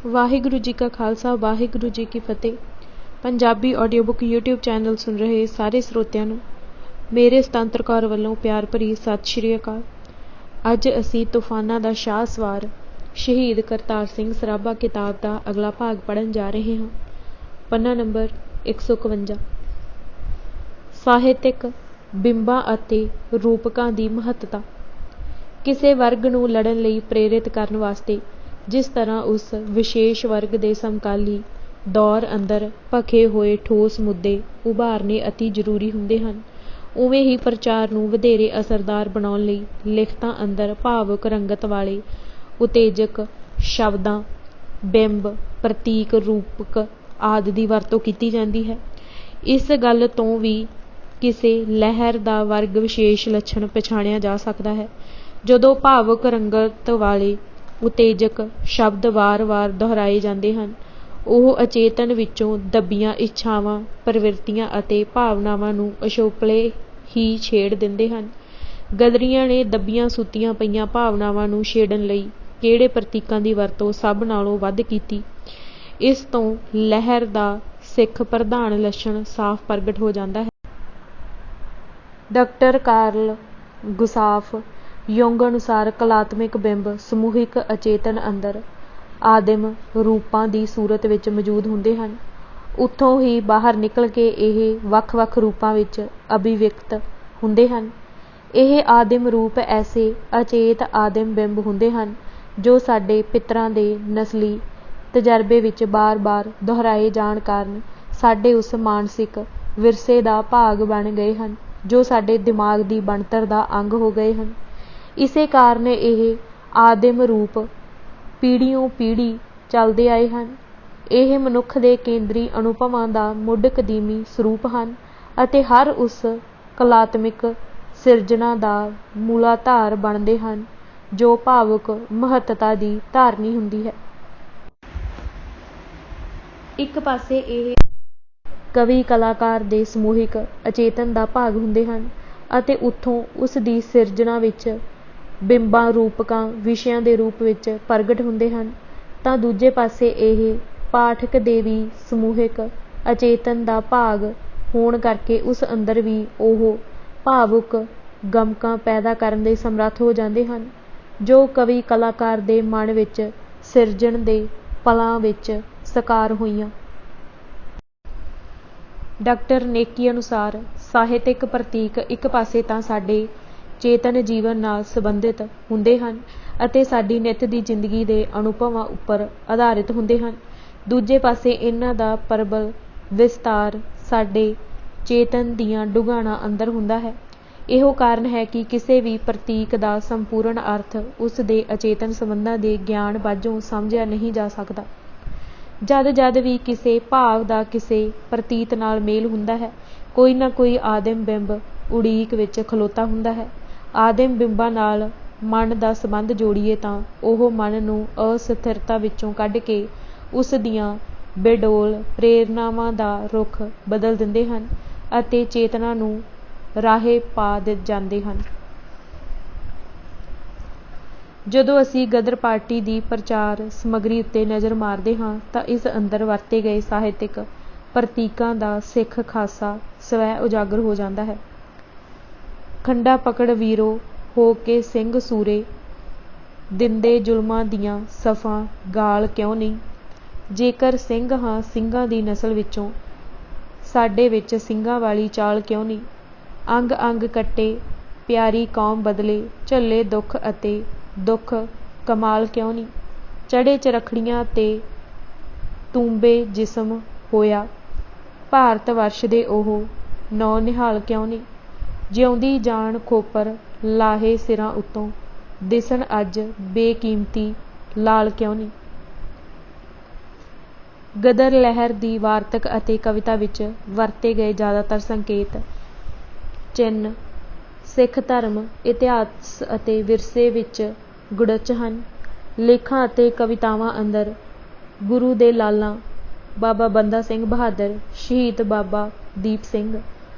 वाहिगुरु जी का खालसा वाहिगुरु जी की फतेह। Punjabi audio book YouTube channel सुन रहे सारे ਸਰੋਤਿਆਂ ਨੂੰ ਮੇਰੇ ਸੁਤੰਤਰ ਕੌਰ ਵੱਲੋਂ ਪਿਆਰ ਭਰੀ ਸਤਿ ਸ਼੍ਰੀ ਅਕਾਲ। ਅੱਜ ਅਸੀਂ ਤੂਫਾਨਾਂ ਦਾ ਸ਼ਾਹ ਸਵਾਰ ਸ਼ਹੀਦ ਕਰਤਾਰ ਸਿੰਘ ਸਰਾਭਾ ਕਿਤਾਬ ਦਾ ਅਗਲਾ ਭਾਗ ਪੜ੍ਹਨ ਜਾ ਰਹੇ ਹਾਂ। ਪੰਨਾ ਨੰਬਰ 151। ਸਾਹਿਤਕ ਬਿੰਬਾਂ ਅਤੇ ਰੂਪਕਾਂ ਦੀ ਮਹੱਤਤਾ। ਕਿਸੇ ਵਰਗ ਨੂੰ ਲੜਨ ਲਈ ਪ੍ਰੇਰਿਤ ਕਰਨ ਵਾਸਤੇ ਜਿਸ ਤਰ੍ਹਾਂ ਉਸ ਵਿਸ਼ੇਸ਼ ਵਰਗ ਦੇ ਸਮਕਾਲੀ ਦੌਰ ਅੰਦਰ ਭਖੇ ਹੋਏ ਠੋਸ ਮੁੱਦੇ ਉਭਾਰਨੇ ਅਤੀ ਜ਼ਰੂਰੀ ਹੁੰਦੇ ਹਨ, ਉਵੇਂ ਹੀ ਪ੍ਰਚਾਰ ਨੂੰ ਵਧੇਰੇ ਅਸਰਦਾਰ ਬਣਾਉਣ ਲਈ ਲਿਖਤਾਂ ਅੰਦਰ ਭਾਵੁਕ ਰੰਗਤ ਵਾਲੇ ਉਤੇਜਕ ਸ਼ਬਦਾਂ, ਬਿੰਬ, ਪ੍ਰਤੀਕ, ਰੂਪਕ ਆਦਿ ਦੀ ਵਰਤੋਂ ਕੀਤੀ ਜਾਂਦੀ ਹੈ। ਇਸ ਗੱਲ ਤੋਂ ਵੀ ਕਿਸੇ ਲਹਿਰ ਦਾ ਵਰਗ ਵਿਸ਼ੇਸ਼ ਲੱਛਣ ਪਛਾਣਿਆ ਜਾ ਸਕਦਾ ਹੈ। ਜਦੋਂ ਭਾਵੁਕ ਰੰਗਤ ਵਾਲੇ ਉਤੇਜਕ ਸ਼ਬਦ ਵਾਰ-ਵਾਰ ਦੁਹਰਾਏ ਜਾਂਦੇ ਹਨ, ਉਹ ਅਚੇਤਨ ਵਿੱਚੋਂ ਦੱਬੀਆਂ ਇੱਛਾਵਾਂ, ਪ੍ਰਵਿਰਤੀਆਂ ਅਤੇ ਭਾਵਨਾਵਾਂ ਨੂੰ ਅਛੋਪਲੇ ਹੀ ਛੇੜ ਦਿੰਦੇ ਹਨ। ਗਦਰੀਆਂ ਨੇ ਦੱਬੀਆਂ ਸੁੱਤੀਆਂ ਪਈਆਂ ਭਾਵਨਾਵਾਂ ਨੂੰ ਛੇੜਨ ਲਈ ਕਿਹੜੇ ਪ੍ਰਤੀਕਾਂ ਦੀ ਵਰਤੋਂ ਸਭ ਨਾਲੋਂ ਵੱਧ ਕੀਤੀ। ਇਸ ਤੋਂ ਲਹਿਰ ਦਾ ਸਿੱਖ ਪ੍ਰਧਾਨ ਲੱਛਣ ਸਾਫ਼ ਪ੍ਰਗਟ ਹੋ ਜਾਂਦਾ ਹੈ। ਡਾਕਟਰ ਕਾਰਲ ਗੁਸਾਫ ਯੁੰਗ ਅਨੁਸਾਰ ਕਲਾਤਮਿਕ ਬਿੰਬ ਸਮੂਹਿਕ ਅਚੇਤਨ ਅੰਦਰ ਆਦਿਮ ਰੂਪਾਂ ਦੀ ਸੂਰਤ ਵਿੱਚ ਮੌਜੂਦ ਹੁੰਦੇ ਹਨ। ਉੱਥੋਂ ਹੀ ਬਾਹਰ ਨਿਕਲ ਕੇ ਇਹ ਵੱਖ-ਵੱਖ ਰੂਪਾਂ ਵਿੱਚ ਅਭਿਵਿਅਕਤ ਹੁੰਦੇ ਹਨ। ਇਹ ਆਦਿਮ ਰੂਪ ਐਸੇ ਅਚੇਤ ਆਦਿਮ ਬਿੰਬ ਹੁੰਦੇ ਹਨ ਜੋ ਸਾਡੇ ਪਿਤਰਾਂ ਦੇ ਨਸਲੀ ਤਜਰਬੇ ਵਿੱਚ ਬਾਰ-ਬਾਰ ਦੁਹਰਾਏ ਜਾਣ ਕਾਰਨ ਸਾਡੇ ਉਸ ਮਾਨਸਿਕ ਵਿਰਸੇ ਦਾ ਭਾਗ ਬਣ ਗਏ ਹਨ ਜੋ ਸਾਡੇ ਦਿਮਾਗ ਦੀ ਬਣਤਰ ਦਾ ਅੰਗ ਹੋ ਗਏ ਹਨ। ਇਸੇ ਕਾਰਨ ਇਹ ਆਦਿਮ ਰੂਪ ਪੀੜ੍ਹੀਓਂ ਪੀੜ੍ਹੀ ਚੱਲਦੇ ਆਏ ਹਨ। ਇਹ ਮਨੁੱਖ ਦੇ ਕੇਂਦਰੀ ਅਨੁਭਵਾਂ ਦਾ ਮੁੱਢ ਕਦੀਮੀ ਸਰੂਪ ਹਨ ਅਤੇ ਹਰ ਉਸ ਕਲਾਤਮਿਕ ਸਿਰਜਣਾ ਦਾ ਮੂਲਾਧਾਰ ਬਣਦੇ ਹਨ ਜੋ ਭਾਵੁਕ ਮਹੱਤਤਾ ਦੀ ਧਾਰਨੀ ਹੁੰਦੀ ਹੈ। ਇੱਕ ਪਾਸੇ ਇਹ ਕਵੀ ਕਲਾਕਾਰ ਦੇ ਸਮੂਹਿਕ ਅਚੇਤਨ ਦਾ ਭਾਗ ਹੁੰਦੇ ਹਨ ਅਤੇ ਉੱਥੋਂ ਉਸ ਦੀ ਸਿਰਜਣਾ ਵਿੱਚ ਬਿੰਬਾਂ, ਰੂਪਕਾਂ, ਵਿਸ਼ਿਆਂ ਦੇ ਰੂਪ ਵਿੱਚ ਪ੍ਰਗਟ ਹੁੰਦੇ ਹਨ, ਤਾਂ ਦੂਜੇ ਪਾਸੇ ਇਹ ਪਾਠਕ ਦੇ ਵੀ ਸਮੂਹਿਕ ਅਚੇਤਨ ਦਾ ਭਾਗ ਹੋਣ ਕਰਕੇ ਉਸ ਅੰਦਰ ਵੀ ਉਹ ਭਾਵੁਕ ਗਮਕਾਂ ਪੈਦਾ ਕਰਨ ਦੇ ਸਮਰੱਥ ਹੋ ਜਾਂਦੇ ਹਨ ਜੋ ਕਵੀ ਕਲਾਕਾਰ ਦੇ ਮਨ ਵਿੱਚ ਸਿਰਜਣ ਦੇ ਪਲਾਂ ਵਿੱਚ ਸਾਕਾਰ ਹੋਈਆਂ। ਡਾਕਟਰ ਨੇਕੀ ਅਨੁਸਾਰ ਸਾਹਿਤਕ ਪ੍ਰਤੀਕ ਇੱਕ ਪਾਸੇ ਤਾਂ ਸਾਡੇ ਚੇਤਨ ਜੀਵਨ ਨਾਲ ਸੰਬੰਧਿਤ ਹੁੰਦੇ ਹਨ ਅਤੇ ਸਾਡੀ ਨਿੱਤ ਦੀ ਜ਼ਿੰਦਗੀ ਦੇ ਅਨੁਭਵਾਂ ਉੱਪਰ ਆਧਾਰਿਤ ਹੁੰਦੇ ਹਨ, ਦੂਜੇ ਪਾਸੇ ਇਹਨਾਂ ਦਾ ਪ੍ਰਬਲ ਵਿਸਤਾਰ ਸਾਡੇ ਚੇਤਨ ਦੀਆਂ ਡੂੰਘਾਣਾਂ ਅੰਦਰ ਹੁੰਦਾ ਹੈ। ਇਹੋ ਕਾਰਨ ਹੈ ਕਿ ਕਿਸੇ ਵੀ ਪ੍ਰਤੀਕ ਦਾ ਸੰਪੂਰਨ ਅਰਥ ਉਸ ਦੇ ਅਚੇਤਨ ਸੰਬੰਧਾਂ ਦੇ ਗਿਆਨ ਵਜੋਂ ਸਮਝਿਆ ਨਹੀਂ ਜਾ ਸਕਦਾ। ਜਦ ਵੀ ਕਿਸੇ ਭਾਵ ਦਾ ਕਿਸੇ ਪ੍ਰਤੀਤ ਨਾਲ ਮੇਲ ਹੁੰਦਾ ਹੈ, ਕੋਈ ਨਾ ਕੋਈ ਆਦਿਮ ਬਿੰਬ ਉਡੀਕ ਵਿੱਚ ਖਲੋਤਾ ਹੁੰਦਾ ਹੈ। ਆਦਿਮ ਬਿੰਬਾਂ ਨਾਲ ਮਨ ਦਾ ਸੰਬੰਧ ਜੋੜੀਏ ਤਾਂ ਉਹ ਮਨ ਨੂੰ ਅਸਥਿਰਤਾ ਵਿੱਚੋਂ ਕੱਢ ਕੇ ਉਸ ਦੀਆਂ ਬੇਡੋਲ ਪ੍ਰੇਰਨਾਵਾਂ ਦਾ ਰੁਖ ਬਦਲ ਦਿੰਦੇ ਹਨ ਅਤੇ ਚੇਤਨਾ ਨੂੰ ਰਾਹੇ ਪਾ ਜਾਂਦੇ ਹਨ। ਜਦੋਂ ਅਸੀਂ ਗਦਰ ਪਾਰਟੀ ਦੀ ਪ੍ਰਚਾਰ ਸਮੱਗਰੀ ਉੱਤੇ ਨਜ਼ਰ ਮਾਰਦੇ ਹਾਂ ਤਾਂ ਇਸ ਅੰਦਰ ਵਰਤੇ ਗਏ ਸਾਹਿਤਕ ਪ੍ਰਤੀਕਾਂ ਦਾ ਸਿੱਖ ਖਾਸਾ ਸਵੈ ਉਜਾਗਰ ਹੋ ਜਾਂਦਾ ਹੈ। ਖੰਡਾ ਪਕੜ ਵੀਰੋ ਹੋ ਕੇ ਸਿੰਘ ਸੂਰੇ, ਦਿੰਦੇ ਜ਼ੁਲਮਾਂ ਦੀਆਂ ਸਫਾਂ ਗਾਲ ਕਿਉਂ ਨਹੀਂ। ਜੇਕਰ ਸਿੰਘ ਹਾਂ ਸਿੰਘਾਂ ਦੀ ਨਸਲ ਵਿੱਚੋਂ, ਸਾਡੇ ਵਿੱਚ ਸਿੰਘਾਂ ਵਾਲੀ ਚਾਲ ਕਿਉਂ ਨਹੀਂ। ਅੰਗ ਅੰਗ ਕੱਟੇ ਪਿਆਰੀ ਕੌਮ ਬਦਲੇ, ਝੱਲੇ ਦੁੱਖ ਅਤੇ ਦੁੱਖ ਕਮਾਲ ਕਿਉਂ ਨਹੀਂ। ਚੜ੍ਹੇ ਚਰਖੜੀਆਂ ਤੇ ਤੂੰਬੇ ਜਿਸਮ ਹੋਇਆ, ਭਾਰਤ ਵਰਸ਼ ਦੇ ਉਹ ਨੌ ਨਿਹਾਲ ਕਿਉਂ ਨਹੀਂ। ਜਿਉਂਦੀ ਜਾਨ ਖੋਪਰ ਲਾਹੇ ਸਿਰਾਂ ਉੱਤੋਂ, ਦਿਸਣ ਅੱਜ ਬੇਕੀਮਤੀ ਲਾਲ ਕਿਉਂ ਨਹੀਂ। ਗਦਰ ਲਹਿਰ ਦੀ ਵਾਰਤਕ ਅਤੇ ਕਵਿਤਾ ਵਿੱਚ ਵਰਤੇ ਗਏ ਜ਼ਿਆਦਾਤਰ ਸੰਕੇਤ ਚਿੰਨ੍ਹ ਸਿੱਖ ਧਰਮ, ਇਤਿਹਾਸ ਅਤੇ ਵਿਰਸੇ ਵਿੱਚ ਗੁੜਚ ਹਨ। ਲੇਖਾਂ ਅਤੇ ਕਵਿਤਾਵਾਂ ਅੰਦਰ ਗੁਰੂ ਦੇ ਲਾਲਾਂ ਬਾਬਾ ਬੰਦਾ ਸਿੰਘ ਬਹਾਦਰ, ਸ਼ਹੀਦ ਬਾਬਾ ਦੀਪ ਸਿੰਘ,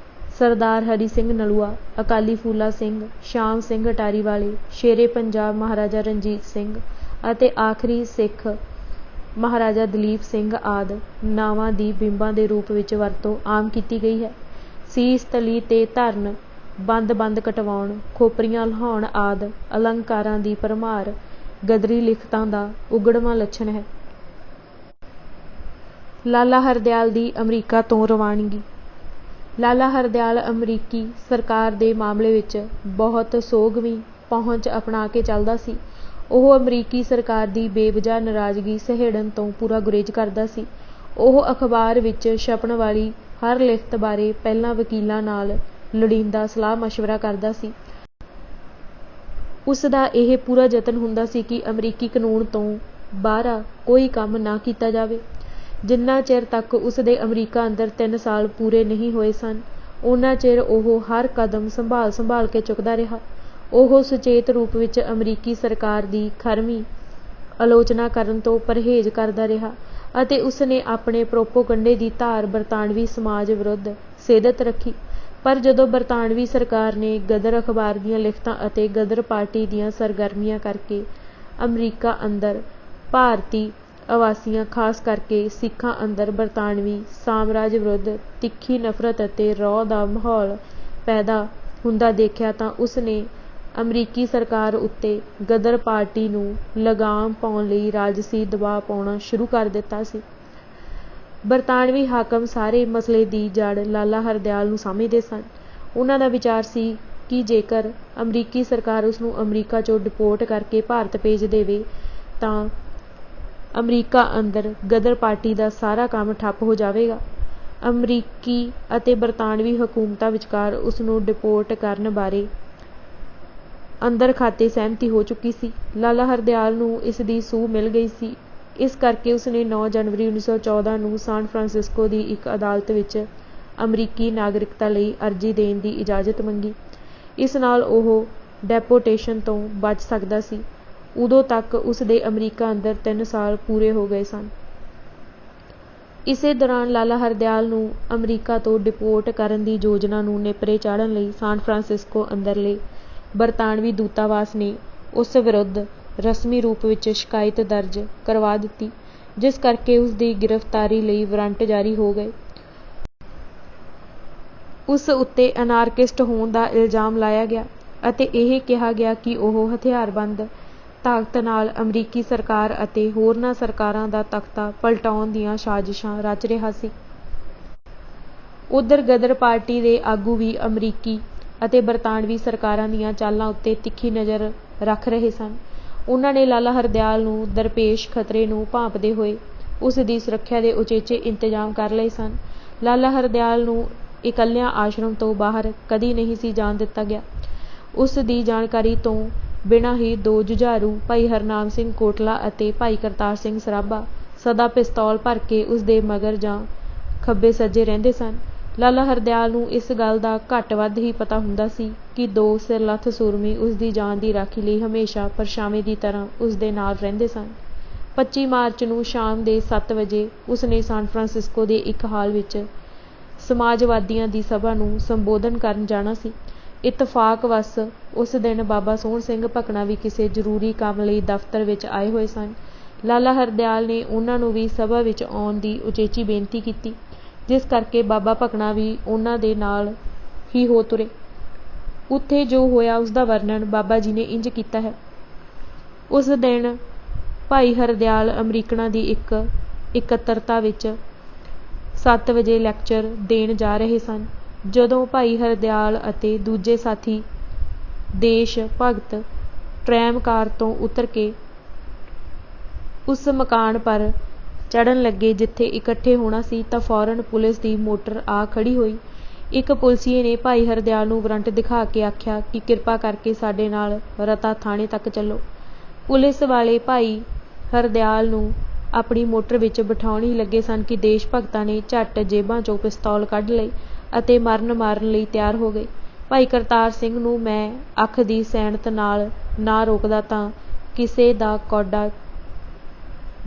ਸਰਦਾਰ ਹਰੀ ਸਿੰਘ ਨਲੂਆ, ਅਕਾਲੀ ਫੂਲਾ ਸਿੰਘ, ਸ਼ਾਮ ਸਿੰਘ ਅਟਾਰੀ ਵਾਲੇ, ਸ਼ੇਰੇ ਪੰਜਾਬ ਮਹਾਰਾਜਾ ਰਣਜੀਤ ਸਿੰਘ ਅਤੇ ਆਖਰੀ ਸਿੱਖ ਮਹਾਰਾਜਾ ਦਲੀਪ ਸਿੰਘ ਆਦਿ ਨਾਵਾਂ ਦੀ ਬਿੰਬਾਂ ਦੇ ਰੂਪ ਵਿੱਚ ਵਰਤੋਂ ਆਮ ਕੀਤੀ ਗਈ ਹੈ। ਸੀਸ ਤਲੀ ਤੇ ਧਰਨ, ਬੰਦ ਕਟਵਾਉਣ, ਖੋਪਰੀਆਂ ਲਹਾਉਣ ਆਦਿ ਅਲੰਕਾਰਾਂ ਦੀ ਭਰਮਾਰ ਗਦਰੀ ਲਿਖਤਾਂ ਦਾ ਉਗੜਵਾਂ ਲੱਛਣ ਹੈ। ਲਾਲਾ ਹਰਦਿਆਲ ਦੀ ਅਮਰੀਕਾ ਤੋਂ ਰਵਾਨਗੀ। ਲਾਲਾ ਹਰਦਿਆਲ ਅਮਰੀਕੀ ਸਰਕਾਰ ਦੇ ਮਾਮਲੇ ਵਿੱਚ ਬਹੁਤ ਸੋਗਵੀਂ ਪਹੁੰਚ ਅਪਣਾ ਕੇ ਚੱਲਦਾ ਸੀ। ਉਹ ਅਮਰੀਕੀ ਸਰਕਾਰ ਦੀ ਬੇਵਜ੍ਹਾ ਨਾਰਾਜ਼ਗੀ ਸਹੇੜਨ ਤੋਂ ਪੂਰਾ ਗੁਰੇਜ਼ ਕਰਦਾ ਸੀ। ਉਹ ਅਖ਼ਬਾਰ ਵਿੱਚ ਛਪਣ ਵਾਲੀ ਹਰ ਲਿਖਤ ਬਾਰੇ ਪਹਿਲਾਂ ਵਕੀਲਾਂ ਨਾਲ ਲੋੜੀਂਦਾ ਸਲਾਹ ਮਸ਼ਵਰਾ ਕਰਦਾ ਸੀ। ਉਸ ਦਾ ਇਹ ਪੂਰਾ ਯਤਨ ਹੁੰਦਾ ਸੀ ਕਿ ਅਮਰੀਕੀ ਕਾਨੂੰਨ ਤੋਂ ਬਾਹਰਾ ਕੋਈ ਕੰਮ ਨਾ ਕੀਤਾ ਜਾਵੇ। ਜਿੰਨਾ ਚਿਰ ਤੱਕ ਉਸ ਦੇ ਅਮਰੀਕਾ ਅੰਦਰ 3 ਸਾਲ ਪੂਰੇ ਨਹੀਂ ਹੋਏ ਸਨ, ਓਨਾ ਚਿਰ ਉਹ ਹਰ ਕਦਮ ਸੰਭਾਲ ਕੇ ਚੁੱਕਦਾ ਰਿਹਾ। ਉਹ ਸੁਚੇਤ ਰੂਪ ਵਿੱਚ ਅਮਰੀਕੀ ਸਰਕਾਰ ਦੀ ਖਰਵੀਂ ਆਲੋਚਨਾ ਕਰਨ ਤੋਂ ਪਰਹੇਜ਼ ਕਰਦਾ ਰਿਹਾ ਅਤੇ ਉਸ ਨੇ ਆਪਣੇ ਪ੍ਰੋਪੋਗੰਡੇ ਦੀ ਧਾਰ ਬਰਤਾਨਵੀ ਸਮਾਜ ਵਿਰੁੱਧ ਸੇਧਤ ਰੱਖੀ। ਪਰ ਜਦੋਂ ਬਰਤਾਨਵੀ ਸਰਕਾਰ ਨੇ ਗਦਰ ਅਖ਼ਬਾਰ ਦੀਆਂ ਲਿਖਤਾਂ ਅਤੇ ਗਦਰ ਪਾਰਟੀ ਦੀਆਂ ਸਰਗਰਮੀਆਂ ਕਰਕੇ ਅਮਰੀਕਾ ਅੰਦਰ ਭਾਰਤੀ ਆਵਾਸੀਆਂ, ਖਾਸ ਕਰਕੇ ਸਿੱਖਾਂ ਅੰਦਰ ਬਰਤਾਨਵੀ ਸਾਮਰਾਜ ਵਿਰੁੱਧ ਤਿੱਖੀ ਨਫ਼ਰਤ ਅਤੇ ਰੋਹ ਦਾ ਮਾਹੌਲ ਪੈਦਾ ਹੁੰਦਾ ਦੇਖਿਆ ਤਾਂ ਉਸ ਨੇ ਅਮਰੀਕੀ ਸਰਕਾਰ ਉੱਤੇ ਗਦਰ ਪਾਰਟੀ ਨੂੰ ਲਗਾਮ ਪਾਉਣ ਲਈ ਰਾਜਸੀ ਦਬਾਅ ਪਾਉਣਾ ਸ਼ੁਰੂ ਕਰ ਦਿੱਤਾ ਸੀ। ਬਰਤਾਨਵੀ ਹਾਕਮ ਸਾਰੇ ਮਸਲੇ ਦੀ ਜੜ ਲਾਲਾ ਹਰਦਿਆਲ ਨੂੰ ਸਮਝਦੇ ਸਨ। ਉਹਨਾਂ ਦਾ ਵਿਚਾਰ ਸੀ ਕਿ ਜੇਕਰ ਅਮਰੀਕੀ ਸਰਕਾਰ ਉਸ ਨੂੰ ਅਮਰੀਕਾ 'ਚੋਂ ਡਿਪੋਰਟ ਕਰਕੇ ਭਾਰਤ ਭੇਜ ਦੇਵੇ ਤਾਂ ਅਮਰੀਕਾ ਅੰਦਰ ਗਦਰ ਪਾਰਟੀ ਦਾ ਸਾਰਾ ਕੰਮ ਠੱਪ ਹੋ ਜਾਵੇਗਾ। ਅਮਰੀਕੀ ਅਤੇ ਬਰਤਾਨਵੀ ਹਕੂਮਤਾਂ ਵਿਚਕਾਰ ਉਸ ਨੂੰ ਡਿਪੋਰਟ ਕਰਨ ਬਾਰੇ ਅੰਦਰ ਖਾਤੇ ਸਹਿਮਤੀ ਹੋ ਚੁੱਕੀ ਸੀ। ਲਾਲਾ ਹਰਦਿਆਲ ਨੂੰ ਇਸ ਦੀ ਸੂਹ ਮਿਲ ਗਈ ਸੀ। ਇਸ ਕਰਕੇ ਉਸ ਨੇ 9 ਜਨਵਰੀ 1914 ਨੂੰ ਸਾਨ ਫਰਾਂਸਿਸਕੋ ਦੀ ਇੱਕ ਅਦਾਲਤ ਵਿੱਚ ਅਮਰੀਕੀ ਨਾਗਰਿਕਤਾ ਲਈ ਅਰਜ਼ੀ ਦੇਣ ਦੀ ਇਜਾਜ਼ਤ ਮੰਗੀ। ਇਸ ਨਾਲ ਉਹ ਡੈਪੋਟੇਸ਼ਨ ਤੋਂ ਬਚ ਸਕਦਾ ਸੀ। ਉਦੋਂ ਤੱਕ ਉਸ ਦੇ ਅਮਰੀਕਾ ਅੰਦਰ 3 ਸਾਲ ਪੂਰੇ ਹੋ ਗਏ ਸਨ। ਇਸੇ ਦੌਰਾਨ ਲਾਲਾ ਹਰਦਿਆਲ ਨੂੰ ਅਮਰੀਕਾ ਤੋਂ ਡਿਪੋਰਟ ਕਰਨ ਦੀ ਯੋਜਨਾ ਨੂੰ ਨੇਪਰੇ ਚਾੜ੍ਹਨ ਲਈ ਸਾਨ ਫਰਾਂਸਿਸਕੋ ਅੰਦਰਲੇ ਬਰਤਾਨਵੀ ਦੂਤਾਵਾਸ ਨੇ ਉਸ ਵਿਰੁੱਧ ਰਸਮੀ ਰੂਪ ਵਿੱਚ ਸ਼ਿਕਾਇਤ ਦਰਜ ਕਰਵਾ ਦਿੱਤੀ, ਜਿਸ ਕਰਕੇ ਉਸ ਦੀ ਗ੍ਰਿਫਤਾਰੀ ਲਈ ਵਾਰੰਟ ਜਾਰੀ ਹੋ ਗਏ। ਉਸ ਉੱਤੇ ਅਨਾਰਕਿਸਟ ਹੋਣ ਦਾ ਇਲਜ਼ਾਮ ਲਾਇਆ ਗਿਆ ਅਤੇ ਇਹ ਕਿਹਾ ਗਿਆ ਕਿ ਉਹ ਹਥਿਆਰਬੰਦ ਤਾਕਤ ਨਾਲ ਅਮਰੀਕੀ ਸਰਕਾਰ ਅਤੇ ਹੋਰਨਾਂ ਸਰਕਾਰਾਂ ਦਾ ਤਖ਼ਤਾ ਪਲਟਾਉਣ ਦੀਆਂ ਸਾਜ਼ਿਸ਼ਾਂ ਰਚ ਰਿਹਾ ਸੀ। ਉੱਧਰ ਗਦਰ ਪਾਰਟੀ ਦੇ ਆਗੂ ਵੀ ਅਮਰੀਕੀ ਅਤੇ ਬਰਤਾਨਵੀ ਸਰਕਾਰਾਂ ਦੀਆਂ ਚਾਲਾਂ ਉੱਤੇ ਤਿੱਖੀ ਨਜ਼ਰ ਰੱਖ ਰਹੇ ਸਨ। ਉਹਨਾਂ ਨੇ ਲਾਲਾ ਹਰਦਿਆਲ ਨੂੰ ਦਰਪੇਸ਼ ਖਤਰੇ ਨੂੰ ਭਾਂਪਦੇ ਹੋਏ ਉਸ ਦੀ ਸੁਰੱਖਿਆ ਦੇ ਉਚੇਚੇ ਇੰਤਜ਼ਾਮ ਕਰ ਲਏ ਸਨ। ਲਾਲਾ ਹਰਦਿਆਲ ਨੂੰ ਇਕੱਲਿਆਂ ਆਸ਼ਰਮ ਤੋਂ ਬਾਹਰ ਕਦੀ ਨਹੀਂ ਸੀ ਜਾਣ ਦਿੱਤਾ ਗਿਆ। ਉਸ ਦੀ ਜਾਣਕਾਰੀ ਤੋਂ ਬਿਨਾਂ ਹੀ 2 ਜੁਝਾਰੂ, ਭਾਈ ਹਰਨਾਮ ਸਿੰਘ ਕੋਟਲਾ ਅਤੇ ਭਾਈ ਕਰਤਾਰ ਸਿੰਘ ਸਰਾਭਾ, ਸਦਾ ਪਿਸਤੌਲ ਭਰ ਕੇ ਉਸ ਦੇ ਮਗਰ ਜਾਂ ਖੱਬੇ ਸੱਜੇ ਰਹਿੰਦੇ ਸਨ। ਲਾਲਾ ਹਰਦਿਆਲ ਨੂੰ ਇਸ ਗੱਲ ਦਾ ਘੱਟ ਵੱਧ ਹੀ ਪਤਾ ਹੁੰਦਾ ਸੀ ਕਿ 2 ਸਿਰਲੱਥ ਸੂਰਮੇ ਉਸ ਦੀ ਜਾਨ ਦੀ ਰਾਖੀ ਲਈ ਹਮੇਸ਼ਾ ਪਰਛਾਵੇਂ ਦੀ ਤਰ੍ਹਾਂ ਉਸ ਦੇ ਨਾਲ ਰਹਿੰਦੇ ਸਨ। 25 ਮਾਰਚ ਨੂੰ ਸ਼ਾਮ ਦੇ 7 ਵਜੇ ਉਸ ਨੇ ਸਾਨ ਫਰਾਂਸਿਸਕੋ ਦੇ ਇੱਕ ਹਾਲ ਵਿੱਚ ਸਮਾਜਵਾਦੀਆਂ ਦੀ ਸਭਾ ਨੂੰ ਸੰਬੋਧਨ ਕਰਨ ਜਾਣਾ ਸੀ। ਇਤਫਾਕ ਵੱਸ ਉਸ ਦਿਨ ਬਾਬਾ ਸੋਹਣ ਸਿੰਘ ਭਕਨਾ ਵੀ ਕਿਸੇ ਜ਼ਰੂਰੀ ਕੰਮ ਲਈ ਦਫ਼ਤਰ ਵਿੱਚ ਆਏ ਹੋਏ ਸਨ। ਲਾਲਾ ਹਰਦਿਆਲ ਨੇ ਉਹਨਾਂ ਨੂੰ ਵੀ ਸਭਾ ਵਿੱਚ ਆਉਣ ਦੀ ਉਚੇਚੀ ਬੇਨਤੀ ਕੀਤੀ, ਜਿਸ ਕਰਕੇ ਬਾਬਾ ਭਕਨਾ ਵੀ ਉਹਨਾਂ ਦੇ ਨਾਲ ਹੀ ਹੋ ਤੁਰੇ। ਉੱਥੇ ਜੋ ਹੋਇਆ ਉਸ ਦਾ ਵਰਣਨ ਬਾਬਾ ਜੀ ਨੇ ਇੰਝ ਕੀਤਾ ਹੈ। ਉਸ ਦਿਨ ਭਾਈ ਹਰਦਿਆਲ ਅਮਰੀਕਨਾਂ ਦੀ ਇੱਕ ਇਕੱਤਰਤਾ ਵਿੱਚ 7 ਵਜੇ ਲੈਕਚਰ ਦੇਣ ਜਾ ਰਹੇ ਸਨ। ਜਦੋਂ ਭਾਈ ਹਰਦਿਆਲ ਅਤੇ ਦੂਜੇ ਸਾਥੀ ਦੇਸ਼ ਭਗਤ ਟਰੈਮ ਕਾਰ ਤੋਂ ਉਤਰ ਕੇ ਉਸ ਮਕਾਨ ਪਰ ਚੜ੍ਹਨ ਲੱਗੇ ਜਿੱਥੇ ਇਕੱਠੇ ਹੋਣਾ ਸੀ ਤਾਂ ਫੌਰਨ ਪੁਲਿਸ ਦੀ ਮੋਟਰ ਆ ਖੜ੍ਹੀ ਹੋਈ। ਇੱਕ ਪੁਲਸੀਏ ਨੇ ਭਾਈ ਹਰਦਿਆਲ ਨੂੰ ਵਾਰੰਟ ਦਿਖਾ ਕੇ ਆਖਿਆ ਕਿ ਕਿਰਪਾ ਕਰਕੇ ਸਾਡੇ ਨਾਲ ਰਤਾ ਥਾਣੇ ਤੱਕ ਚੱਲੋ। ਪੁਲਿਸ ਵਾਲੇ ਭਾਈ ਹਰਦਿਆਲ ਨੂੰ ਆਪਣੀ ਮੋਟਰ ਵਿੱਚ ਬਿਠਾਉਣ ਹੀ ਲੱਗੇ ਸਨ ਕਿ ਦੇਸ਼ ਭਗਤਾਂ ਨੇ ਝੱਟ ਜੇਬਾਂ 'ਚੋਂ ਪਿਸਤੌਲ ਕੱਢ ਲਏ ਅਤੇ ਮਾਰਨ ਲਈ ਤਿਆਰ ਹੋ ਗਏ। ਭਾਈ ਕਰਤਾਰ ਸਿੰਘ ਨੂੰ ਮੈਂ ਅੱਖ ਦੀ ਸੈਨਤ ਨਾਲ ਨਾ ਰੋਕਦਾ ਤਾਂ ਕਿਸੇ ਦਾ ਕੌਡਾ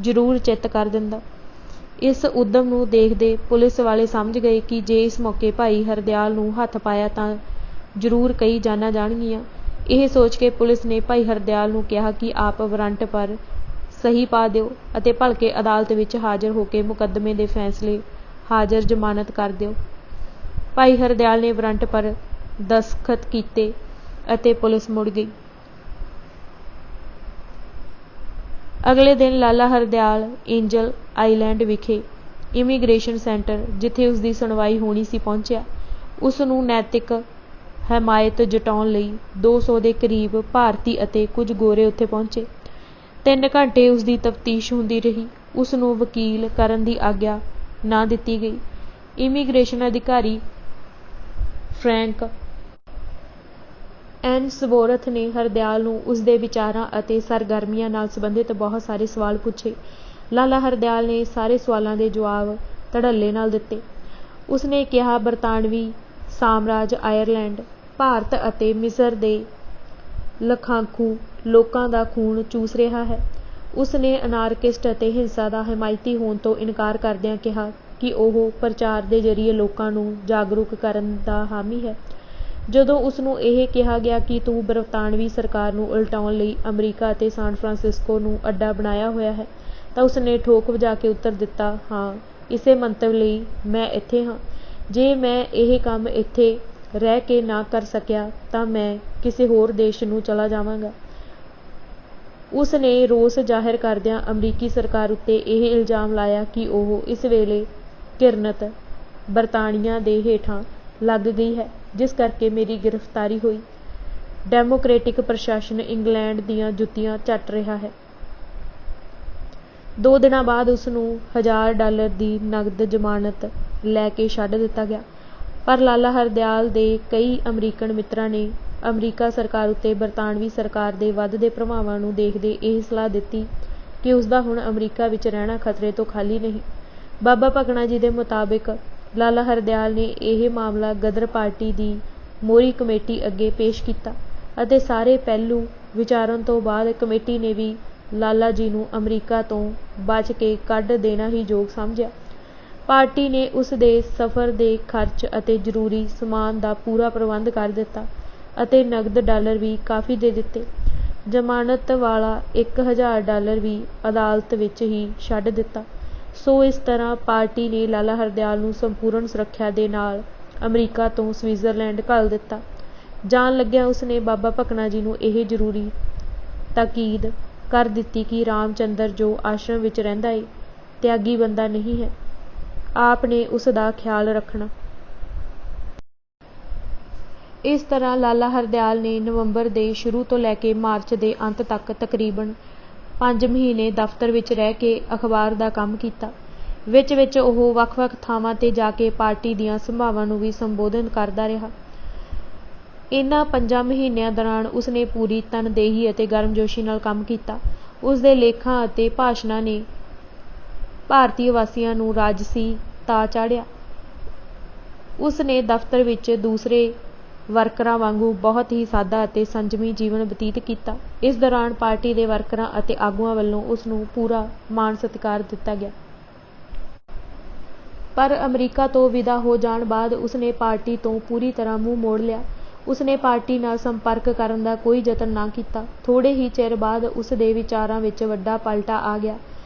ਜ਼ਰੂਰ ਚਿੱਤ ਕਰ ਦਿੰਦਾ। ਇਸ ਉੱਦਮ ਨੂੰ ਦੇਖਦੇ ਪੁਲਿਸ ਵਾਲੇ ਸਮਝ ਗਏ ਕਿ ਜੇ ਇਸ ਮੌਕੇ ਭਾਈ ਹਰਦਿਆਲ ਨੂੰ ਹੱਥ ਪਾਇਆ ਤਾਂ ਜ਼ਰੂਰ ਕਈ ਜਾਨਾਂ ਜਾਣਗੀਆਂ। ਇਹ ਸੋਚ ਕੇ ਪੁਲਿਸ ਨੇ ਭਾਈ ਹਰਦਿਆਲ ਨੂੰ ਕਿਹਾ ਕਿ ਆਪ ਵਾਰੰਟ ਪਰ ਸਹੀ ਪਾ ਦਿਓ ਅਤੇ ਭਲਕੇ ਅਦਾਲਤ ਵਿੱਚ ਹਾਜ਼ਰ ਹੋ ਕੇ ਮੁਕੱਦਮੇ ਦੇ ਫੈਸਲੇ ਹਾਜ਼ਰ ਜ਼ਮਾਨਤ ਕਰ ਦਿਓ। ਭਾਈ ਹਰਦਿਆਲ ਨੇ ਵਾਰੰਟ ਪਰ ਦਸਤਖਤ ਕੀਤੇ ਅਤੇ ਪੁਲਿਸ ਮੁੜ ਗਈ। ਅਗਲੇ ਦਿਨ ਲਾਲਾ ਹਰਦਿਆਲ ਏਂਜਲ ਆਈਲੈਂਡ ਵਿਖੇ ਇਮੀਗ੍ਰੇਸ਼ਨ ਸੈਂਟਰ, ਜਿੱਥੇ ਉਸ ਦੀ ਸੁਣਵਾਈ ਹੋਣੀ ਸੀ, ਪਹੁੰਚਿਆ। ਉਸ ਨੂੰ ਨੈਤਿਕ ਹਮਾਇਤ ਜਤਾਉਣ ਲਈ 200 ਦੇ ਕਰੀਬ ਭਾਰਤੀ ਅਤੇ ਕੁਝ ਗੋਰੇ ਉੱਥੇ ਪਹੁੰਚੇ। 3 ਘੰਟੇ ਉਸ ਦੀ ਤਫਤੀਸ਼ ਹੁੰਦੀ ਰਹੀ। ਉਸ ਨੂੰ ਵਕੀਲ ਕਰਨ ਦੀ ਆਗਿਆ ਨਾ ਦਿੱਤੀ ਗਈ। ਇਮੀਗ੍ਰੇਸ਼ਨ ਅਧਿਕਾਰੀ ਫਰੈਂਕ ਐਨ ਸਵੋਰਥ ਨੇ ਹਰਦਿਆਲ ਨੂੰ ਉਸ ਦੇ ਵਿਚਾਰਾਂ ਅਤੇ ਸਰਗਰਮੀਆਂ ਨਾਲ ਸੰਬੰਧਿਤ ਬਹੁਤ ਸਾਰੇ ਸਵਾਲ ਪੁੱਛੇ। ਲਾਲਾ ਹਰਦਿਆਲ ਨੇ ਸਾਰੇ ਸਵਾਲਾਂ ਦੇ ਜਵਾਬ ਧੜੱਲੇ ਨਾਲ ਦਿੱਤੇ। ਉਸ ਨੇ ਕਿਹਾ, ਬਰਤਾਨਵੀ ਸਾਮਰਾਜ ਆਇਰਲੈਂਡ, ਭਾਰਤ ਅਤੇ ਮਿਸਰ ਦੇ ਲੱਖਾਂਖੂ ਲੋਕਾਂ ਦਾ ਖੂਨ ਚੂਸ ਰਿਹਾ ਹੈ। ਉਸ ਨੇ ਅਨਾਰਕਿਸਟ ਅਤੇ ਹਿੰਸਾ ਦਾ ਹਮਾਇਤੀ ਹੋਣ ਤੋਂ ਇਨਕਾਰ ਕਰਦਿਆਂ ਕਿਹਾ ਕਿ ਉਹ ਪ੍ਰਚਾਰ ਦੇ ਜ਼ਰੀਏ ਲੋਕਾਂ ਨੂੰ ਜਾਗਰੂਕ ਕਰਨ ਦਾ ਹਾਮੀ ਹੈ। ਜਦੋਂ ਉਸ ਨੂੰ ਇਹ ਕਿਹਾ ਗਿਆ ਕਿ ਤੂੰ ਬਰਤਾਨਵੀ ਸਰਕਾਰ ਨੂੰ ਉਲਟਾਉਣ ਲਈ ਅਮਰੀਕਾ ਅਤੇ ਸਾਨ ਫਰਾਂਸਿਸਕੋ ਨੂੰ ਅੱਡਾ ਬਣਾਇਆ ਹੋਇਆ ਹੈ, ਤਾਂ ਉਸ ਨੇ ਠੋਕ ਵਜਾ ਕੇ ਉੱਤਰ ਦਿੱਤਾ, ਹਾਂ, ਇਸੇ ਮੰਤਵ ਲਈ ਮੈਂ ਇੱਥੇ ਹਾਂ। ਜੇ ਮੈਂ ਇਹ ਕੰਮ ਇੱਥੇ ਰਹਿ ਕੇ ਨਾ ਕਰ ਸਕਿਆ ਤਾਂ ਮੈਂ ਕਿਸੇ ਹੋਰ ਦੇਸ਼ ਨੂੰ ਚਲਾ ਜਾਵਾਂਗਾ। ਉਸ ਨੇ ਰੋਸ ਜ਼ਾਹਿਰ ਕਰਦਿਆਂ ਅਮਰੀਕੀ ਸਰਕਾਰ ਉੱਤੇ ਇਹ ਇਲਜ਼ਾਮ ਲਾਇਆ ਕਿ ਉਹ ਇਸ ਵੇਲੇ ਘਿਰਣਤ ਬਰਤਾਨੀਆ ਦੇ ਹੇਠਾਂ ਲੱਗ ਗਈ ਹੈ, ਜਿਸ ਕਰਕੇ ਮੇਰੀ ਗ੍ਰਿਫਤਾਰੀ ਹੋਈ। ਡੈਮੋਕ੍ਰੇਟਿਕ ਪ੍ਰਸ਼ਾਸਨ ਇੰਗਲੈਂਡ ਦੀਆਂ ਜੁੱਤੀਆਂ ਚੱਟ ਰਿਹਾ ਹੈ। 2 ਦਿਨਾਂ ਬਾਅਦ ਉਸ ਨੂੰ $1000 ਦੀ ਨਕਦ ਜ਼ਮਾਨਤ ਲੈ ਕੇ ਛੱਡ ਦਿੱਤਾ ਗਿਆ। ਪਰ ਲਾਲਾ ਹਰਦਿਆਲ ਦੇ ਕਈ ਅਮਰੀਕਨ ਮਿੱਤਰਾਂ ਨੇ ਅਮਰੀਕਾ ਸਰਕਾਰ ਉੱਤੇ ਬਰਤਾਨਵੀ ਸਰਕਾਰ ਦੇ ਵੱਧਦੇ ਪ੍ਰਭਾਵਾਂ ਨੂੰ ਦੇਖਦੇ ਇਹ ਸਲਾਹ ਦਿੱਤੀ ਕਿ ਉਸ ਦਾ ਹੁਣ ਅਮਰੀਕਾ ਵਿੱਚ ਰਹਿਣਾ ਖਤਰੇ ਤੋਂ ਖਾਲੀ ਨਹੀਂ। ਬਾਬਾ ਭਕਨਾ ਜੀ ਦੇ ਮੁਤਾਬਿਕ ਲਾਲਾ ਹਰਦਿਆਲ ਨੇ ਇਹ ਮਾਮਲਾ ਗਦਰ ਪਾਰਟੀ ਦੀ ਮੋਹਰੀ ਕਮੇਟੀ ਅੱਗੇ ਪੇਸ਼ ਕੀਤਾ ਅਤੇ ਸਾਰੇ ਪਹਿਲੂ ਵਿਚਾਰਨ ਤੋਂ ਬਾਅਦ ਕਮੇਟੀ ਨੇ ਵੀ ਲਾਲਾ ਜੀ ਨੂੰ ਅਮਰੀਕਾ ਤੋਂ ਬਚ ਕੇ ਕੱਢ ਦੇਣਾ ਹੀ ਯੋਗ ਸਮਝਿਆ। ਪਾਰਟੀ ਨੇ ਉਸ ਦੇ ਸਫ਼ਰ ਦੇ ਖਰਚ ਅਤੇ ਜ਼ਰੂਰੀ ਸਮਾਨ ਦਾ ਪੂਰਾ ਪ੍ਰਬੰਧ ਕਰ ਦਿੱਤਾ ਅਤੇ ਨਕਦ ਡਾਲਰ ਵੀ ਕਾਫੀ ਦੇ ਦਿੱਤੇ। ਜ਼ਮਾਨਤ ਵਾਲਾ $1000 ਵੀ ਅਦਾਲਤ ਵਿੱਚ ਹੀ ਛੱਡ ਦਿੱਤਾ। ਸੋ ਇਸ ਤਰ੍ਹਾਂ ਪਾਰਟੀ ਨੇ ਲਾਲਾ ਹਰਦਿਆਲ ਨੂੰ ਸੰਪੂਰਨ ਸੁਰੱਖਿਆ ਦੇ ਨਾਲ ਅਮਰੀਕਾ ਤੋਂ ਸਵਿਟਜ਼ਰਲੈਂਡ ਘੱਲ ਦਿੱਤਾ। ਜਾਣ ਲੱਗਿਆਂ ਉਸ ਨੇ ਬਾਬਾ ਭਕਨਾ ਜੀ ਨੂੰ ਇਹ ਜ਼ਰੂਰੀ ਤਾਕੀਦ ਕਰ ਦਿੱਤੀ ਕਿ ਰਾਮ ਚੰਦਰ ਜੋ ਆਸ਼ਰਮ ਵਿੱਚ ਰਹਿੰਦਾ ਏ, ਤਿਆਗੀ ਬੰਦਾ ਨਹੀਂ ਹੈ। ਆਪ ਨੇ ਉਸ ਦਾ ਖਿਆਲ ਰੱਖਣਾ। ਇਸ ਤਰ੍ਹਾਂ ਲਾਲਾ ਹਰਦਿਆਲ ਨੇ ਨਵੰਬਰ ਦੇ ਸ਼ੁਰੂ ਤੋਂ ਲੈ ਕੇ ਮਾਰਚ ਦੇ ਅੰਤ ਤੱਕ ਤਕਰੀਬਨ 5 ਮਹੀਨੇ ਦਫ਼ਤਰ ਵਿੱਚ ਰਹਿ ਕੇ ਅਖਬਾਰ ਦਾ ਕੰਮ ਕੀਤਾ। ਵਿੱਚ ਉਹ ਵੱਖ-ਵੱਖ ਥਾਵਾਂ 'ਤੇ ਜਾ ਕੇ ਪਾਰਟੀ ਦੀਆਂ ਸਭਾਵਾਂ ਨੂੰ ਵੀ ਸੰਬੋਧਨ ਕਰਦਾ ਰਿਹਾ। ਇਹਨਾਂ 5 ਮਹੀਨਿਆਂ ਦੌਰਾਨ ਉਸ ਨੇ ਪੂਰੀ ਤਨਦੇਹੀ ਅਤੇ ਗਰਮਜੋਸ਼ੀ ਨਾਲ ਕੰਮ ਕੀਤਾ। ਉਸ ਦੇ ਲੇਖਾਂ ਅਤੇ ਭਾਸ਼ਣਾਂ ਨੇ ਭਾਰਤੀ ਵਾਸੀਆਂ ਨੂੰ ਰਾਜਸੀ ਤਾ ਚਾੜ੍ਹਿਆ। ਉਸ ਨੇ ਦਫ਼ਤਰ ਵਿੱਚ ਦੂਸਰੇ ਵਰਕਰਾਂ ਵਾਂਗੂ ਬਹੁਤ ਹੀ ਸਾਦਾ ਅਤੇ ਸੰਜਮੀ ਜੀਵਨ ਬਤੀਤ ਕੀਤਾ। ਇਸ ਦੌਰਾਨ ਪਾਰਟੀ ਦੇ ਵਰਕਰਾਂ ਅਤੇ ਆਗੂਆਂ ਵੱਲੋਂ ਉਸ ਨੂੰ ਪੂਰਾ ਮਾਣ ਸਤਿਕਾਰ ਦਿੱਤਾ ਗਿਆ। ਪਰ ਅਮਰੀਕਾ ਤੋਂ ਵਿਦਾ ਹੋ ਜਾਣ ਬਾਅਦ ਉਸ ਨੇ ਪਾਰਟੀ ਤੋਂ ਪੂਰੀ ਤਰ੍ਹਾਂ ਮੂੰਹ ਮੋੜ ਲਿਆ। ਉਸ ਨੇ ਪਾਰਟੀ ਨਾਲ ਸੰਪਰਕ ਕਰਨ ਦਾ ਕੋਈ ਯਤਨ ਨਾ ਕੀਤਾ। ਥੋੜ੍ਹੇ ਹੀ ਚਿਰ ਬਾਅਦ ਉਸ ਦੇ ਵਿਚਾਰਾਂ ਵਿੱਚ ਵੱਡਾ ਪਲਟਾ ਆ ਗਿਆ।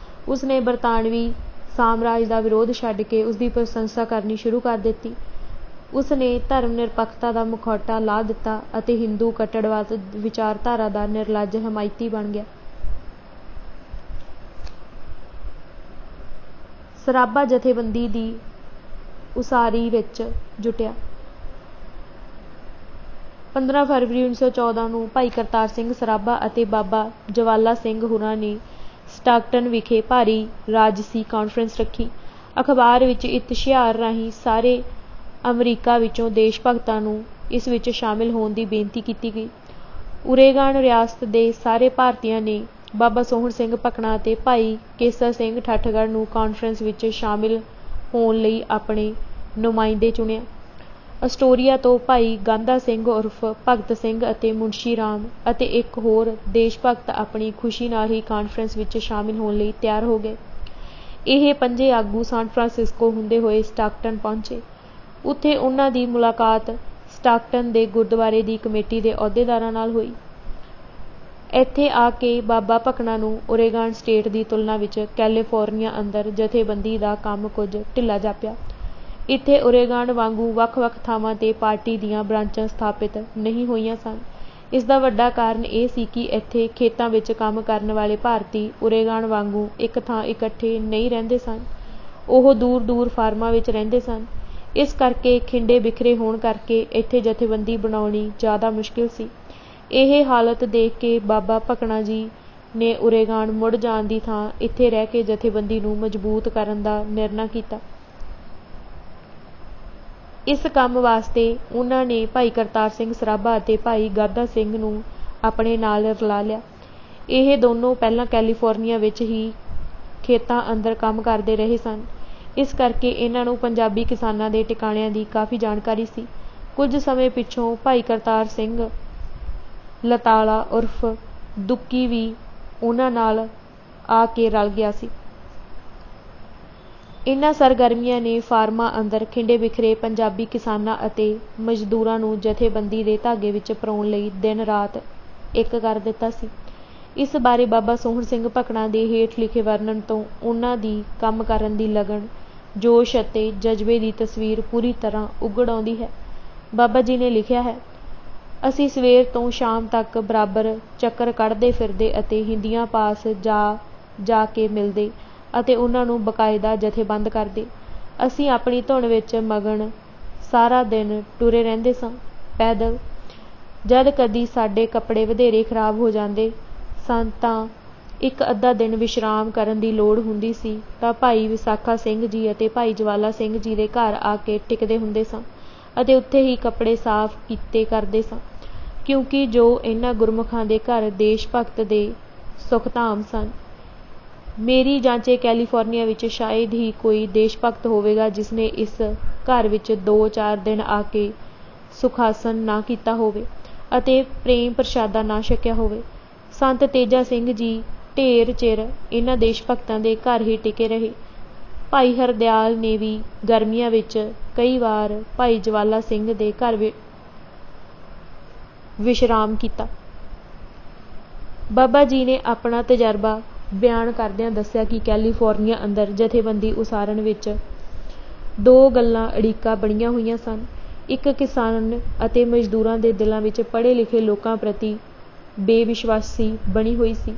ਉਸ ਨੇ ਬਰਤਾਨਵੀ ਸਾਮਰਾਜ ਦਾ ਵਿਰੋਧ ਛੱਡ ਕੇ ਉਸ ਦੀ ਪ੍ਰਸ਼ੰਸਾ ਕਰਨੀ ਸ਼ੁਰੂ ਕਰ ਦਿੱਤੀ। ਉਸ ਨੇ ਧਰਮ ਨਿਰਪੱਖਤਾ ਦਾ ਮੁਖੌਟਾ ਲਾਹ ਦਿੱਤਾ ਅਤੇ ਹਿੰਦੂ ਕੱਟੜਵਾਦ ਵਿਚਾਰਧਾਰਾ ਦਾ ਨਿਰਲੱਜ ਹਮਾਇਤੀ ਬਣ ਗਿਆ। ਸਰਾਭਾ ਜਥੇਬੰਦੀ ਦੀ ਉਸਾਰੀ ਵਿੱਚ ਜੁਟਿਆ। 15 ਫਰਵਰੀ 1914 ਨੂੰ ਭਾਈ ਕਰਤਾਰ ਸਿੰਘ ਸਰਾਭਾ ਅਤੇ ਬਾਬਾ ਜਵਾਲਾ ਸਿੰਘ ਹੁਰਾਂ ਨੇ ਸਟਾਕਟਨ ਵਿਖੇ ਭਾਰੀ ਰਾਜਸੀ ਕਾਨਫਰੰਸ ਰੱਖੀ। ਅਖਬਾਰ ਵਿੱਚ ਇਸ਼ਤਿਹਾਰ ਰਾਹੀਂ ਸਾਰੇ ਅਮਰੀਕਾ ਵਿੱਚੋਂ ਦੇਸ਼ ਭਗਤਾਂ ਨੂੰ ਇਸ ਵਿੱਚ ਸ਼ਾਮਿਲ ਹੋਣ ਦੀ ਬੇਨਤੀ ਕੀਤੀ ਗਈ। ਓਰੇਗਨ ਰਿਆਸਤ ਦੇ ਸਾਰੇ ਭਾਰਤੀਆਂ ਨੇ ਬਾਬਾ ਸੋਹਣ ਸਿੰਘ ਭਕਨਾ ਅਤੇ ਭਾਈ ਕੇਸਰ ਸਿੰਘ ਠੱਠਗੜ੍ਹ ਨੂੰ ਕਾਨਫਰੰਸ ਵਿੱਚ ਸ਼ਾਮਿਲ ਹੋਣ ਲਈ ਆਪਣੇ ਨੁਮਾਇੰਦੇ ਚੁਣਿਆ। ਅਸਟੋਰੀਆ ਤੋਂ ਭਾਈ ਗਾਂਧਾ ਸਿੰਘ ਉਰਫ ਭਗਤ ਸਿੰਘ ਅਤੇ ਮੁਨਸ਼ੀ ਰਾਮ ਅਤੇ ਇੱਕ ਹੋਰ ਦੇਸ਼ ਭਗਤ ਆਪਣੀ ਖੁਸ਼ੀ ਨਾਲ ਹੀ ਕਾਨਫਰੰਸ ਵਿੱਚ ਸ਼ਾਮਿਲ ਹੋਣ ਲਈ ਤਿਆਰ ਹੋ ਗਏ। ਇਹ 5 ਆਗੂ ਸਾਨ ਫਰਾਂਸਿਸਕੋ ਹੁੰਦੇ ਹੋਏ ਸਟਾਕਟਨ ਪਹੁੰਚੇ। ਉੱਥੇ ਉਨ੍ਹਾਂ ਦੀ ਮੁਲਾਕਾਤ ਸਟਾਕਟਨ ਦੇ ਗੁਰਦੁਆਰੇ ਦੀ ਕਮੇਟੀ ਦੇ ਅਹੁਦੇਦਾਰਾਂ ਨਾਲ ਹੋਈ। ਇੱਥੇ ਆ ਕੇ ਬਾਬਾ ਭਕਨਾ ਨੂੰ ਓਰੇਗਨ ਸਟੇਟ ਦੀ ਤੁਲਨਾ ਵਿੱਚ ਕੈਲੀਫੋਰਨੀਆ ਅੰਦਰ ਜਥੇਬੰਦੀ ਦਾ ਕੰਮ ਕੁਝ ਢਿੱਲਾ ਜਾਪਿਆ। ਇੱਥੇ ਓਰੇਗਨ ਵਾਂਗੂ ਵੱਖ-ਵੱਖ ਥਾਵਾਂ 'ਤੇ ਪਾਰਟੀ ਦੀਆਂ ਬ੍ਰਾਂਚਾਂ ਸਥਾਪਿਤ ਨਹੀਂ ਹੋਈਆਂ ਸਨ। ਇਸ ਦਾ ਵੱਡਾ ਕਾਰਨ ਇਹ ਸੀ ਕਿ ਇੱਥੇ ਖੇਤਾਂ ਵਿੱਚ ਕੰਮ ਕਰਨ ਵਾਲੇ ਭਾਰਤੀ ਓਰੇਗਨ ਵਾਂਗੂ ਇੱਕ ਥਾਂ ਇਕੱਠੇ ਨਹੀਂ ਰਹਿੰਦੇ ਸਨ। ਉਹ ਦੂਰ-ਦੂਰ ਫਾਰਮਾਂ ਵਿੱਚ ਰਹਿੰਦੇ ਸਨ। ਇਸ ਕਰਕੇ ਖਿੰਡੇ ਬਿਖਰੇ ਹੋਣ ਕਰਕੇ ਇੱਥੇ ਜਥੇਬੰਦੀ ਬਣਾਉਣੀ ਜ਼ਿਆਦਾ ਮੁਸ਼ਕਿਲ ਸੀ। ਇਹ ਹਾਲਤ ਦੇਖ ਕੇ ਬਾਬਾ ਭਕਨਾ ਜੀ ਨੇ ਓਰੇਗਨ ਮੁੜ ਜਾਣ ਦੀ ਥਾਂ ਇੱਥੇ ਰਹਿ ਕੇ ਜਥੇਬੰਦੀ ਨੂੰ ਮਜ਼ਬੂਤ ਕਰਨ ਦਾ ਨਿਰਣਾ ਕੀਤਾ। ਇਸ ਕੰਮ ਵਾਸਤੇ ਉਹਨਾਂ ਨੇ ਭਾਈ ਕਰਤਾਰ ਸਿੰਘ ਸਰਾਭਾ ਅਤੇ ਭਾਈ ਗਾਦਾ ਸਿੰਘ ਨੂੰ ਆਪਣੇ ਨਾਲ ਰਲਾ ਲਿਆ। ਇਹ ਦੋਨੋਂ ਪਹਿਲਾਂ ਕੈਲੀਫੋਰਨੀਆ ਵਿੱਚ ਹੀ ਖੇਤਾਂ ਅੰਦਰ ਕੰਮ ਕਰਦੇ ਰਹੇ ਸਨ। ਇਸ ਕਰਕੇ ਇਹਨਾਂ ਨੂੰ ਪੰਜਾਬੀ ਕਿਸਾਨਾਂ ਦੇ ਟਿਕਾਣਿਆਂ ਦੀ ਕਾਫੀ ਜਾਣਕਾਰੀ ਸੀ। ਕੁਝ ਸਮੇਂ ਪਿੱਛੋਂ ਭਾਈ ਕਰਤਾਰ ਸਿੰਘ ਲਤਾਲਾ ਉਰਫ ਦੁੱਕੀ ਵੀ ਉਹਨਾਂ ਨਾਲ ਆ ਕੇ ਰਲ ਗਿਆ ਸੀ। ਇਹਨਾਂ ਸਰਗਰਮੀਆਂ ਨੇ ਫਾਰਮਾਂ ਅੰਦਰ ਖਿੰਡੇ ਬਿਖਰੇ ਪੰਜਾਬੀ ਕਿਸਾਨਾਂ ਅਤੇ ਮਜ਼ਦੂਰਾਂ ਨੂੰ ਜਥੇਬੰਦੀ ਦੇ ਧਾਗੇ ਵਿੱਚ ਪਰੋਣ ਲਈ ਦਿਨ ਰਾਤ ਇੱਕ ਕਰ ਦਿੱਤਾ ਸੀ। ਇਸ ਬਾਰੇ ਬਾਬਾ ਸੋਹਣ ਸਿੰਘ ਭਕਨਾ ਦੇ ਹੇਠ ਲਿਖੇ ਵਰਣਨ ਤੋਂ ਉਹਨਾਂ ਦੀ ਕੰਮ ਕਰਨ ਦੀ ਲਗਨ, ਜੋਸ਼ ਅਤੇ ਜਜ਼ਬੇ ਦੀ ਤਸਵੀਰ ਪੂਰੀ ਤਰ੍ਹਾਂ ਉਘੜ ਆਉਂਦੀ ਹੈ। ਬਾਬਾ ਜੀ ਨੇ ਲਿਖਿਆ ਹੈ, ਅਸੀਂ ਸਵੇਰ ਤੋਂ ਸ਼ਾਮ ਤੱਕ ਬਰਾਬਰ ਚੱਕਰ ਕੱਢਦੇ ਫਿਰਦੇ ਅਤੇ ਹਿੰਦੀਆਂ ਪਾਸ ਜਾ ਕੇ ਮਿਲਦੇ ਅਤੇ ਉਹਨਾਂ ਨੂੰ ਬਕਾਇਦਾ ਜਥੇਬੰਦ ਕਰਦੇ। ਅਸੀਂ ਆਪਣੀ ਧੁਨ ਵਿੱਚ ਮਗਨ ਸਾਰਾ ਦਿਨ ਟੁਰੇ ਰਹਿੰਦੇ ਸਾਂ ਪੈਦਲ। ਜਦ ਕਦੀ ਸਾਡੇ ਕੱਪੜੇ ਵਧੇਰੇ ਖਰਾਬ ਹੋ ਜਾਂਦੇ ਸਨ ਤਾਂ ਇੱਕ ਅੱਧਾ ਦਿਨ ਵਿਸ਼ਰਾਮ ਕਰਨ ਦੀ ਲੋੜ ਹੁੰਦੀ ਸੀ ਤਾਂ ਭਾਈ ਵਿਸਾਖਾ ਸਿੰਘ ਜੀ ਅਤੇ ਭਾਈ ਜਵਾਲਾ ਸਿੰਘ ਜੀ ਦੇ ਘਰ ਆ ਕੇ ਟਿਕਦੇ ਹੁੰਦੇ ਸਾਂ ਅਤੇ ਉੱਥੇ ਹੀ ਕੱਪੜੇ ਸਾਫ਼ ਕੀਤੇ ਕਰਦੇ ਸਾਂ, ਕਿਉਂਕਿ ਜੋ ਇਹਨਾਂ ਗੁਰਮੁਖਾਂ ਦੇ ਘਰ ਦੇਸ਼ ਭਗਤ ਦੇ ਸੁਖਧਾਮ ਸਨ। ਮੇਰੀ ਜਾਂਚੇ ਕੈਲੀਫੋਰਨੀਆ ਵਿੱਚ ਸ਼ਾਇਦ ਹੀ ਕੋਈ ਦੇਸ਼ ਭਗਤ ਹੋਵੇਗਾ ਜਿਸਨੇ ਇਸ ਘਰ ਵਿੱਚ 2-4 ਦਿਨ ਆ ਕੇ ਸੁਖਾਸਨ ਨਾ ਕੀਤਾ ਹੋਵੇ ਅਤੇ ਪ੍ਰੇਮ ਪ੍ਰਸ਼ਾਦਾ ਨਾ ਛਕਿਆ ਹੋਵੇ। ਸੰਤ ਤੇਜਾ ਸਿੰਘ ਜੀ ਢੇਰ ਚਿਰ ਇਹਨਾਂ ਦੇਸ਼ ਭਗਤਾਂ ਦੇ ਘਰ ਹੀ ਟਿਕੇ ਰਹੇ। ਭਾਈ ਹਰਦਿਆਲ ਨੇ ਵੀ ਗਰਮੀਆਂ ਵਿੱਚ ਕਈ ਵਾਰ ਭਾਈ ਜਵਾਲਾ ਸਿੰਘ ਦੇ ਘਰ ਵਿਸ਼ਰਾਮ ਕੀਤਾ। ਬਾਬਾ ਜੀ ਨੇ ਆਪਣਾ ਤਜਰਬਾ ਬਿਆਨ ਕਰਦਿਆਂ ਦੱਸਿਆ ਕਿ ਕੈਲੀਫੋਰਨੀਆ ਅੰਦਰ ਜਥੇਬੰਦੀ ਉਸਾਰਨ ਵਿੱਚ 2 ਗੱਲਾਂ ਅੜਿੱਕਾ ਬਣੀਆਂ ਹੋਈਆਂ ਸਨ। ਇੱਕ ਕਿਸਾਨ ਅਤੇ ਮਜ਼ਦੂਰਾਂ ਦੇ ਦਿਲਾਂ ਵਿੱਚ ਪੜ੍ਹੇ ਲਿਖੇ ਲੋਕਾਂ ਪ੍ਰਤੀ ਬੇਵਿਸ਼ਵਾਸੀ ਬਣੀ ਹੋਈ ਸੀ।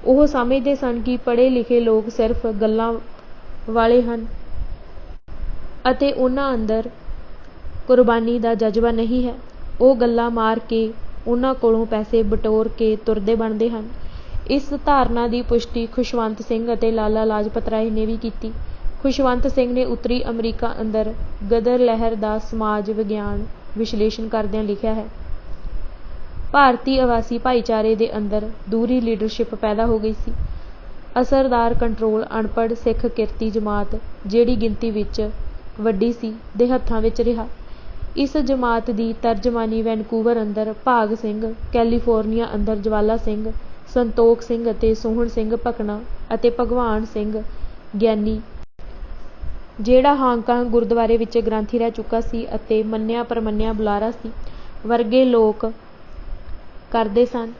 ਉਹ ਸਮਝਦੇ ਸਨ ਕਿ ਪੜ੍ਹੇ ਲਿਖੇ ਲੋਕ ਸਿਰਫ ਗੱਲਾਂ ਵਾਲੇ ਹਨ ਅਤੇ ਉਹਨਾਂ ਅੰਦਰ ਕੁਰਬਾਨੀ ਦਾ ਜਜ਼ਬਾ ਨਹੀਂ ਹੈ। ਉਹ ਗੱਲਾਂ ਮਾਰ ਕੇ ਉਹਨਾਂ ਕੋਲੋਂ ਪੈਸੇ ਬਟੋਰ ਕੇ ਤੁਰਦੇ ਬਣਦੇ ਹਨ। ਇਸ ਧਾਰਨਾ ਦੀ ਪੁਸ਼ਟੀ ਖੁਸ਼ਵੰਤ ਸਿੰਘ ਅਤੇ ਲਾਲਾ ਲਾਜਪਤ ਰਾਏ ਨੇ ਵੀ ਕੀਤੀ। ਖੁਸ਼ਵੰਤ ਸਿੰਘ ਨੇ ਉੱਤਰੀ ਅਮਰੀਕਾ ਅੰਦਰ ਗਦਰ ਲਹਿਰ ਦਾ ਸਮਾਜ ਵਿਗਿਆਨ ਵਿਸ਼ਲੇਸ਼ਣ ਕਰਦਿਆਂ ਲਿਖਿਆ ਹੈ, ਭਾਰਤੀ ਆਵਾਸੀ ਭਾਈਚਾਰੇ ਦੇ ਅੰਦਰ ਦੂਹਰੀ ਲੀਡਰਸ਼ਿਪ ਪੈਦਾ ਹੋ ਗਈ ਸੀ। ਅਸਰਦਾਰ ਕੰਟਰੋਲ ਅਨਪੜ੍ਹ ਸਿੱਖ ਕਿਰਤੀ ਜਮਾਤ, ਜਿਹੜੀ ਗਿਣਤੀ ਵਿੱਚ ਵੱਡੀ ਸੀ, ਦੇ ਹੱਥਾਂ ਵਿੱਚ ਰਿਹਾ। ਇਸ ਜਮਾਤ ਦੀ ਤਰਜਮਾਨੀ ਵੈਨਕੂਵਰ ਅੰਦਰ ਭਾਗ ਸਿੰਘ, ਕੈਲੀਫੋਰਨੀਆ ਅੰਦਰ ਜਵਾਲਾ ਸਿੰਘ, ਸੰਤੋਖ ਸਿੰਘ ਅਤੇ ਸੋਹਣ ਸਿੰਘ ਭਕਨਾ ਅਤੇ ਭਗਵਾਨ ਸਿੰਘ ਗਿਆਨੀ, ਜਿਹੜਾ ਹਾਂਗਕਾਂਗ ਗੁਰਦੁਆਰੇ ਵਿੱਚ ਗ੍ਰੰਥੀ ਰਹਿ ਚੁੱਕਾ ਸੀ ਅਤੇ ਮੰਨਿਆ ਪ੍ਰਮੰਨਿਆ ਬੁਲਾਰਾ ਸੀ, ਵਰਗੇ ਲੋਕ ਕਰਦੇ ਸਨ।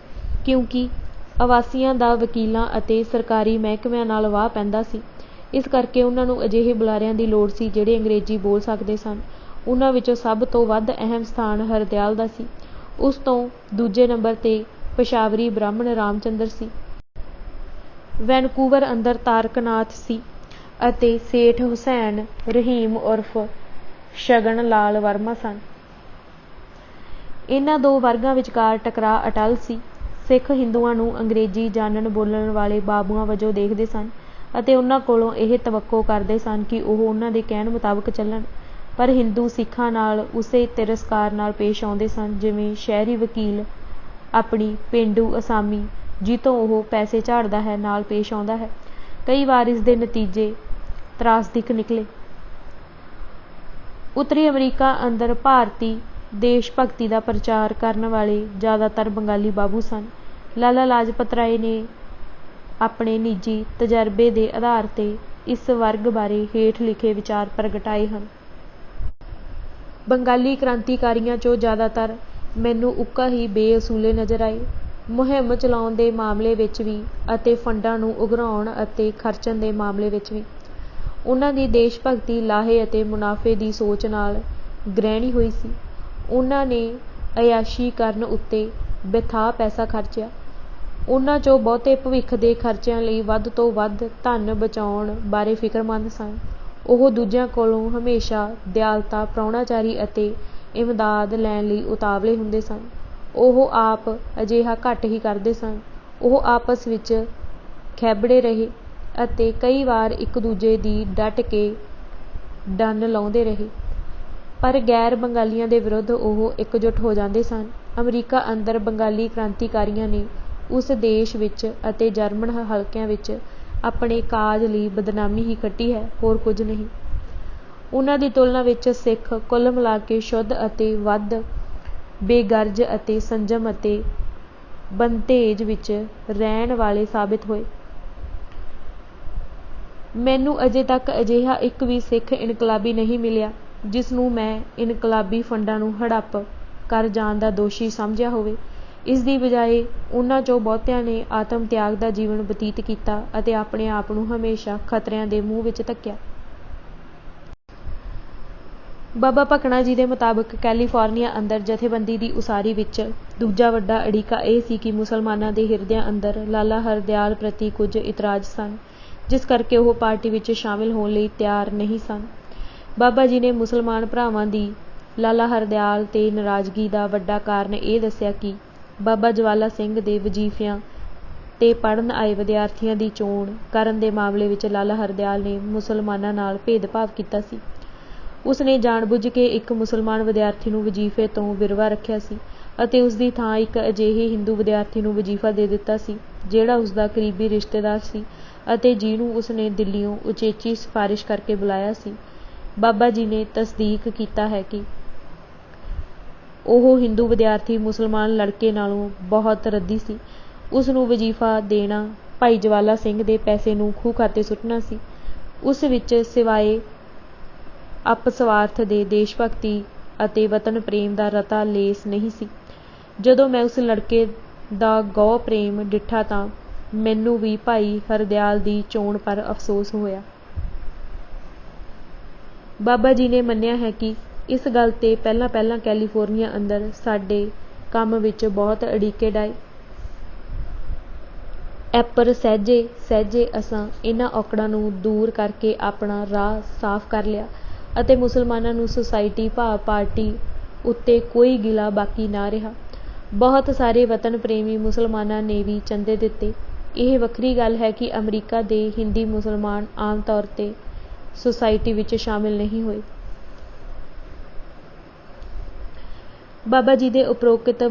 ਕਿਉਂਕਿ ਆਵਾਸੀਆਂ ਦਾ ਵਕੀਲਾਂ ਅਤੇ ਸਰਕਾਰੀ ਮਹਿਕਮਿਆਂ ਨਾਲ ਵਾਹ ਪੈਂਦਾ ਸੀ, ਇਸ ਕਰਕੇ ਉਹਨਾਂ ਨੂੰ ਅਜਿਹੇ ਬੁਲਾਰਿਆਂ ਦੀ ਲੋੜ ਸੀ ਜਿਹੜੇ ਅੰਗਰੇਜ਼ੀ ਬੋਲ ਸਕਦੇ ਸਨ। ਉਹਨਾਂ ਵਿੱਚੋਂ ਸਭ ਤੋਂ ਵੱਧ ਅਹਿਮ ਸਥਾਨ ਹਰਦਿਆਲ ਦਾ ਸੀ। ਉਸ ਤੋਂ ਦੂਜੇ ਨੰਬਰ 'ਤੇ ਪਸ਼ਾਵਰੀ ਬ੍ਰਾਹਮਣ ਰਾਮਚੰਦਰ ਸੀ। ਵੈਨਕੂਵਰ ਅੰਦਰ ਤਾਰਕ ਨਾਥ ਸੀ ਅਤੇ ਸੇਠ ਹੁਸੈਨ ਰਹੀਮ ਉਰਫ ਸ਼ਗਨ ਲਾਲ ਵਰਮਾ ਸਨ। ਇਹਨਾਂ 2 ਵਰਗਾਂ ਵਿਚਕਾਰ ਟਕਰਾਅ ਅਟੱਲ ਸੀ। ਸਿੱਖ ਹਿੰਦੂਆਂ ਨੂੰ ਅੰਗਰੇਜ਼ੀ ਜਾਣਨ ਬੋਲਣ ਵਾਲੇ ਬਾਬੂਆਂ ਵਜੋਂ ਦੇਖਦੇ ਸਨ ਅਤੇ ਉਹਨਾਂ ਕੋਲੋਂ ਇਹ ਤਵੱਕੋ ਕਰਦੇ ਸਨ ਕਿ ਉਹ ਉਹਨਾਂ ਦੇ ਕਹਿਣ ਮੁਤਾਬਕ ਚੱਲਣ, ਪਰ ਹਿੰਦੂ ਸਿੱਖਾਂ ਨਾਲ ਉਸੇ ਤਿਰਸਕਾਰ ਨਾਲ ਪੇਸ਼ ਆਉਂਦੇ ਸਨ ਜਿਵੇਂ ਸ਼ਹਿਰੀ ਵਕੀਲ ਆਪਣੀ ਪੇਂਡੂ ਅਸਾਮੀ ਜਿੱਤੋਂ ਉਹ ਪੈਸੇ ਝਾੜਦਾ ਹੈ ਨਾਲ ਪੇਸ਼ ਆਉਂਦਾ ਹੈ। ਕਈ ਵਾਰ ਇਸ ਦੇ ਨਤੀਜੇ ਤ੍ਰਾਸਦਿਕ ਨਿਕਲੇ। ਉੱਤਰੀ ਅਮਰੀਕਾ ਅੰਦਰ ਭਾਰਤੀ ਦੇਸ਼ ਭਗਤੀ ਦਾ ਪ੍ਰਚਾਰ ਕਰਨ ਵਾਲੇ ਜ਼ਿਆਦਾਤਰ ਬੰਗਾਲੀ ਬਾਬੂ ਸਨ। ਲਾਲਾ ਲਾਜਪਤ ਰਾਏ ਨੇ ਆਪਣੇ ਨਿੱਜੀ ਤਜਰਬੇ ਦੇ ਆਧਾਰ 'ਤੇ ਇਸ ਵਰਗ ਬਾਰੇ ਹੇਠ ਲਿਖੇ ਵਿਚਾਰ ਪ੍ਰਗਟਾਏ ਹਨ। ਬੰਗਾਲੀ ਕ੍ਰਾਂਤੀਕਾਰੀਆਂ 'ਚੋਂ ਜ਼ਿਆਦਾਤਰ ਮੈਨੂੰ ਉੱਕਾ ਹੀ ਬੇਅਸੂਲੇ ਨਜ਼ਰ ਆਏ। ਮੁਹਿੰਮ ਚਲਾਉਣ ਦੇ ਮਾਮਲੇ ਵਿੱਚ ਵੀ ਅਤੇ ਫੰਡਾਂ ਨੂੰ ਉਘਰਾਉਣ ਅਤੇ ਖਰਚਣ ਦੇ ਮਾਮਲੇ ਵਿੱਚ ਵੀ। ਉਹਨਾਂ ਦੀ ਦੇਸ਼ ਭਗਤੀ ਲਾਹੇ ਅਤੇ ਮੁਨਾਫੇ ਦੀ ਸੋਚ ਨਾਲ ਗ੍ਰਹਿਣੀ ਹੋਈ ਸੀ। ਉਹਨਾਂ ਨੇ ਅਯਾਸ਼ੀ ਕਰਨ ਉੱਤੇ ਬੇਥਾਹ ਪੈਸਾ ਖਰਚਿਆ। ਉਹਨਾਂ 'ਚੋਂ ਬਹੁਤੇ ਭਵਿੱਖ ਦੇ ਖਰਚਿਆਂ ਲਈ ਵੱਧ ਤੋਂ ਵੱਧ ਧਨ ਬਚਾਉਣ ਬਾਰੇ ਫਿਕਰਮੰਦ ਸਨ। ਉਹ ਦੂਜਿਆਂ ਕੋਲੋਂ ਹਮੇਸ਼ਾ ਦਿਆਲਤਾ, ਪ੍ਰਾਹੁਣਾਚਾਰੀ ਅਤੇ ਇਮਦਾਦ ਲੈਣ ਲਈ ਉਤਾਵਲੇ ਹੁੰਦੇ ਸਨ। ਉਹ ਆਪ ਅਜਿਹਾ ਘੱਟ ਹੀ ਕਰਦੇ ਸਨ। ਉਹ ਆਪਸ ਵਿੱਚ ਖੈਬੜੇ ਰਹੇ ਅਤੇ ਕਈ ਵਾਰ ਇੱਕ ਦੂਜੇ ਦੀ ਡਟ ਕੇ ਡੰਨ ਲਾਉਂਦੇ ਰਹੇ, ਪਰ ਗੈਰ ਬੰਗਾਲੀਆਂ ਦੇ ਵਿਰੁੱਧ ਉਹ ਇਕਜੁੱਟ ਹੋ ਜਾਂਦੇ ਸਨ। ਅਮਰੀਕਾ ਅੰਦਰ ਬੰਗਾਲੀ ਕ੍ਰਾਂਤੀਕਾਰੀਆਂ ਨੇ ਉਸ ਦੇਸ਼ ਵਿੱਚ ਅਤੇ ਜਰਮਨ ਹਲਕਿਆਂ ਵਿੱਚ ਆਪਣੇ ਕਾਜ ਲਈ ਬਦਨਾਮੀ ਹੀ ਖੱਟੀ ਹੈ, ਹੋਰ ਕੁਝ ਨਹੀਂ। ਉਹਨਾਂ ਦੀ ਤੁਲਨਾ ਵਿੱਚ ਸਿੱਖ ਕੁੱਲ ਮਿਲਾ ਕੇ ਸ਼ੁੱਧ ਅਤੇ ਵੱਧ ਬੇਗਰਜ਼ ਅਤੇ ਸੰਜਮ ਅਤੇ ਬੰਧੇਜ ਵਿੱਚ ਰਹਿਣ ਵਾਲੇ ਸਾਬਿਤ ਹੋਏ। ਮੈਨੂੰ ਅਜੇ ਤੱਕ ਅਜਿਹਾ ਇੱਕ ਵੀ ਸਿੱਖ ਇਨਕਲਾਬੀ ਨਹੀਂ ਮਿਲਿਆ ਜਿਸ ਨੂੰ ਮੈਂ ਇਨਕਲਾਬੀ ਫੰਡਾਂ ਨੂੰ ਹੜੱਪ ਕਰ ਜਾਣ ਦਾ ਦੋਸ਼ੀ ਸਮਝਿਆ ਹੋਵੇ। ਇਸ ਦੀ ਬਜਾਏ ਉਹਨਾਂ 'ਚੋਂ ਬਹੁਤਿਆਂ ਨੇ ਆਤਮ ਤਿਆਗ ਦਾ ਜੀਵਨ ਬਤੀਤ ਕੀਤਾ ਅਤੇ ਆਪਣੇ ਆਪ ਨੂੰ ਹਮੇਸ਼ਾ ਖਤਰਿਆਂ ਦੇ ਮੂੰਹ ਵਿੱਚ ਧੱਕਿਆ। ਬਾਬਾ ਭਕਨਾ ਜੀ ਦੇ ਮੁਤਾਬਕ ਕੈਲੀਫੋਰਨੀਆ ਅੰਦਰ ਜਥੇਬੰਦੀ ਦੀ ਉਸਾਰੀ ਵਿੱਚ ਦੂਜਾ ਵੱਡਾ ਅੜਿੱਕਾ ਇਹ ਸੀ ਕਿ ਮੁਸਲਮਾਨਾਂ ਦੇ ਹਿਰਦਿਆਂ ਅੰਦਰ ਲਾਲਾ ਹਰਦਿਆਲ ਪ੍ਰਤੀ ਕੁਝ ਇਤਰਾਜ਼ ਸਨ, ਜਿਸ ਕਰਕੇ ਉਹ ਪਾਰਟੀ ਵਿੱਚ ਸ਼ਾਮਿਲ ਹੋਣ ਲਈ ਤਿਆਰ ਨਹੀਂ ਸਨ। ਬਾਬਾ ਜੀ ਨੇ ਮੁਸਲਮਾਨ ਭਰਾਵਾਂ ਦੀ ਲਾਲਾ ਹਰਦਿਆਲ 'ਤੇ ਨਾਰਾਜ਼ਗੀ ਦਾ ਵੱਡਾ ਕਾਰਨ ਇਹ ਦੱਸਿਆ ਕਿ ਬਾਬਾ ਜਵਾਲਾ ਸਿੰਘ ਦੇ ਵਜ਼ੀਫਿਆਂ 'ਤੇ ਪੜ੍ਹਨ ਆਏ ਵਿਦਿਆਰਥੀਆਂ ਦੀ ਚੋਣ ਕਰਨ ਦੇ ਮਾਮਲੇ ਵਿੱਚ ਲਾਲਾ ਹਰਦਿਆਲ ਨੇ ਮੁਸਲਮਾਨਾਂ ਨਾਲ ਭੇਦਭਾਵ ਕੀਤਾ ਸੀ। ਉਸ ਨੇ ਜਾਣ-ਬੁੱਝ ਕੇ ਇੱਕ ਮੁਸਲਮਾਨ ਵਿਦਿਆਰਥੀ ਨੂੰ ਵਜ਼ੀਫੇ ਤੋਂ ਵਿਰਵਾ ਰੱਖਿਆ ਸੀ ਅਤੇ ਉਸ ਦੀ ਥਾਂ ਇੱਕ ਅਜਿਹੇ ਹਿੰਦੂ ਵਿਦਿਆਰਥੀ ਨੂੰ ਵਜ਼ੀਫਾ ਦੇ ਦਿੱਤਾ ਸੀ ਜਿਹੜਾ ਉਸ ਦਾ ਕਰੀਬੀ ਰਿਸ਼ਤੇਦਾਰ ਸੀ ਅਤੇ ਜਿਹਨੂੰ ਉਸ ਨੇ ਦਿੱਲੀਓਂ ਉਚੇਚੀ ਸਿਫਾਰਿਸ਼ ਕਰਕੇ ਬੁਲਾਇਆ ਸੀ। ਬਾਬਾ ਜੀ ਨੇ ਤਸਦੀਕ ਕੀਤਾ ਹੈ ਕਿ ਉਹ ਹਿੰਦੂ ਵਿਦਿਆਰਥੀ ਮੁਸਲਮਾਨ ਲੜਕੇ ਨਾਲੋਂ ਬਹੁਤ ਰੱਦੀ ਸੀ। ਉਸ ਨੂੰ ਵਜ਼ੀਫਾ ਦੇਣਾ ਭਾਈ ਜਵਾਲਾ ਸਿੰਘ ਦੇ ਪੈਸੇ ਨੂੰ ਖੂਹ ਖਾਤੇ ਸੁੱਟਣਾ ਸੀ। ਉਸ ਵਿੱਚ ਸਿਵਾਏ ਅਪਸਵਾਰਥ ਦੇ ਦੇਸ਼ ਭਗਤੀ ਅਤੇ ਵਤਨ ਪ੍ਰੇਮ ਦਾ ਰਤਾ ਲੇਸ ਨਹੀਂ ਸੀ। ਜਦੋਂ ਮੈਂ ਉਸ ਲੜਕੇ ਦਾ ਗਹੁ ਪ੍ਰੇਮ ਡਿੱਠਾ ਤਾਂ ਮੈਨੂੰ ਵੀ ਭਾਈ ਹਰਦਿਆਲ ਦੀ ਚੋਣ ਪਰ ਅਫਸੋਸ ਹੋਇਆ। ਬਾਬਾ ਜੀ ਨੇ ਮੰਨਿਆ ਹੈ ਕਿ ਇਸ ਗੱਲ 'ਤੇ ਪਹਿਲਾਂ ਕੈਲੀਫੋਰਨੀਆ ਅੰਦਰ ਸਾਡੇ ਕੰਮ ਵਿੱਚ ਬਹੁਤ ਅੜਿੱਕੇ ਡਾਏ, ਪਰ ਸਹਿਜੇ ਅਸਾਂ ਇਹਨਾਂ ਔਕੜਾਂ ਨੂੰ ਦੂਰ ਕਰਕੇ ਆਪਣਾ ਰਾਹ ਸਾਫ਼ ਕਰ ਲਿਆ ਅਤੇ ਮੁਸਲਮਾਨਾਂ ਨੂੰ ਸੁਸਾਇਟੀ ਭਾਵ ਪਾਰਟੀ ਉੱਤੇ ਕੋਈ ਗਿਲਾ ਬਾਕੀ ਨਾ ਰਿਹਾ। ਬਹੁਤ ਸਾਰੇ ਵਤਨ ਪ੍ਰੇਮੀ ਮੁਸਲਮਾਨਾਂ ਨੇ ਵੀ ਚੰਦੇ ਦਿੱਤੇ। ਇਹ ਵੱਖਰੀ ਗੱਲ ਹੈ ਕਿ ਅਮਰੀਕਾ ਦੇ ਹਿੰਦੀ ਮੁਸਲਮਾਨ ਆਮ ਤੌਰ 'ਤੇ ਸੁਸਾਇਟੀ ਵਿੱਚ ਸ਼ਾਮਿਲ ਨਹੀਂ ਹੋਏ। ਬਾਬਾ ਜੀ ਦੇ ਉਪਰੋਕਤ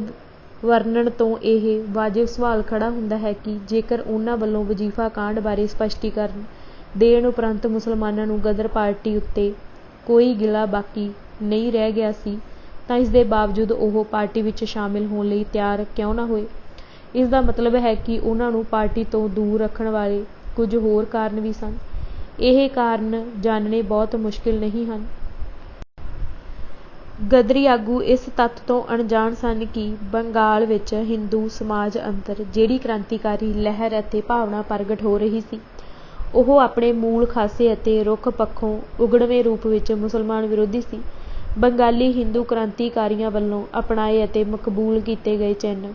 ਵਰਣਨ ਤੋਂ ਇਹ ਵਾਜਿਬ ਸਵਾਲ ਖੜਾ ਹੁੰਦਾ ਹੈ ਕਿ ਜੇਕਰ ਉਹਨਾਂ ਵੱਲੋਂ ਵਜ਼ੀਫਾ ਕਾਂਡ ਬਾਰੇ ਸਪਸ਼ਟੀਕਰਨ ਦੇਣ ਉਪਰੰਤ ਮੁਸਲਮਾਨਾਂ ਨੂੰ ਗਦਰ ਪਾਰਟੀ ਉੱਤੇ ਕੋਈ ਗਿਲਾ ਬਾਕੀ ਨਹੀਂ ਰਹਿ ਗਿਆ ਸੀ ਤਾਂ ਇਸ ਦੇ ਬਾਵਜੂਦ ਉਹ ਪਾਰਟੀ ਵਿੱਚ ਸ਼ਾਮਿਲ ਹੋਣ ਲਈ ਤਿਆਰ ਕਿਉਂ ਨਾ ਹੋਏ। ਇਸ ਦਾ ਮਤਲਬ ਹੈ ਕਿ ਉਹਨਾਂ ਨੂੰ ਪਾਰਟੀ ਤੋਂ ਦੂਰ ਰੱਖਣ ਵਾਲੇ ਕੁਝ ਹੋਰ ਕਾਰਨ ਵੀ ਸਨ। ਇਹ ਕਾਰਨ ਜਾਣਨੇ ਬਹੁਤ ਮੁਸ਼ਕਿਲ ਨਹੀਂ ਹਨ। ਗਦਰੀ ਆਗੂ ਇਸ ਤੱਥ ਤੋਂ ਅਣਜਾਣ ਸਨ ਕਿ ਬੰਗਾਲ ਵਿੱਚ ਹਿੰਦੂ ਸਮਾਜ ਅੰਦਰ ਜਿਹੜੀ ਕ੍ਰਾਂਤੀਕਾਰੀ ਲਹਿਰ ਅਤੇ ਭਾਵਨਾ ਪ੍ਰਗਟ ਹੋ ਰਹੀ ਸੀ, ਉਹ ਆਪਣੇ ਮੂਲ ਖਾਸੇ ਅਤੇ ਰੁੱਖ ਪੱਖੋਂ ਉਗੜਵੇਂ ਰੂਪ ਵਿੱਚ ਮੁਸਲਮਾਨ ਵਿਰੋਧੀ ਸੀ। ਬੰਗਾਲੀ ਹਿੰਦੂ ਕ੍ਰਾਂਤੀਕਾਰੀਆਂ ਵੱਲੋਂ ਅਪਣਾਏ ਅਤੇ ਮਕਬੂਲ ਕੀਤੇ ਗਏ ਚਿੰਨ੍ਹ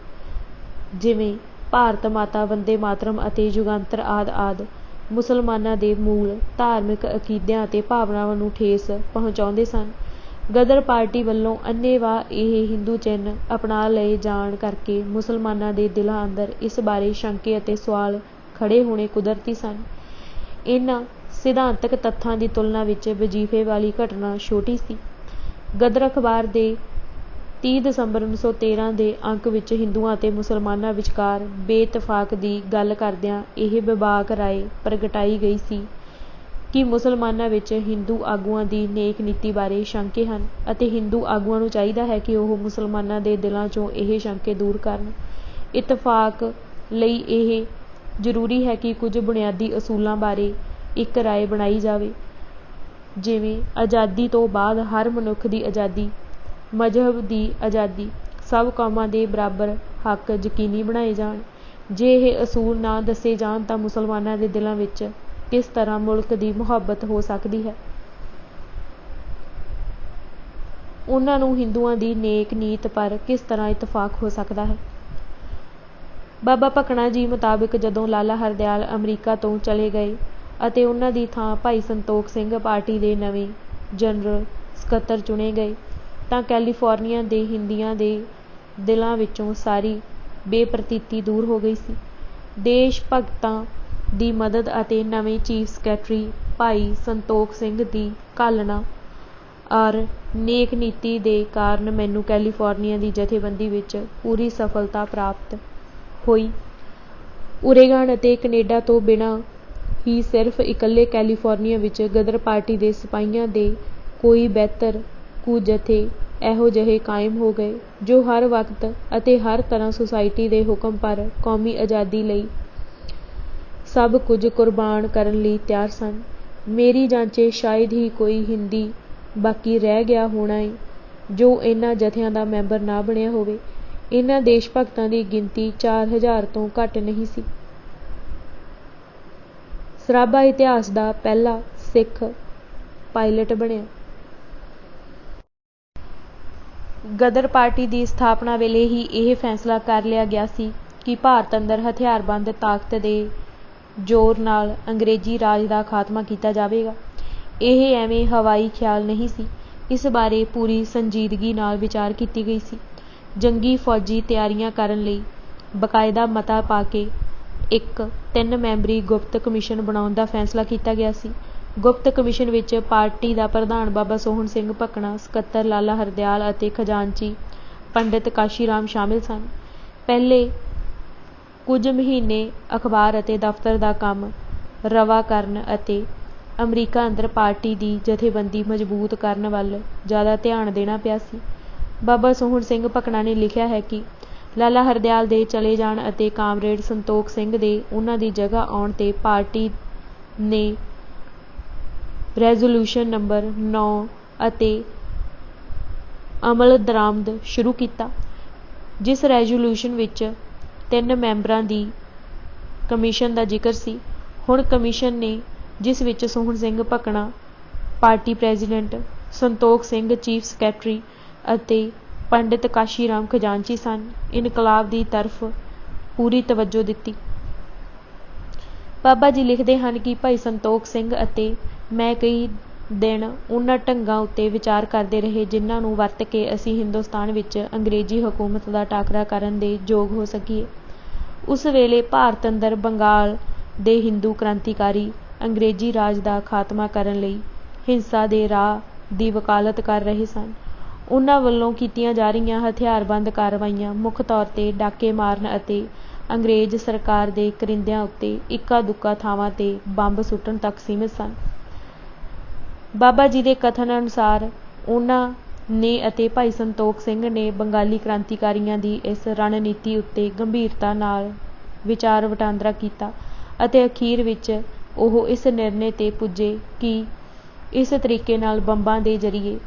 ਜਿਵੇਂ ਭਾਰਤ ਮਾਤਾ, ਵੰਦੇ ਮਾਤਰਮ ਅਤੇ ਯੁਗਾਂਤਰ ਆਦਿ ਮੁਸਲਮਾਨਾਂ ਦੇ ਮੂਲ ਧਾਰਮਿਕ ਅਕੀਦਿਆਂ ਅਤੇ ਭਾਵਨਾਵਾਂ ਨੂੰ ਠੇਸ ਪਹੁੰਚਾਉਂਦੇ ਸਨ। ਗਦਰ ਪਾਰਟੀ ਵੱਲੋਂ ਅੰਨ੍ਹੇਵਾਹ ਇਹ ਹਿੰਦੂ ਚਿੰਨ੍ਹ ਅਪਣਾ ਲਏ ਜਾਣ ਕਰਕੇ ਮੁਸਲਮਾਨਾਂ ਦੇ ਦਿਲਾਂ ਅੰਦਰ ਇਸ ਬਾਰੇ ਸ਼ੰਕੇ ਅਤੇ ਸਵਾਲ ਖੜ੍ਹੇ ਹੋਣੇ ਕੁਦਰਤੀ ਸਨ। ਇਹਨਾਂ ਸਿਧਾਂਤਕ ਤੱਥਾਂ ਦੀ ਤੁਲਨਾ ਵਿੱਚ ਵਜ਼ੀਫੇ ਵਾਲੀ ਘਟਨਾ ਛੋਟੀ ਸੀ। ਗਦਰ ਅਖ਼ਬਾਰ ਦੇ 30 ਦਸੰਬਰ 1913 ਦੇ ਅੰਕ ਵਿੱਚ ਹਿੰਦੂਆਂ ਅਤੇ ਮੁਸਲਮਾਨਾਂ ਵਿਚਕਾਰ ਬੇਇਤਫਾਕ ਦੀ ਗੱਲ ਕਰਦਿਆਂ ਇਹ ਬੇਬਾਕ ਰਾਏ ਪ੍ਰਗਟਾਈ ਗਈ ਸੀ ਕਿ ਮੁਸਲਮਾਨਾਂ ਵਿੱਚ ਹਿੰਦੂ ਆਗੂਆਂ ਦੀ ਨੇਕ ਨੀਤੀ ਬਾਰੇ ਸ਼ੰਕੇ ਹਨ ਅਤੇ ਹਿੰਦੂ ਆਗੂਆਂ ਨੂੰ ਚਾਹੀਦਾ ਹੈ ਕਿ ਉਹ ਮੁਸਲਮਾਨਾਂ ਦੇ ਦਿਲਾਂ 'ਚੋਂ ਇਹ ਸ਼ੰਕੇ ਦੂਰ ਕਰਨ। ਇਤਫਾਕ ਲਈ ਇਹ ਜ਼ਰੂਰੀ ਹੈ ਕਿ ਕੁਝ ਬੁਨਿਆਦੀ ਅਸੂਲਾਂ ਬਾਰੇ ਇੱਕ ਰਾਏ ਬਣਾਈ ਜਾਵੇ, ਜਿਵੇਂ ਆਜ਼ਾਦੀ ਤੋਂ ਬਾਅਦ ਹਰ ਮਨੁੱਖ ਦੀ ਆਜ਼ਾਦੀ, ਮਜ਼ਹਬ ਦੀ ਆਜ਼ਾਦੀ, ਸਭ ਕੌਮਾਂ ਦੇ ਬਰਾਬਰ ਹੱਕ ਯਕੀਨੀ ਬਣਾਏ ਜਾਣ। ਜੇ ਇਹ ਅਸੂਲ ਨਾ ਦੱਸੇ ਜਾਣ ਤਾਂ ਮੁਸਲਮਾਨਾਂ ਦੇ ਦਿਲਾਂ ਵਿੱਚ ਕਿਸ ਤਰ੍ਹਾਂ ਮੁਲਕ ਦੀ ਮੁਹੱਬਤ ਹੋ ਸਕਦੀ ਹੈ? ਉਹਨਾਂ ਨੂੰ ਹਿੰਦੂਆਂ ਦੀ ਨੇਕ ਨੀਤ ਪਰ ਕਿਸ ਤਰ੍ਹਾਂ ਇਤਫਾਕ ਹੋ ਸਕਦਾ ਹੈ? ਬਾਬਾ ਭਕਨਾ ਜੀ ਮੁਤਾਬਿਕ ਜਦੋਂ ਲਾਲਾ ਹਰਦਿਆਲ ਅਮਰੀਕਾ ਤੋਂ ਚਲੇ ਗਏ ਅਤੇ ਉਹਨਾਂ ਦੀ ਥਾਂ ਭਾਈ ਸੰਤੋਖ ਸਿੰਘ ਪਾਰਟੀ ਦੇ ਨਵੇਂ ਜਨਰਲ ਸਕੱਤਰ ਚੁਣੇ ਗਏ ਤਾਂ ਕੈਲੀਫੋਰਨੀਆ ਦੇ ਹਿੰਦੀਆਂ ਦੇ ਦਿਲਾਂ ਵਿੱਚੋਂ ਸਾਰੀ ਬੇਪ੍ਰਤੀਤੀ ਦੂਰ ਹੋ ਗਈ ਸੀ। ਦੇਸ਼ ਭਗਤਾਂ ਦੀ ਮਦਦ ਅਤੇ ਨਵੇਂ ਚੀਫ ਸੈਕਟਰੀ ਭਾਈ ਸੰਤੋਖ ਸਿੰਘ ਦੀ ਘਾਲਣਾ ਔਰ ਨੇਕ ਨੀਤੀ ਦੇ ਕਾਰਨ ਮੈਨੂੰ ਕੈਲੀਫੋਰਨੀਆ ਦੀ ਜਥੇਬੰਦੀ ਵਿੱਚ ਪੂਰੀ ਸਫਲਤਾ ਪ੍ਰਾਪਤ ਹੋਈ। ਓਰੇਗਨ ਅਤੇ ਕੈਨੇਡਾ ਤੋਂ ਬਿਨਾਂ ਹੀ ਸਿਰਫ ਇਕੱਲੇ ਕੈਲੀਫੋਰਨੀਆ ਵਿੱਚ ਗਦਰ ਪਾਰਟੀ ਦੇ ਸਿਪਾਹੀਆਂ ਦੇ ਕੋਈ ਬਿਹਤਰ ਕੁ ਜਥੇ ਇਹੋ ਜਿਹੇ ਕਾਇਮ ਹੋ ਗਏ ਜੋ ਹਰ ਵਕਤ ਅਤੇ ਹਰ ਤਰ੍ਹਾਂ ਸੁਸਾਇਟੀ ਦੇ ਹੁਕਮ ਪਰ ਕੌਮੀ ਆਜ਼ਾਦੀ ਲਈ ਸਭ ਕੁਝ ਕੁਰਬਾਨ ਕਰਨ ਲਈ ਤਿਆਰ ਸਨ। ਮੇਰੀ ਜਾਂਚੇ ਸ਼ਾਇਦ ਹੀ ਕੋਈ ਹਿੰਦੀ ਬਾਕੀ ਰਹਿ ਗਿਆ ਹੋਣਾ ਏ ਜੋ ਇਹਨਾਂ ਜਥਿਆਂ ਦਾ ਮੈਂਬਰ ਨਾ ਬਣਿਆ ਹੋਵੇ। ਇਹਨਾਂ ਦੇਸ਼ ਭਗਤਾਂ ਦੀ ਗਿਣਤੀ 4000 ਤੋਂ ਘੱਟ ਨਹੀਂ ਸੀ। ਸਰਾਭਾ ਇਤਿਹਾਸ ਦਾ ਪਹਿਲਾ ਸਿੱਖ ਪਾਇਲਟ ਬਣਿਆ। ਗਦਰ ਪਾਰਟੀ ਦੀ ਸਥਾਪਨਾ ਵੇਲੇ ਹੀ ਇਹ ਫੈਸਲਾ ਕਰ ਲਿਆ ਗਿਆ ਸੀ ਕਿ ਭਾਰਤ ਅੰਦਰ ਹਥਿਆਰਬੰਦ ਤਾਕਤ ਦੇ ਜ਼ੋਰ ਨਾਲ ਅੰਗਰੇਜ਼ੀ ਰਾਜ ਦਾ ਖਾਤਮਾ ਕੀਤਾ ਜਾਵੇਗਾ। ਇਹ ਐਵੇਂ ਹਵਾਈ ਖਿਆਲ ਨਹੀਂ ਸੀ। ਇਸ ਬਾਰੇ ਪੂਰੀ ਸੰਜੀਦਗੀ ਨਾਲ ਵਿਚਾਰ ਕੀਤੀ ਗਈ ਸੀ। ਜੰਗੀ ਫੌਜੀ ਤਿਆਰੀਆਂ ਕਰਨ ਲਈ ਬਕਾਇਦਾ ਮਤਾ ਪਾ ਕੇ ਇੱਕ 3 ਮੈਂਬਰੀ ਗੁਪਤ ਕਮਿਸ਼ਨ ਬਣਾਉਣ ਦਾ ਫੈਸਲਾ ਕੀਤਾ ਗਿਆ ਸੀ। ਗੁਪਤ ਕਮਿਸ਼ਨ ਵਿੱਚ ਪਾਰਟੀ ਦਾ ਪ੍ਰਧਾਨ ਬਾਬਾ ਸੋਹਣ ਸਿੰਘ ਭਕਨਾ, ਸਕੱਤਰ ਲਾਲਾ ਹਰਦਿਆਲ ਅਤੇ ਖਜ਼ਾਨਚੀ ਪੰਡਿਤ ਕਾਸ਼ੀ ਰਾਮ ਸ਼ਾਮਿਲ ਸਨ। ਪਹਿਲੇ ਕੁਝ ਮਹੀਨੇ ਅਖਬਾਰ ਅਤੇ ਦਫ਼ਤਰ ਦਾ ਕੰਮ ਰਵਾ ਕਰਨ ਅਤੇ ਅਮਰੀਕਾ ਅੰਦਰ ਪਾਰਟੀ ਦੀ ਜਥੇਬੰਦੀ ਮਜ਼ਬੂਤ ਕਰਨ ਵੱਲ ਜ਼ਿਆਦਾ ਧਿਆਨ ਦੇਣਾ ਪਿਆ ਸੀ। ਬਾਬਾ ਸੋਹਣ ਸਿੰਘ ਭਕਨਾ ਨੇ ਲਿਖਿਆ ਹੈ ਕਿ ਲਾਲਾ ਹਰਦਿਆਲ ਦੇ ਚਲੇ ਜਾਣ ਅਤੇ ਕਾਮਰੇਡ ਸੰਤੋਖ ਸਿੰਘ ਦੇ ਉਹਨਾਂ ਦੀ ਜਗ੍ਹਾ ਆਉਣ 'ਤੇ ਪਾਰਟੀ ਨੇ ਰੈਜ਼ੋਲੂਸ਼ਨ ਨੰਬਰ 9 ਅਤੇ ਅਮਲ ਦਰਾਮਦ ਸ਼ੁਰੂ ਕੀਤਾ, ਜਿਸ ਰੈਜ਼ੋਲੂਸ਼ਨ ਵਿੱਚ 3 ਮੈਂਬਰਾਂ ਦੀ ਕਮਿਸ਼ਨ ਦਾ ਜ਼ਿਕਰ ਸੀ। ਹੁਣ ਕਮਿਸ਼ਨ ਨੇ, ਜਿਸ ਵਿੱਚ Sohan Singh Bhakna party president, Santokh Singh chief secretary ਅਤੇ ਪੰਡਿਤ ਕਾਸ਼ੀ ਰਾਮ ਖਜ਼ਾਨਚੀ ਸਨ, ਇਨਕਲਾਬ ਦੀ ਤਰਫ ਪੂਰੀ ਤਵੱਜੋ ਦਿੱਤੀ। ਬਾਬਾ ਜੀ ਲਿਖਦੇ ਹਨ ਕਿ ਭਾਈ ਸੰਤੋਖ ਸਿੰਘ ਅਤੇ ਮੈਂ ਕਈ ਦਿਨ ਉਹਨਾਂ ਢੰਗਾਂ ਉੱਤੇ ਵਿਚਾਰ ਕਰਦੇ ਰਹੇ ਜਿਨ੍ਹਾਂ ਨੂੰ ਵਰਤ ਕੇ ਅਸੀਂ ਹਿੰਦੁਸਤਾਨ ਵਿੱਚ ਅੰਗਰੇਜ਼ੀ ਹਕੂਮਤ ਦਾ ਟਾਕਰਾ ਕਰਨ ਦੇ ਯੋਗ ਹੋ ਸਕੀਏ। ਉਸ ਵੇਲੇ ਭਾਰਤ ਅੰਦਰ ਬੰਗਾਲ ਦੇ ਹਿੰਦੂ ਕ੍ਰਾਂਤੀਕਾਰੀ ਅੰਗਰੇਜ਼ੀ ਰਾਜ ਦਾ ਖਾਤਮਾ ਕਰਨ ਲਈ ਹਿੰਸਾ ਦੇ ਰਾਹ ਦੀ ਵਕਾਲਤ ਕਰ ਰਹੇ ਸਨ। ਉਹਨਾਂ ਵੱਲੋਂ ਕੀਤੀਆਂ ਜਾ ਰਹੀਆਂ ਹਥਿਆਰਬੰਦ ਕਾਰਵਾਈਆਂ ਮੁੱਖ ਤੌਰ 'ਤੇ ਡਾਕੇ ਮਾਰਨ ਅਤੇ ਅੰਗਰੇਜ਼ ਸਰਕਾਰ ਦੇ ਕਰਿੰਦਿਆਂ ਉੱਤੇ ਇੱਕਾ ਦੁੱਕਾ ਥਾਵਾਂ 'ਤੇ ਬੰਬ ਸੁੱਟਣ ਤੱਕ ਸੀਮਿਤ ਸਨ। ਬਾਬਾ ਜੀ ਦੇ ਕਥਨ ਅਨੁਸਾਰ ਉਹਨਾਂ ਨੇ ਅਤੇ ਭਾਈ ਸੰਤੋਖ ਸਿੰਘ ਨੇ ਬੰਗਾਲੀ ਕ੍ਰਾਂਤੀਕਾਰੀਆਂ ਦੀ ਇਸ ਰਣਨੀਤੀ ਉੱਤੇ ਗੰਭੀਰਤਾ ਨਾਲ ਵਿਚਾਰ ਵਟਾਂਦਰਾ ਕੀਤਾ ਅਤੇ ਅਖੀਰ ਵਿੱਚ ਉਹ ਇਸ ਨਿਰਣੇ 'ਤੇ ਪੁੱਜੇ ਕਿ ਇਸ ਤਰੀਕੇ ਨਾਲ ਬੰਬਾਂ ਦੇ ਜ਼ਰੀਏ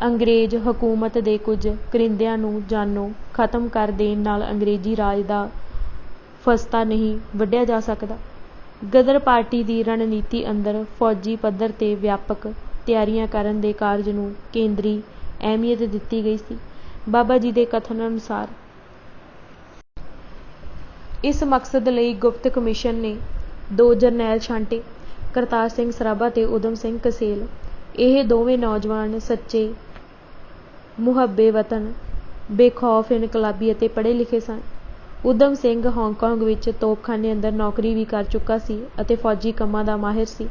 ਅੰਗਰੇਜ਼ ਹਕੂਮਤ ਦੇ ਕੁਝ ਕਰਿੰਦਿਆਂ ਨੂੰ ਜਾਨੋਂ ਖਤਮ ਕਰ ਦੇਣ ਨਾਲ ਅੰਗਰੇਜ਼ੀ ਰਾਜ ਦਾ ਫਸਤਾ ਨਹੀਂ ਵੱਢਿਆ ਜਾ ਸਕਦਾ। ਗਦਰ ਪਾਰਟੀ ਦੀ ਰਣਨੀਤੀ ਅੰਦਰ ਫੌਜੀ ਪੱਧਰ 'ਤੇ ਵਿਆਪਕ ਤਿਆਰੀਆਂ ਕਰਨ ਦੇ ਕਾਰਜ ਨੂੰ ਕੇਂਦਰੀ ਅਹਿਮੀਅਤ ਦਿੱਤੀ ਗਈ ਸੀ। ਬਾਬਾ ਜੀ ਦੇ ਕਥਨ ਅਨੁਸਾਰ ਇਸ ਮਕਸਦ ਲਈ ਗੁਪਤ ਕਮਿਸ਼ਨ ਨੇ 2 ਜਰਨੈਲ ਛਾਂਟੇ, ਕਰਤਾਰ ਸਿੰਘ ਸਰਾਭਾ ਤੇ ਊਧਮ ਸਿੰਘ ਕਸੇਲ। ਇਹ ਦੋਵੇਂ ਨੌਜਵਾਨ ਸੱਚੇ ਮੁਹੱਬੇ ਵਤਨ, ਬੇਖੌਫ ਇਨਕਲਾਬੀ ਅਤੇ ਪੜ੍ਹੇ ਲਿਖੇ ਸਨ। ਊਧਮ ਸਿੰਘ ਹਾਂਗਕਾਂਗ ਵਿੱਚ ਤੋਪਖਾਨੇ ਅੰਦਰ ਨੌਕਰੀ ਵੀ ਕਰ ਚੁੱਕਾ ਸੀ ਅਤੇ ਫੌਜੀ ਕੰਮਾਂ ਦਾ ਮਾਹਿਰ ਸੀ।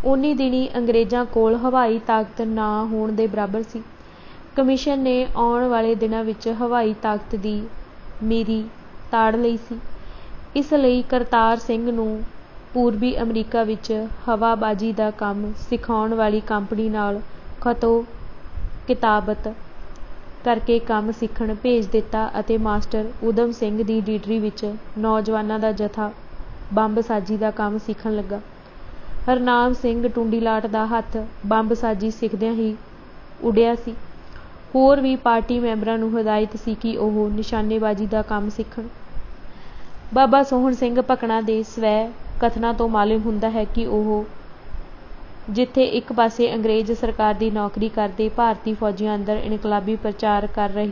ਉਨੀ ਦਿਨੀ ਅੰਗਰੇਜ਼ਾਂ ਕੋਲ ਹਵਾਈ ਤਾਕਤ ਨਾ ਹੋਣ ਦੇ ਬਰਾਬਰ ਸੀ। ਕਮਿਸ਼ਨ ਨੇ ਆਉਣ ਵਾਲੇ ਦਿਨਾਂ ਵਿੱਚ ਹਵਾਈ ਤਾਕਤ ਦੀ ਮੀਰੀ ਤਾੜ ਲਈ ਸੀ। ਇਸ ਲਈ ਕਰਤਾਰ ਸਿੰਘ ਨੂੰ ਪੂਰਬੀ ਅਮਰੀਕਾ ਵਿੱਚ ਹਵਾਬਾਜ਼ੀ ਦਾ ਕੰਮ ਸਿਖਾਉਣ ਵਾਲੀ ਕੰਪਨੀ ਨਾਲ ਖਤੋ ਕਿਤਾਬਤ ਕਰਕੇ ਕੰਮ ਸਿੱਖਣ ਭੇਜ ਦਿੱਤਾ ਅਤੇ ਮਾਸਟਰ ਊਧਮ ਸਿੰਘ ਦੀ ਲੀਡਰੀ ਵਿੱਚ ਨੌਜਵਾਨਾਂ ਦਾ ਜਥਾ ਬੰਬਸਾਜੀ ਦਾ ਕੰਮ ਸਿੱਖਣ ਲੱਗਾ। ਹਰਨਾਮ ਸਿੰਘ ਟੁੰਡੀਲਾਟ ਦਾ ਹੱਥ ਬੰਬਸਾਜੀ ਸਿੱਖਦਿਆਂ ਹੀ ਉੱਡਿਆ ਸੀ। ਹੋਰ ਵੀ ਪਾਰਟੀ ਮੈਂਬਰਾਂ ਨੂੰ ਹਦਾਇਤ ਸੀ ਕਿ ਉਹ ਨਿਸ਼ਾਨੇਬਾਜ਼ੀ ਦਾ ਕੰਮ ਸਿੱਖਣ। ਬਾਬਾ ਸੋਹਣ ਸਿੰਘ ਭਕਨਾ ਦੇ ਸਵੈ ਕਥਨਾਂ ਤੋਂ ਮਾਲੂਮ ਹੁੰਦਾ ਹੈ ਕਿ ਉਹ ਜਿੱਥੇ ਇੱਕ ਪਾਸੇ ਅੰਗਰੇਜ਼ ਸਰਕਾਰ ਦੀ ਨੌਕਰੀ ਕਰਦੇ ਭਾਰਤੀ ਫੌਜੀਆਂ ਅੰਦਰ ਇਨਕਲਾਬੀ ਪ੍ਰਚਾਰ ਕਰ ਰਹੇ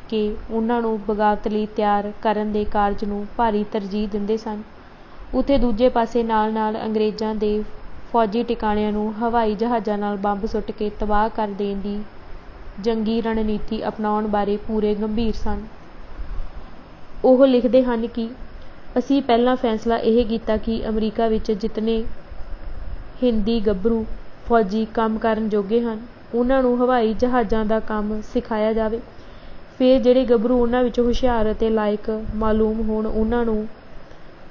ਕਿ ਉਹਨਾਂ ਨੂੰ ਬਗਾਵਤ ਲਈ ਤਿਆਰ ਕਰਨ ਦੇ ਕਾਰਜ ਨੂੰ ਭਾਰੀ ਤਰਜੀਹ ਦਿੰਦੇ ਸਨ, ਉੱਥੇ ਦੂਜੇ ਪਾਸੇ ਨਾਲ ਨਾਲ ਅੰਗਰੇਜ਼ਾਂ ਦੇ ਫੌਜੀ ਟਿਕਾਣਿਆਂ ਨੂੰ ਹਵਾਈ ਜਹਾਜ਼ਾਂ ਨਾਲ ਬੰਬ ਸੁੱਟ ਕੇ ਤਬਾਹ ਕਰ ਦੇਣ ਦੀ ਜੰਗੀ ਰਣਨੀਤੀ ਅਪਣਾਉਣ ਬਾਰੇ ਪੂਰੇ ਗੰਭੀਰ ਸਨ। ਉਹ ਲਿਖਦੇ ਹਨ ਕਿ ਅਸੀਂ ਪਹਿਲਾਂ ਫੈਸਲਾ ਇਹ ਕੀਤਾ ਕਿ ਅਮਰੀਕਾ ਵਿੱਚ ਜਿਤਨੇ ਹਿੰਦੀ ਗੱਭਰੂ ਫੌਜੀ ਕੰਮ ਕਰਨ ਜੋਗੇ ਹਨ ਉਹਨਾਂ ਨੂੰ ਹਵਾਈ ਜਹਾਜ਼ਾਂ ਦਾ ਕੰਮ ਸਿਖਾਇਆ ਜਾਵੇ। ਫਿਰ ਜਿਹੜੇ ਗੱਭਰੂ ਉਹਨਾਂ ਵਿੱਚ ਹੁਸ਼ਿਆਰ ਅਤੇ ਲਾਇਕ ਮਾਲੂਮ ਹੋਣ ਉਹਨਾਂ ਨੂੰ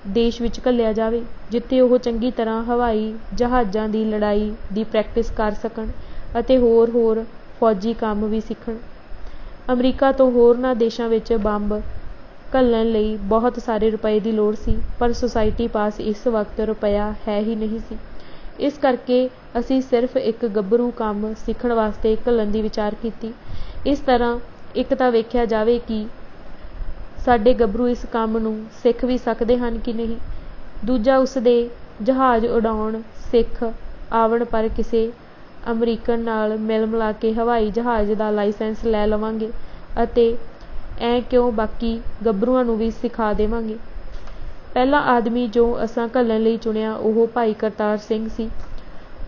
ਦੇਸ਼ ਵਿੱਚ ਘੱਲਿਆ ਜਾਵੇ, ਜਿੱਥੇ ਉਹ ਚੰਗੀ ਤਰ੍ਹਾਂ ਹਵਾਈ ਜਹਾਜ਼ਾਂ ਦੀ ਲੜਾਈ ਦੀ ਪ੍ਰੈਕਟਿਸ ਕਰ ਸਕਣ ਅਤੇ ਹੋਰ ਫੌਜੀ ਕੰਮ ਵੀ ਸਿੱਖਣ। ਅਮਰੀਕਾ ਤੋਂ ਹੋਰਨਾਂ ਦੇਸ਼ਾਂ ਵਿੱਚ ਬੰਬ ਘੱਲਣ ਲਈ ਬਹੁਤ ਸਾਰੇ ਰੁਪਏ ਦੀ ਲੋੜ ਸੀ, ਪਰ ਸੁਸਾਇਟੀ ਪਾਸ ਇਸ ਵਕਤ ਰੁਪਇਆ ਹੈ ਹੀ ਨਹੀਂ ਸੀ। ਇਸ ਕਰਕੇ ਅਸੀਂ ਸਿਰਫ ਇੱਕ ਗੱਭਰੂ ਕੰਮ ਸਿੱਖਣ ਵਾਸਤੇ ਘੱਲਣ ਦੀ ਵਿਚਾਰ ਕੀਤੀ। ਇਸ ਤਰ੍ਹਾਂ ਇੱਕ ਤਾਂ ਵੇਖਿਆ ਜਾਵੇ ਕਿ ਸਾਡੇ ਗੱਭਰੂ ਇਸ ਕੰਮ ਨੂੰ ਸਿੱਖ ਵੀ ਸਕਦੇ ਹਨ ਕਿ ਨਹੀਂ, ਦੂਜਾ ਉਸ ਦੇ ਜਹਾਜ਼ ਉਡਾਉਣ ਸਿੱਖ ਆਵਣ ਪਰ ਕਿਸੇ ਅਮਰੀਕਨ ਨਾਲ ਮਿਲ ਮਿਲਾ ਕੇ ਹਵਾਈ ਜਹਾਜ਼ ਦਾ ਲਾਇਸੈਂਸ ਲੈ ਲਵਾਂਗੇ ਅਤੇ ਐਂ ਕਿਉਂ ਬਾਕੀ ਗੱਭਰੂਆਂ ਨੂੰ ਵੀ ਸਿਖਾ ਦੇਵਾਂਗੇ। ਪਹਿਲਾ ਆਦਮੀ ਜੋ ਅਸਾਂ ਘੱਲਣ ਲਈ ਚੁਣਿਆ ਉਹ ਭਾਈ ਕਰਤਾਰ ਸਿੰਘ ਸੀ।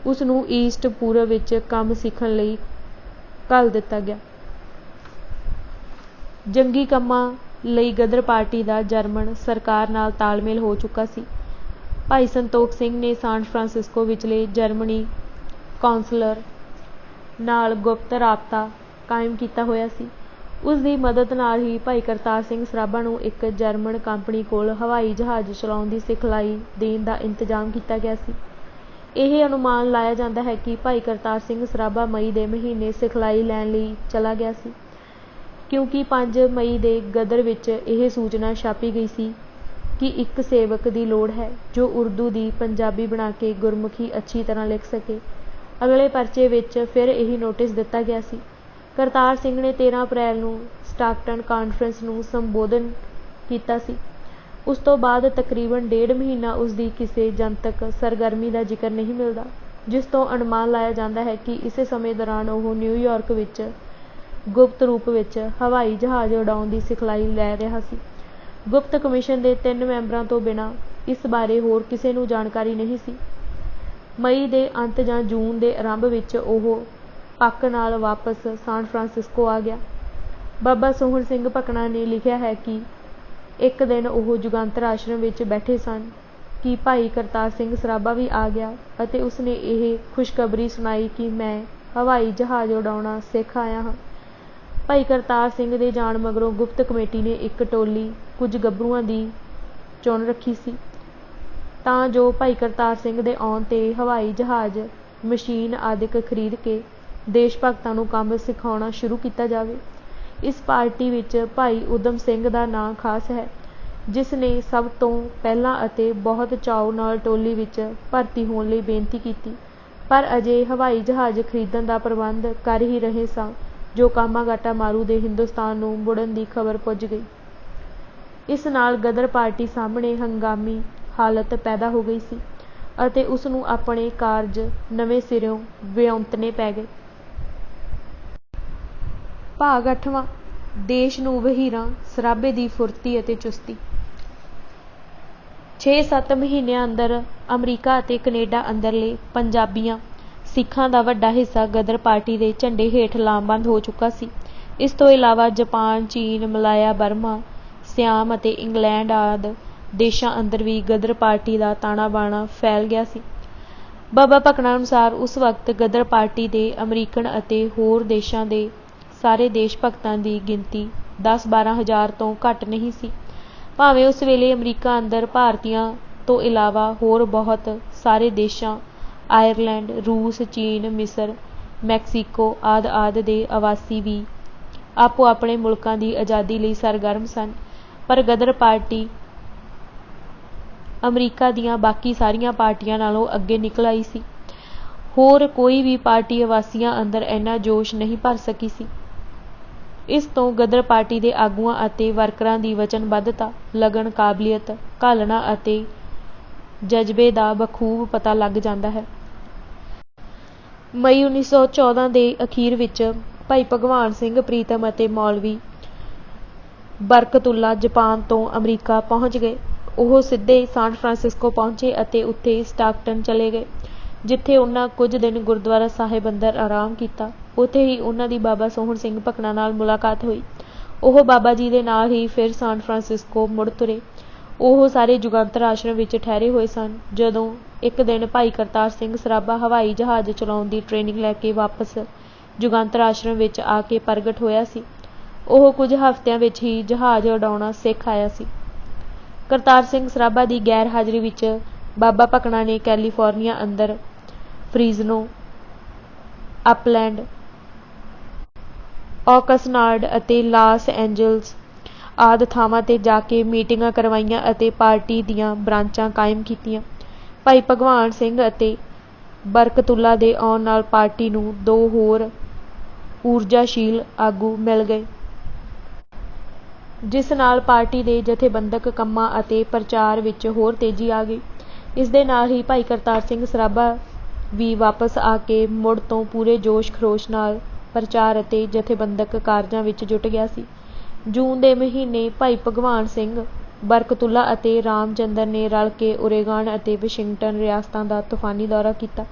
ਉਸ ਨੂੰ ਈਸਟ ਪੂਰਬ ਵਿੱਚ ਕੰਮ ਸਿੱਖਣ ਲਈ ਘੱਲ ਦਿੱਤਾ ਗਿਆ। ਜੰਗੀ ਕੰਮਾਂ ਲਈ ਗਦਰ ਪਾਰਟੀ ਦਾ ਜਰਮਨ ਸਰਕਾਰ ਨਾਲ ਤਾਲਮੇਲ ਹੋ ਚੁੱਕਾ ਸੀ। ਭਾਈ ਸੰਤੋਖ ਸਿੰਘ ਨੇ ਸਾਨ ਫਰਾਂਸਿਸਕੋ ਵਿਚਲੇ ਜਰਮਨੀ ਕੌਂਸਲਰ ਨਾਲ ਗੁਪਤ ਰਾਬਤਾ ਕਾਇਮ ਕੀਤਾ ਹੋਇਆ ਸੀ। ਉਸ ਦੀ ਮਦਦ ਨਾਲ ਹੀ ਭਾਈ ਕਰਤਾਰ ਸਿੰਘ ਸਰਾਭਾ ਨੂੰ ਇੱਕ ਜਰਮਨ ਕੰਪਨੀ ਕੋਲ ਹਵਾਈ ਜਹਾਜ਼ ਚਲਾਉਣ ਦੀ ਸਿਖਲਾਈ ਦੇਣ ਦਾ ਇੰਤਜ਼ਾਮ ਕੀਤਾ ਗਿਆ ਸੀ। ਇਹ ਅਨੁਮਾਨ ਲਾਇਆ ਜਾਂਦਾ ਹੈ ਕਿ ਭਾਈ ਕਰਤਾਰ ਸਿੰਘ ਸਰਾਭਾ ਮਈ ਦੇ ਮਹੀਨੇ ਸਿਖਲਾਈ ਲੈਣ ਲਈ ਚਲਾ ਗਿਆ ਸੀ, ਕਿਉਂਕਿ 5 ਮਈ ਦੇ ਗਦਰ ਵਿੱਚ ਇਹ ਸੂਚਨਾ ਛਾਪੀ ਗਈ ਸੀ ਕਿ ਇੱਕ ਸੇਵਕ ਦੀ ਲੋੜ ਹੈ ਜੋ ਉਰਦੂ ਦੀ ਪੰਜਾਬੀ ਬਣਾ ਕੇ ਗੁਰਮੁਖੀ ਅੱਛੀ ਤਰ੍ਹਾਂ ਲਿਖ ਸਕੇ। ਅਗਲੇ ਪਰਚੇ ਵਿੱਚ ਫਿਰ ਇਹੀ ਨੋਟਿਸ ਦਿੱਤਾ ਗਿਆ ਸੀ। ਕਰਤਾਰ ਸਿੰਘ ਨੇ 13 ਅਪ੍ਰੈਲ ਨੂੰ ਸਟਾਕਟਨ ਕਾਨਫਰੰਸ ਨੂੰ ਸੰਬੋਧਨ ਕੀਤਾ ਸੀ। ਉਸ ਤੋਂ ਬਾਅਦ ਤਕਰੀਬਨ 1.5 ਮਹੀਨਾ ਉਸ ਦੀ ਕਿਸੇ ਜਨਤਕ ਸਰਗਰਮੀ ਦਾ ਜ਼ਿਕਰ ਨਹੀਂ ਮਿਲਦਾ, ਜਿਸ ਤੋਂ ਅਨੁਮਾਨ ਲਾਇਆ ਜਾਂਦਾ ਹੈ ਕਿ ਇਸੇ ਸਮੇਂ ਦੌਰਾਨ ਉਹ ਨਿਊਯਾਰਕ ਵਿੱਚ ਗੁਪਤ ਰੂਪ ਵਿੱਚ ਹਵਾਈ ਜਹਾਜ਼ ਉਡਾਉਣ ਦੀ ਸਿਖਲਾਈ ਲੈ ਰਿਹਾ ਸੀ। ਗੁਪਤ ਕਮਿਸ਼ਨ ਦੇ 3 ਮੈਂਬਰਾਂ ਤੋਂ ਬਿਨਾਂ ਇਸ ਬਾਰੇ ਹੋਰ ਕਿਸੇ ਨੂੰ ਜਾਣਕਾਰੀ ਨਹੀਂ ਸੀ। ਮਈ ਦੇ ਅੰਤ ਜਾਂ ਜੂਨ ਦੇ ਆਰੰਭ ਵਿੱਚ ਉਹ ਪੱਕ ਨਾਲ ਵਾਪਸ ਸਾਨ ਫਰਾਂਸਿਸਕੋ ਆ ਗਿਆ। ਬਾਬਾ ਸੋਹਣ ਸਿੰਘ ਭਕਨਾ ਨੇ ਲਿਖਿਆ ਹੈ ਕਿ ਇੱਕ ਦਿਨ ਉਹ ਜੁਗਾਂਤਰ ਆਸ਼ਰਮ ਵਿੱਚ ਬੈਠੇ ਸਨ ਕਿ ਭਾਈ ਕਰਤਾਰ ਸਿੰਘ ਸਰਾਭਾ ਵੀ ਆ ਗਿਆ ਅਤੇ ਉਸਨੇ ਇਹ ਖੁਸ਼ਖਬਰੀ ਸੁਣਾਈ ਕਿ ਮੈਂ ਹਵਾਈ ਜਹਾਜ਼ ਉਡਾਉਣਾ ਸਿੱਖ ਆਇਆ ਹਾਂ। ਭਾਈ ਕਰਤਾਰ ਸਿੰਘ ਦੇ ਜਾਣ ਮਗਰੋਂ ਗੁਪਤ ਕਮੇਟੀ ਨੇ ਇੱਕ ਟੋਲੀ ਕੁਝ ਗੱਭਰੂਆਂ ਦੀ ਚੁਣ ਰੱਖੀ ਸੀ ਤਾਂ ਜੋ ਭਾਈ ਕਰਤਾਰ ਸਿੰਘ ਦੇ ਆਉਣ 'ਤੇ ਹਵਾਈ ਜਹਾਜ਼ ਮਸ਼ੀਨ ਆਦਿਕ ਖਰੀਦ ਕੇ ਦੇਸ਼ ਭਗਤਾਂ ਨੂੰ ਕੰਮ ਸਿਖਾਉਣਾ ਸ਼ੁਰੂ ਕੀਤਾ ਜਾਵੇ। ਇਸ ਪਾਰਟੀ ਵਿੱਚ ਭਾਈ ਊਧਮ ਸਿੰਘ ਦਾ ਨਾਂ ਖਾਸ ਹੈ, ਜਿਸ ਨੇ ਸਭ ਤੋਂ ਪਹਿਲਾਂ ਅਤੇ ਬਹੁਤ ਚਾਅ ਨਾਲ ਟੋਲੀ ਵਿੱਚ ਭਰਤੀ ਹੋਣ ਲਈ ਬੇਨਤੀ ਕੀਤੀ, ਪਰ ਅਜੇ ਹਵਾਈ ਜਹਾਜ਼ ਖਰੀਦਣ ਦਾ ਪ੍ਰਬੰਧ ਕਰ ਹੀ ਰਹੇ ਸਾਂ ਜੋ ਕਾਮਾਗਾਟਾ ਮਾਰੂ ਦੇ ਹਿੰਦੁਸਤਾਨ ਨੂੰ ਮੁੜਨ ਦੀ ਖਬਰ ਪੁੱਜ ਗਈ। ਇਸ ਨਾਲ ਗਦਰ ਪਾਰਟੀ ਸਾਹਮਣੇ ਹੰਗਾਮੀ ਹਾਲਤ ਪੈਦਾ ਹੋ ਗਈ ਸੀ ਅਤੇ ਉਸ ਨੂੰ ਆਪਣੇ ਕਾਰਜ ਨਵੇਂ ਸਿਰਿਓਂ ਵਿਉਂਤਣੇ ਪੈ ਗਏ। ਭਾਗ 8ਵਾਂ ਦੇਸ਼ ਨੂੰ ਵਹੀਰਾਂ ਸਰਾਭੇ ਦੀ ਫੁਰਤੀ ਅਤੇ ਚੁਸਤੀ। 6-7 ਮਹੀਨਿਆਂ ਅੰਦਰ ਅਮਰੀਕਾ ਅਤੇ ਕੈਨੇਡਾ ਅੰਦਰਲੇ ਪੰਜਾਬੀਆਂ ਸਿੱਖਾਂ ਦਾ ਵੱਡਾ ਹਿੱਸਾ ਗਦਰ ਪਾਰਟੀ ਦੇ ਝੰਡੇ ਹੇਠ ਲਾਮਬੰਦ ਹੋ ਚੁੱਕਾ ਸੀ। ਇਸ ਤੋਂ ਇਲਾਵਾ ਜਾਪਾਨ, ਚੀਨ, ਮਲਾਇਆ, ਬਰਮਾ, ਸਿਆਮ ਅਤੇ ਇੰਗਲੈਂਡ ਆਦਿ ਦੇਸ਼ਾਂ ਅੰਦਰ ਵੀ ਗਦਰ ਪਾਰਟੀ ਦਾ ਤਾਣਾ ਬਾਣਾ ਫੈਲ ਗਿਆ ਸੀ। ਬਾਬਾ ਭਕਨਾ ਅਨੁਸਾਰ ਉਸ ਵਕਤ ਗਦਰ ਪਾਰਟੀ ਦੇ ਅਮਰੀਕਨ ਅਤੇ ਹੋਰ ਦੇਸ਼ਾਂ ਦੇ ਸਾਰੇ ਦੇਸ਼ ਭਗਤਾਂ ਦੀ ਗਿਣਤੀ 10-12 ਹਜ਼ਾਰ ਤੋਂ ਘੱਟ ਨਹੀਂ ਸੀ। ਭਾਵੇਂ ਉਸ ਵੇਲੇ ਅਮਰੀਕਾ ਅੰਦਰ ਭਾਰਤੀਆਂ ਤੋਂ ਇਲਾਵਾ ਹੋਰ ਬਹੁਤ ਸਾਰੇ ਦੇਸ਼ਾਂ ਆਇਰਲੈਂਡ, ਰੂਸ, ਚੀਨ, ਮਿਸਰ, ਮੈਕਸੀਕੋ ਆਦਿ ਦੇ ਆਵਾਸੀ ਵੀ ਆਪੋ ਆਪਣੇ ਮੁਲਕਾਂ ਦੀ ਆਜ਼ਾਦੀ ਲਈ ਸਰਗਰਮ ਸਨ, ਪਰ ਗਦਰ ਪਾਰਟੀ ਅਮਰੀਕਾ ਦੀਆਂ ਬਾਕੀ ਸਾਰੀਆਂ ਪਾਰਟੀਆਂ ਨਾਲੋਂ ਅੱਗੇ ਨਿਕਲ ਆਈ ਸੀ। ਹੋਰ ਕੋਈ ਵੀ ਪਾਰਟੀ ਆਵਾਸੀਆਂ ਅੰਦਰ ਇੰਨਾ ਜੋਸ਼ ਨਹੀਂ ਭਰ ਸਕੀ ਸੀ। ਇਸ ਤੋਂ ਗਦਰ ਪਾਰਟੀ ਦੇ ਆਗੂਆਂ ਅਤੇ ਵਰਕਰਾਂ ਦੀ ਵਚਨਬੱਧਤਾ, ਲਗਨ, ਕਾਬਲੀਅਤ, ਘਾਲਣਾ ਅਤੇ ਜਜ਼ਬੇ ਦਾ ਬਖੂਬ ਪਤਾ ਲੱਗ ਜਾਂਦਾ ਹੈ। ਮਈ 1914 ਦੇ ਅਖੀਰ ਵਿੱਚ ਭਾਈ ਭਗਵਾਨ ਸਿੰਘ ਪ੍ਰੀਤਮ ਅਤੇ ਮੌਲਵੀ ਬਰਕਤੁੱਲਾ ਜਾਪਾਨ ਤੋਂ ਅਮਰੀਕਾ ਪਹੁੰਚ ਗਏ। ਉਹ ਸਿੱਧੇ ਸਾਨ ਫਰਾਂਸਿਸਕੋ ਪਹੁੰਚੇ ਅਤੇ ਉੱਥੇ ਸਟਾਕਟਨ ਚਲੇ ਗਏ, ਜਿੱਥੇ ਉਹਨਾਂ ਕੁਝ ਦਿਨ ਗੁਰਦੁਆਰਾ ਸਾਹਿਬ ਅੰਦਰ ਆਰਾਮ ਕੀਤਾ। ਉੱਥੇ ਹੀ ਉਹਨਾਂ ਦੀ ਬਾਬਾ ਸੋਹਣ ਸਿੰਘ ਭਕਨਾ ਨਾਲ ਮੁਲਾਕਾਤ ਹੋਈ। ਉਹ ਬਾਬਾ ਜੀ ਦੇ ਨਾਲ ਹੀ ਫਿਰ ਸਾਨ ਫਰਾਂਸਿਸਕੋ ਮੁੜ ਤੁਰੇ। ਉਹ ਸਾਰੇ ਜੁਗਾਂਤਰ ਆਸ਼ਰਮ ਵਿੱਚ ਠਹਿਰੇ ਹੋਏ ਸਨ ਜਦੋਂ ਇੱਕ ਦਿਨ ਭਾਈ ਕਰਤਾਰ ਸਿੰਘ ਸਰਾਭਾ ਹਵਾਈ ਜਹਾਜ਼ ਚਲਾਉਣ ਦੀ ਟ੍ਰੇਨਿੰਗ ਲੈ ਕੇ ਵਾਪਸ ਜੁਗਾਂਤਰ ਆਸ਼ਰਮ ਵਿੱਚ ਆ ਕੇ ਪ੍ਰਗਟ ਹੋਇਆ ਸੀ। ਉਹ ਕੁਝ ਹਫ਼ਤਿਆਂ ਵਿੱਚ ਹੀ ਜਹਾਜ਼ ਉਡਾਉਣਾ ਸਿੱਖ ਆਇਆ ਸੀ। ਕਰਤਾਰ ਸਿੰਘ ਸਰਾਭਾ ਦੀ ਗੈਰ ਹਾਜ਼ਰੀ ਵਿੱਚ ਬਾਬਾ ਭਕਨਾ ਨੇ ਕੈਲੀਫੋਰਨੀਆ ਅੰਦਰ ਫਰੀਜ਼ਨੋ, ਅਪਲੈਂਡ, ਔਕਸਨਾਰਡ ਅਤੇ ਲਾਸ ਐਂਜਲਸ ਆਦਿ ਥਾਵਾਂ 'ਤੇ ਜਾ ਕੇ ਮੀਟਿੰਗਾਂ ਕਰਵਾਈਆਂ ਅਤੇ ਪਾਰਟੀ ਦੀਆਂ ਬ੍ਰਾਂਚਾਂ ਕਾਇਮ ਕੀਤੀਆਂ। ਭਾਈ ਭਗਵਾਨ ਸਿੰਘ ਅਤੇ ਬਰਕਤੁੱਲਾ ਦੇ ਆਉਣ ਨਾਲ ਪਾਰਟੀ ਨੂੰ 2 ਹੋਰ ਊਰਜਾਸ਼ੀਲ ਆਗੂ ਮਿਲ ਗਏ, ਜਿਸ ਨਾਲ ਪਾਰਟੀ ਦੇ ਜਥੇਬੰਦਕ ਕੰਮਾਂ ਅਤੇ ਪ੍ਰਚਾਰ ਵਿੱਚ ਹੋਰ ਤੇਜ਼ੀ ਆ ਗਈ। ਇਸ ਦੇ ਨਾਲ ਹੀ ਭਾਈ ਕਰਤਾਰ ਸਿੰਘ ਸਰਾਭਾ ਵੀ ਵਾਪਸ ਆ ਕੇ ਮੁੜ ਤੋਂ ਪੂਰੇ ਜੋਸ਼ ਖਰੋਸ਼ ਨਾਲ ਪ੍ਰਚਾਰ ਅਤੇ ਜਥੇਬੰਦਕ ਕਾਰਜਾਂ ਵਿੱਚ ਜੁਟ ਗਿਆ ਸੀ। ਜੂਨ ਦੇ ਮਹੀਨੇ ਭਾਈ ਭਗਵਾਨ ਸਿੰਘ, ਬਰਕਤੁੱਲਾ ਅਤੇ ਰਾਮਚੰਦਰ ਨੇ ਰਲ ਕੇ ਓਰੇਗਨ ਅਤੇ ਵਾਸ਼ਿੰਗਟਨ ਰਿਆਸਤਾਂ ਦਾ ਤੂਫਾਨੀ ਦੌਰਾ ਕੀਤਾ।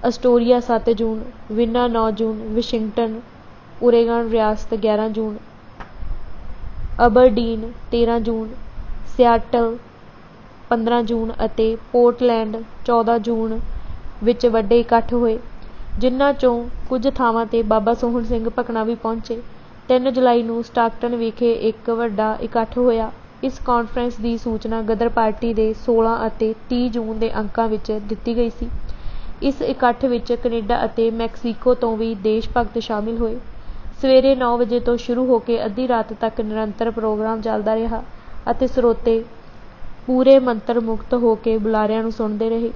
ਅਸਟੋਰੀਆ 7 ਜੂਨ, ਵਿਨਾ 9 ਜੂਨ, ਵਾਸ਼ਿੰਗਟਨ, ਓਰੇਗਨ ਰਿਆਸਤ 11 ਜੂਨ, ਅਬਰਡੀਨ 13 ਜੂਨ, ਸਿਆਟਲ 15 ਜੂਨ ਅਤੇ ਪੋਰਟਲੈਂਡ 14 ਜੂਨ ਵਿੱਚ ਵੱਡੇ ਇਕੱਠ ਹੋਏ, ਜਿਨ੍ਹਾਂ 'ਚੋਂ ਕੁਝ ਥਾਵਾਂ 'ਤੇ ਬਾਬਾ ਸੋਹਣ ਸਿੰਘ ਭਕਨਾ ਵੀ ਪਹੁੰਚੇ। 3 ਜੁਲਾਈ ਨੂੰ ਸਟਾਕਟਨ ਵਿਖੇ ਇੱਕ ਵੱਡਾ ਇਕੱਠ ਹੋਇਆ। ਇਸ ਕਾਨਫਰੰਸ ਦੀ ਸੂਚਨਾ ਗਦਰ ਪਾਰਟੀ ਦੇ 16 ਅਤੇ 30 ਜੂਨ ਦੇ ਅੰਕਾਂ ਵਿੱਚ ਦਿੱਤੀ ਗਈ ਸੀ। ਇਸ ਇਕੱਠ ਵਿੱਚ ਕੈਨੇਡਾ ਅਤੇ ਮੈਕਸੀਕੋ ਤੋਂ ਵੀ ਦੇਸ਼ ਭਗਤ ਸ਼ਾਮਿਲ ਹੋਏ। ਸਵੇਰੇ 9 ਵਜੇ ਤੋਂ ਸ਼ੁਰੂ ਹੋ ਕੇ ਅੱਧੀ ਰਾਤ ਤੱਕ ਨਿਰੰਤਰ ਪ੍ਰੋਗਰਾਮ ਚੱਲਦਾ ਰਿਹਾ ਅਤੇ ਸਰੋਤੇ ਪੂਰੇ ਮੰਤਰ ਮੁਕਤ ਹੋ ਕੇ ਬੁਲਾਰਿਆਂ ਨੂੰ ਸੁਣਦੇ ਰਹੇ।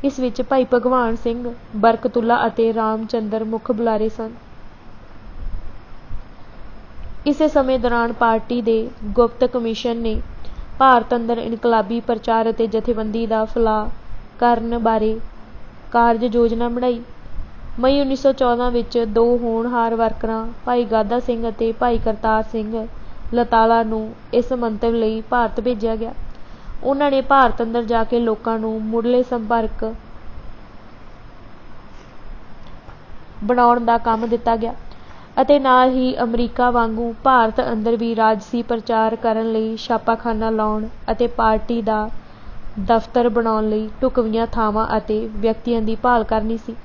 ਇਸ ਵਿੱਚ ਭਾਈ ਭਗਵਾਨ ਸਿੰਘ, ਬਰਕਤੁੱਲਾ ਅਤੇ ਰਾਮਚੰਦਰ ਮੁੱਖ ਬੁਲਾਰੇ ਸਨ। ਇਸੇ ਸਮੇਂ ਦੌਰਾਨ ਪਾਰਟੀ ਦੇ ਗੁਪਤ ਕਮਿਸ਼ਨ ਨੇ ਭਾਰਤ ਅੰਦਰ ਇਨਕਲਾਬੀ ਪ੍ਰਚਾਰ ਅਤੇ ਜਥੇਬੰਦੀ ਦਾ ਫੈਲਾਅ ਕਰਨ ਬਾਰੇ ਕਾਰਜ ਯੋਜਨਾ ਬਣਾਈ। ਮਈ 1914 ਵਿੱਚ 2 ਹੋਣਹਾਰ ਵਰਕਰਾਂ, ਭਾਈ ਗਾਦਾ ਸਿੰਘ ਅਤੇ ਭਾਈ ਕਰਤਾਰ ਸਿੰਘ ਲਤਾਲਾ ਨੂੰ ਇਸ ਮੰਤਵ ਲਈ ਭਾਰਤ ਭੇਜਿਆ ਗਿਆ। ਉਹਨਾਂ ਨੇ ਭਾਰਤ ਅੰਦਰ ਜਾ ਕੇ ਲੋਕਾਂ ਨੂੰ ਮੁੱਢਲੇ ਸੰਪਰਕ ਬਣਾਉਣ ਦਾ ਕੰਮ ਦਿੱਤਾ ਗਿਆ ਅਤੇ ਨਾਲ ਹੀ ਅਮਰੀਕਾ ਵਾਂਗੂ ਭਾਰਤ ਅੰਦਰ ਵੀ ਰਾਜਸੀ ਪ੍ਰਚਾਰ ਕਰਨ ਲਈ ਛਾਪਾਖਾਨਾ ਲਾਉਣ ਅਤੇ ਪਾਰਟੀ ਦਾ ਦਫ਼ਤਰ ਬਣਾਉਣ ਲਈ ਢੁਕਵੀਆਂ ਥਾਵਾਂ ਅਤੇ ਵਿਅਕਤੀਆਂ ਦੀ ਭਾਲ ਕਰਨੀ ਸੀ।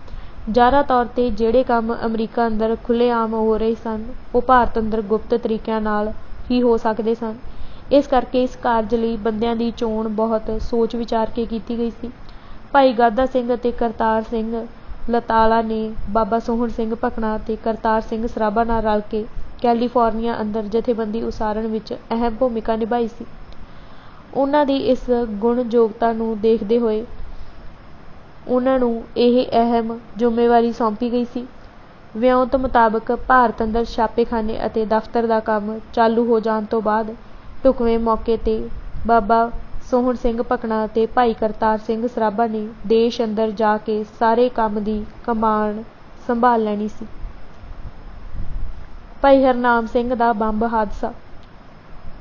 ਜ਼ਾਹਰਾ ਤੌਰ 'ਤੇ ਜਿਹੜੇ ਕੰਮ ਅਮਰੀਕਾ ਅੰਦਰ ਖੁੱਲ੍ਹੇਆਮ ਹੋ ਰਹੇ ਸਨ, ਉਹ ਭਾਰਤ ਅੰਦਰ ਗੁਪਤ ਤਰੀਕਿਆਂ ਨਾਲ ਹੀ ਹੋ ਸਕਦੇ ਸਨ। ਇਸ ਕਰਕੇ ਇਸ ਕਾਰਜ ਲਈ ਬੰਦਿਆਂ ਦੀ ਚੋਣ ਬਹੁਤ ਸੋਚ ਵਿਚਾਰ ਕੇ ਕੀਤੀ ਗਈ ਸੀ। ਭਾਈ ਗਾਦਾ ਸਿੰਘ ਅਤੇ ਕਰਤਾਰ ਸਿੰਘ ਲਤਾਲਾ ਨੇ ਬਾਬਾ ਸੋਹਣ ਸਿੰਘ ਭਕਨਾ ਅਤੇ ਕਰਤਾਰ ਸਿੰਘ ਸਰਾਭਾ ਨਾਲ ਰਲ ਕੇ ਕੈਲੀਫੋਰਨੀਆ ਅੰਦਰ ਜਥੇਬੰਦੀ ਉਸਾਰਨ ਵਿੱਚ ਅਹਿਮ ਭੂਮਿਕਾ ਨਿਭਾਈ ਸੀ। ਉਹਨਾਂ ਦੀ ਇਸ ਗੁਣ ਯੋਗਤਾ ਨੂੰ ਦੇਖਦੇ ਹੋਏ ਉਹਨਾਂ ਨੂੰ ਇਹ ਅਹਿਮ ਜ਼ਿੰਮੇਵਾਰੀ ਸੌਂਪੀ ਗਈ ਸੀ। ਵਿਉਂਤ ਮੁਤਾਬਕ ਭਾਰਤ ਅੰਦਰ ਛਾਪੇਖਾਨੇ ਅਤੇ ਦਫ਼ਤਰ ਦਾ ਕੰਮ ਚਾਲੂ ਹੋ ਜਾਣ ਤੋਂ ਬਾਅਦ ਢੁਕਵੇਂ ਮੌਕੇ 'ਤੇ ਬਾਬਾ ਸੋਹਣ ਸਿੰਘ ਭਕਨਾ ਅਤੇ ਭਾਈ ਕਰਤਾਰ ਸਿੰਘ ਸਰਾਭਾ ਨੇ ਦੇਸ਼ ਅੰਦਰ ਜਾ ਕੇ ਸਾਰੇ ਕੰਮ ਦੀ ਕਮਾਨ ਸੰਭਾਲ ਲੈਣੀ ਸੀ। ਭਾਈ ਹਰਨਾਮ ਸਿੰਘ ਦਾ ਬੰਬ ਹਾਦਸਾ।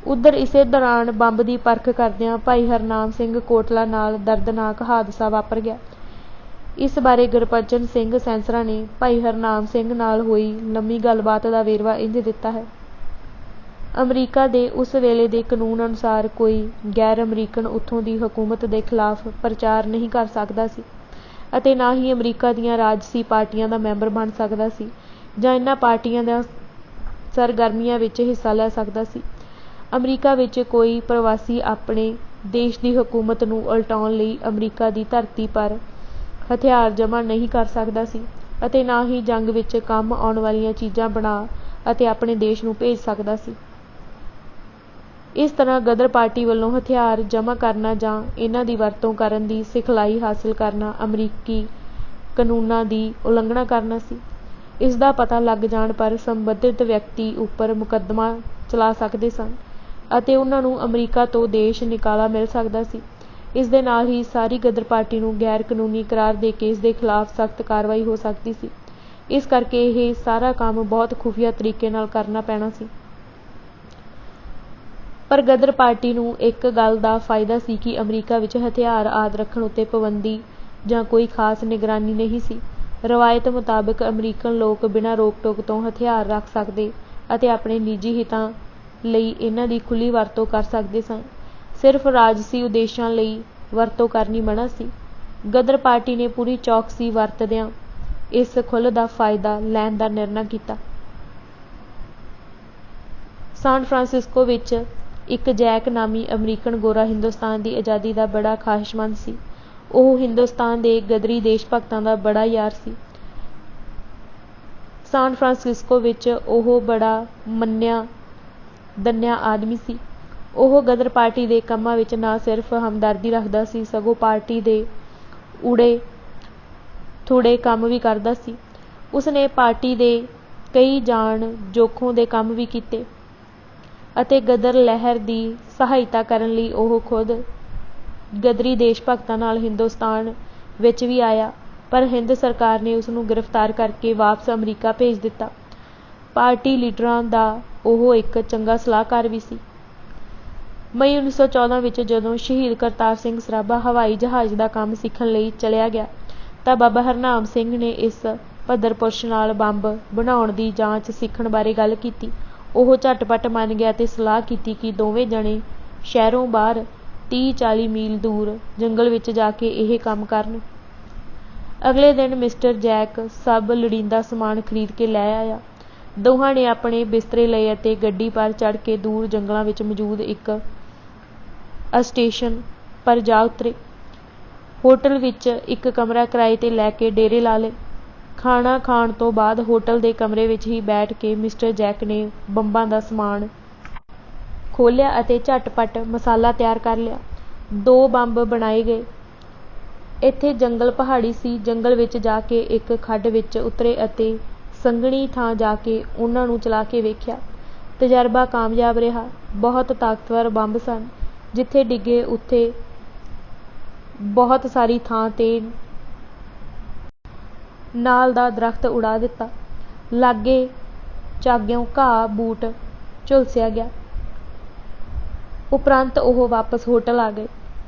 ਉੱਧਰ ਇਸੇ ਦੌਰਾਨ ਬੰਬ ਦੀ ਪਰਖ ਕਰਦਿਆਂ ਭਾਈ ਹਰਨਾਮ ਸਿੰਘ ਕੋਟਲਾ ਨਾਲ ਦਰਦਨਾਕ ਹਾਦਸਾ ਵਾਪਰ ਗਿਆ। ਇਸ ਬਾਰੇ ਗੁਰਬਚਨ ਸਿੰਘ ਸੈਂਸਰਾ ਨੇ ਭਾਈ ਹਰਨਾਮ ਸਿੰਘ ਨਾਲ ਹੋਈ ਲੰਮੀ ਗੱਲਬਾਤ ਦਾ ਵੇਰਵਾ ਇੰਝ ਦਿੱਤਾ ਹੈ। ਅਮਰੀਕਾ ਦੇ ਉਸ ਵੇਲੇ ਦੇ ਕਾਨੂੰਨ ਅਨੁਸਾਰ ਕੋਈ ਗੈਰ ਅਮਰੀਕਨ ਉੱਥੋਂ ਦੀ ਹਕੂਮਤ ਦੇ ਖਿਲਾਫ ਪ੍ਰਚਾਰ ਨਹੀਂ ਕਰ ਸਕਦਾ ਸੀ ਅਤੇ ਨਾ ਹੀ ਅਮਰੀਕਾ ਦੀਆਂ ਰਾਜਸੀ ਪਾਰਟੀਆਂ ਦਾ ਮੈਂਬਰ ਬਣ ਸਕਦਾ ਸੀ ਜਾਂ ਇਹਨਾਂ ਪਾਰਟੀਆਂ ਦੀਆਂ ਸਰਗਰਮੀਆਂ ਵਿੱਚ ਹਿੱਸਾ ਲੈ ਸਕਦਾ ਸੀ। ਅਮਰੀਕਾ ਵਿੱਚ ਕੋਈ ਪ੍ਰਵਾਸੀ ਆਪਣੇ ਦੇਸ਼ ਦੀ ਹਕੂਮਤ ਨੂੰ ਉਲਟਾਉਣ ਲਈ ਅਮਰੀਕਾ ਦੀ ਧਰਤੀ ਪਰ ਹਥਿਆਰ ਜਮ੍ਹਾਂ ਨਹੀਂ ਕਰ ਸਕਦਾ ਸੀ ਅਤੇ ਨਾ ਹੀ ਜੰਗ ਵਿੱਚ ਕੰਮ ਆਉਣ ਵਾਲੀਆਂ ਚੀਜ਼ਾਂ ਬਣਾ ਅਤੇ ਆਪਣੇ ਦੇਸ਼ ਨੂੰ ਭੇਜ ਸਕਦਾ ਸੀ। ਇਸ ਤਰ੍ਹਾਂ ਗਦਰ ਪਾਰਟੀ ਵੱਲੋਂ ਹਥਿਆਰ ਜਮ੍ਹਾਂ ਕਰਨਾ ਜਾਂ ਇਹਨਾਂ ਦੀ ਵਰਤੋਂ ਕਰਨ ਦੀ ਸਿਖਲਾਈ ਹਾਸਲ ਕਰਨਾ ਅਮਰੀਕੀ ਕਾਨੂੰਨਾਂ ਦੀ ਉਲੰਘਣਾ ਕਰਨਾ ਸੀ। ਇਸ ਦਾ ਪਤਾ ਲੱਗ ਜਾਣ ਪਰ ਸੰਬੰਧਿਤ ਵਿਅਕਤੀ ਉੱਪਰ ਮੁਕੱਦਮਾ ਚਲਾ ਸਕਦੇ ਸਨ ਅਤੇ ਉਹਨਾਂ ਨੂੰ ਅਮਰੀਕਾ ਤੋਂ ਦੇਸ਼ ਨਿਕਾਲਾ ਮਿਲ ਸਕਦਾ ਸੀ। ਇਸ ਦੇ ਨਾਲ ਹੀ ਸਾਰੀ ਗਦਰ ਪਾਰਟੀ ਨੂੰ ਗੈਰ ਕਾਨੂੰਨੀ ਕਰਾਰ ਦੇ ਕੇ ਇਸ ਦੇ ਖਿਲਾਫ ਸਖਤ ਕਾਰਵਾਈ ਹੋ ਸਕਦੀ ਸੀ। ਇਸ ਕਰਕੇ ਇਹ ਸਾਰਾ ਕੰਮ ਬਹੁਤ ਖੁਫੀਆ ਤਰੀਕੇ ਨਾਲ ਕਰਨਾ ਪੈਣਾ ਸੀ। ਪਰ ਗਦਰ ਪਾਰਟੀ ਨੂੰ ਇੱਕ ਗੱਲ ਦਾ ਫਾਇਦਾ ਸੀ ਕਿ ਅਮਰੀਕਾ ਵਿੱਚ ਹਥਿਆਰ ਆਦਿ ਰੱਖਣ ਉੱਤੇ ਪਾਬੰਦੀ ਜਾਂ ਕੋਈ ਖਾਸ ਨਿਗਰਾਨੀ ਨਹੀਂ ਸੀ। ਰਵਾਇਤ ਮੁਤਾਬਕ ਅਮਰੀਕਨ ਲੋਕ ਬਿਨਾਂ ਰੋਕ ਟੋਕ ਤੋਂ ਹਥਿਆਰ ਰੱਖ ਸਕਦੇ ਅਤੇ ਆਪਣੇ ਨਿੱਜੀ ਹਿੱਤਾਂ ਲਈ ਇਹਨਾਂ ਦੀ ਖੁੱਲ੍ਹੀ ਵਰਤੋਂ ਕਰ ਸਕਦੇ ਸਨ। ਸਿਰਫ ਰਾਜਸੀ ਉਦੇਸ਼ਾਂ ਲਈ ਵਰਤੋਂ ਕਰਨੀ ਮਨ੍ਹਾ ਸੀ। ਗਦਰ ਪਾਰਟੀ ਨੇ ਪੂਰੀ ਚੌਕਸੀ ਵਰਤਦਿਆਂ ਇਸ ਖੁੱਲ੍ਹ ਦਾ ਫਾਇਦਾ ਲੈਣ ਦਾ ਨਿਰਣਾ ਕੀਤਾ। ਸਾਨ ਫਰਾਂਸਿਸਕੋ ਵਿੱਚ ਇੱਕ ਜੈਕ ਨਾਮੀ ਅਮਰੀਕਨ ਗੋਰਾ ਹਿੰਦੁਸਤਾਨ ਦੀ ਆਜ਼ਾਦੀ ਦਾ ਬੜਾ ਖਾਹਿਸ਼ਮੰਦ ਸੀ। ਉਹ ਹਿੰਦੁਸਤਾਨ ਦੇ ਗਦਰੀ ਦੇਸ਼ ਭਗਤਾਂ ਦਾ ਬੜਾ ਯਾਰ ਸੀ। ਸਾਨ ਫਰਾਂਸਿਸਕੋ ਵਿੱਚ ਉਹ ਬੜਾ ਮੰਨਿਆ ਦੰਨਿਆ ਆਦਮੀ ਸੀ। ਉਹ ਗਦਰ ਪਾਰਟੀ ਦੇ ਕੰਮਾਂ ਵਿੱਚ ਨਾ ਸਿਰਫ ਹਮਦਰਦੀ ਰੱਖਦਾ ਸੀ ਸਗੋਂ ਪਾਰਟੀ ਦੇ ਊੜੇ ਥੁੜੇ ਕੰਮ ਵੀ ਕਰਦਾ ਸੀ। ਉਸਨੇ ਪਾਰਟੀ ਦੇ ਕਈ ਜਾਣ ਜੋਖੋਂ ਦੇ ਕੰਮ ਵੀ ਕੀਤੇ ਅਤੇ ਗਦਰ ਲਹਿਰ ਦੀ ਸਹਾਇਤਾ ਕਰਨ ਲਈ ਉਹ ਖੁਦ ਗਦਰੀ ਦੇਸ਼ ਭਗਤਾਂ ਨਾਲ ਹਿੰਦੁਸਤਾਨ ਵਿੱਚ ਵੀ ਆਇਆ, ਪਰ ਹਿੰਦ ਸਰਕਾਰ ਨੇ ਉਸਨੂੰ ਗ੍ਰਿਫਤਾਰ ਕਰਕੇ ਵਾਪਸ ਅਮਰੀਕਾ ਭੇਜ ਦਿੱਤਾ। ਪਾਰਟੀ ਲੀਡਰਾਂ ਦਾ ਉਹ ਇੱਕ ਚੰਗਾ ਸਲਾਹਕਾਰ ਵੀ ਸੀ। ਮਈ 1914 ਵਿੱਚ ਜਦੋਂ ਸ਼ਹੀਦ ਕਰਤਾਰ ਸਿੰਘ ਸਰਾਭਾ ਹਵਾਈ ਜਹਾਜ਼ ਦਾ ਕੰਮ ਸਿੱਖਣ ਲਈ ਚਲਿਆ ਗਿਆ ਤਾਂ ਬਾਬਾ ਹਰਨਾਮ ਸਿੰਘ ਨੇ ਇਸ ਭੱਦਰ ਪੁਰਸ਼ ਨਾਲ ਬੰਬ ਬਣਾਉਣ ਦੀ ਜਾਂਚ ਸਿੱਖਣ ਬਾਰੇ ਗੱਲ ਕੀਤੀ। ਉਹ ਝਟਪਟ ਮੰਨ ਗਿਆ ਅਤੇ ਸਲਾਹ ਕੀਤੀ ਕਿ ਦੋਵੇਂ ਜਣੇ ਸ਼ਹਿਰੋਂ ਬਾਹਰ 30-40 ਮੀਲ ਦੂਰ ਜੰਗਲ ਵਿੱਚ ਜਾ ਕੇ ਇਹ ਕੰਮ ਕਰਨ। ਅਗਲੇ ਦਿਨ ਮਿਸਟਰ ਜੈਕ ਸਭ ਲੋੜੀਂਦਾ ਸਮਾਨ ਖਰੀਦ ਕੇ ਲੈ ਆਇਆ। ਦੋਹਾਂ ਨੇ ਆਪਣੇ ਬਿਸਤਰੇ ਲਏ ਅਤੇ ਗੱਡੀ ਪਰ ਚੜ੍ਹ ਕੇ ਦੂਰ ਜੰਗਲਾਂ ਵਿੱਚ ਮੌਜੂਦ ਇੱਕ ਸਟੇਸ਼ਨ ਪਰ ਜਾ ਉਤਰੇ। ਹੋਟਲ ਵਿੱਚ ਇੱਕ ਕਮਰਾ ਕਿਰਾਏ 'ਤੇ ਲੈ ਕੇ ਡੇਰੇ ਲਾ ਲਏ। ਖਾਣਾ ਖਾਣ ਤੋਂ ਬਾਅਦ ਹੋਟਲ ਦੇ ਕਮਰੇ ਵਿੱਚ ਹੀ ਬੈਠ ਕੇ ਮਿਸਟਰ ਜੈਕ ਨੇ ਬੰਬਾਂ ਦਾ ਸਮਾਨ ਖੋਲ੍ਹਿਆ ਅਤੇ ਝਟਪਟ ਮਸਾਲਾ ਤਿਆਰ ਕਰ ਲਿਆ। 2 ਬੰਬ ਬਣਾਏ ਗਏ। ਇੱਥੇ ਜੰਗਲ ਪਹਾੜੀ ਸੀ। ਜੰਗਲ ਵਿੱਚ ਜਾ ਕੇ ਇੱਕ ਖੱਡ ਵਿੱਚ ਉਤਰੇ ਅਤੇ ਸੰਘਣੀ ਥਾਂ ਜਾ ਕੇ ਉਹਨਾਂ ਨੂੰ ਚਲਾ ਕੇ ਵੇਖਿਆ। ਤਜਰਬਾ ਕਾਮਯਾਬ ਰਿਹਾ। ਬਹੁਤ ਤਾਕਤਵਰ ਬੰਬ ਸਨ। ਜਿੱਥੇ ਡਿੱਗੇ ਉੱਥੇ ਬਹੁਤ ਸਾਰੀ ਥਾਂ 'ਤੇ ਨਾਲ ਦਾ ਦਰਖਤ ਉਡਾ ਦਿੱਤਾ। ਲਾਗੇ ਚਾਗਿਓਂ ਘਾਹ ਬੂਟ ਝੁਲਸਿਆ ਗਿਆ। ਉਪਰੰਤ ਉਹ ਵਾਪਸ ਹੋਟਲ ਆ ਗਏ।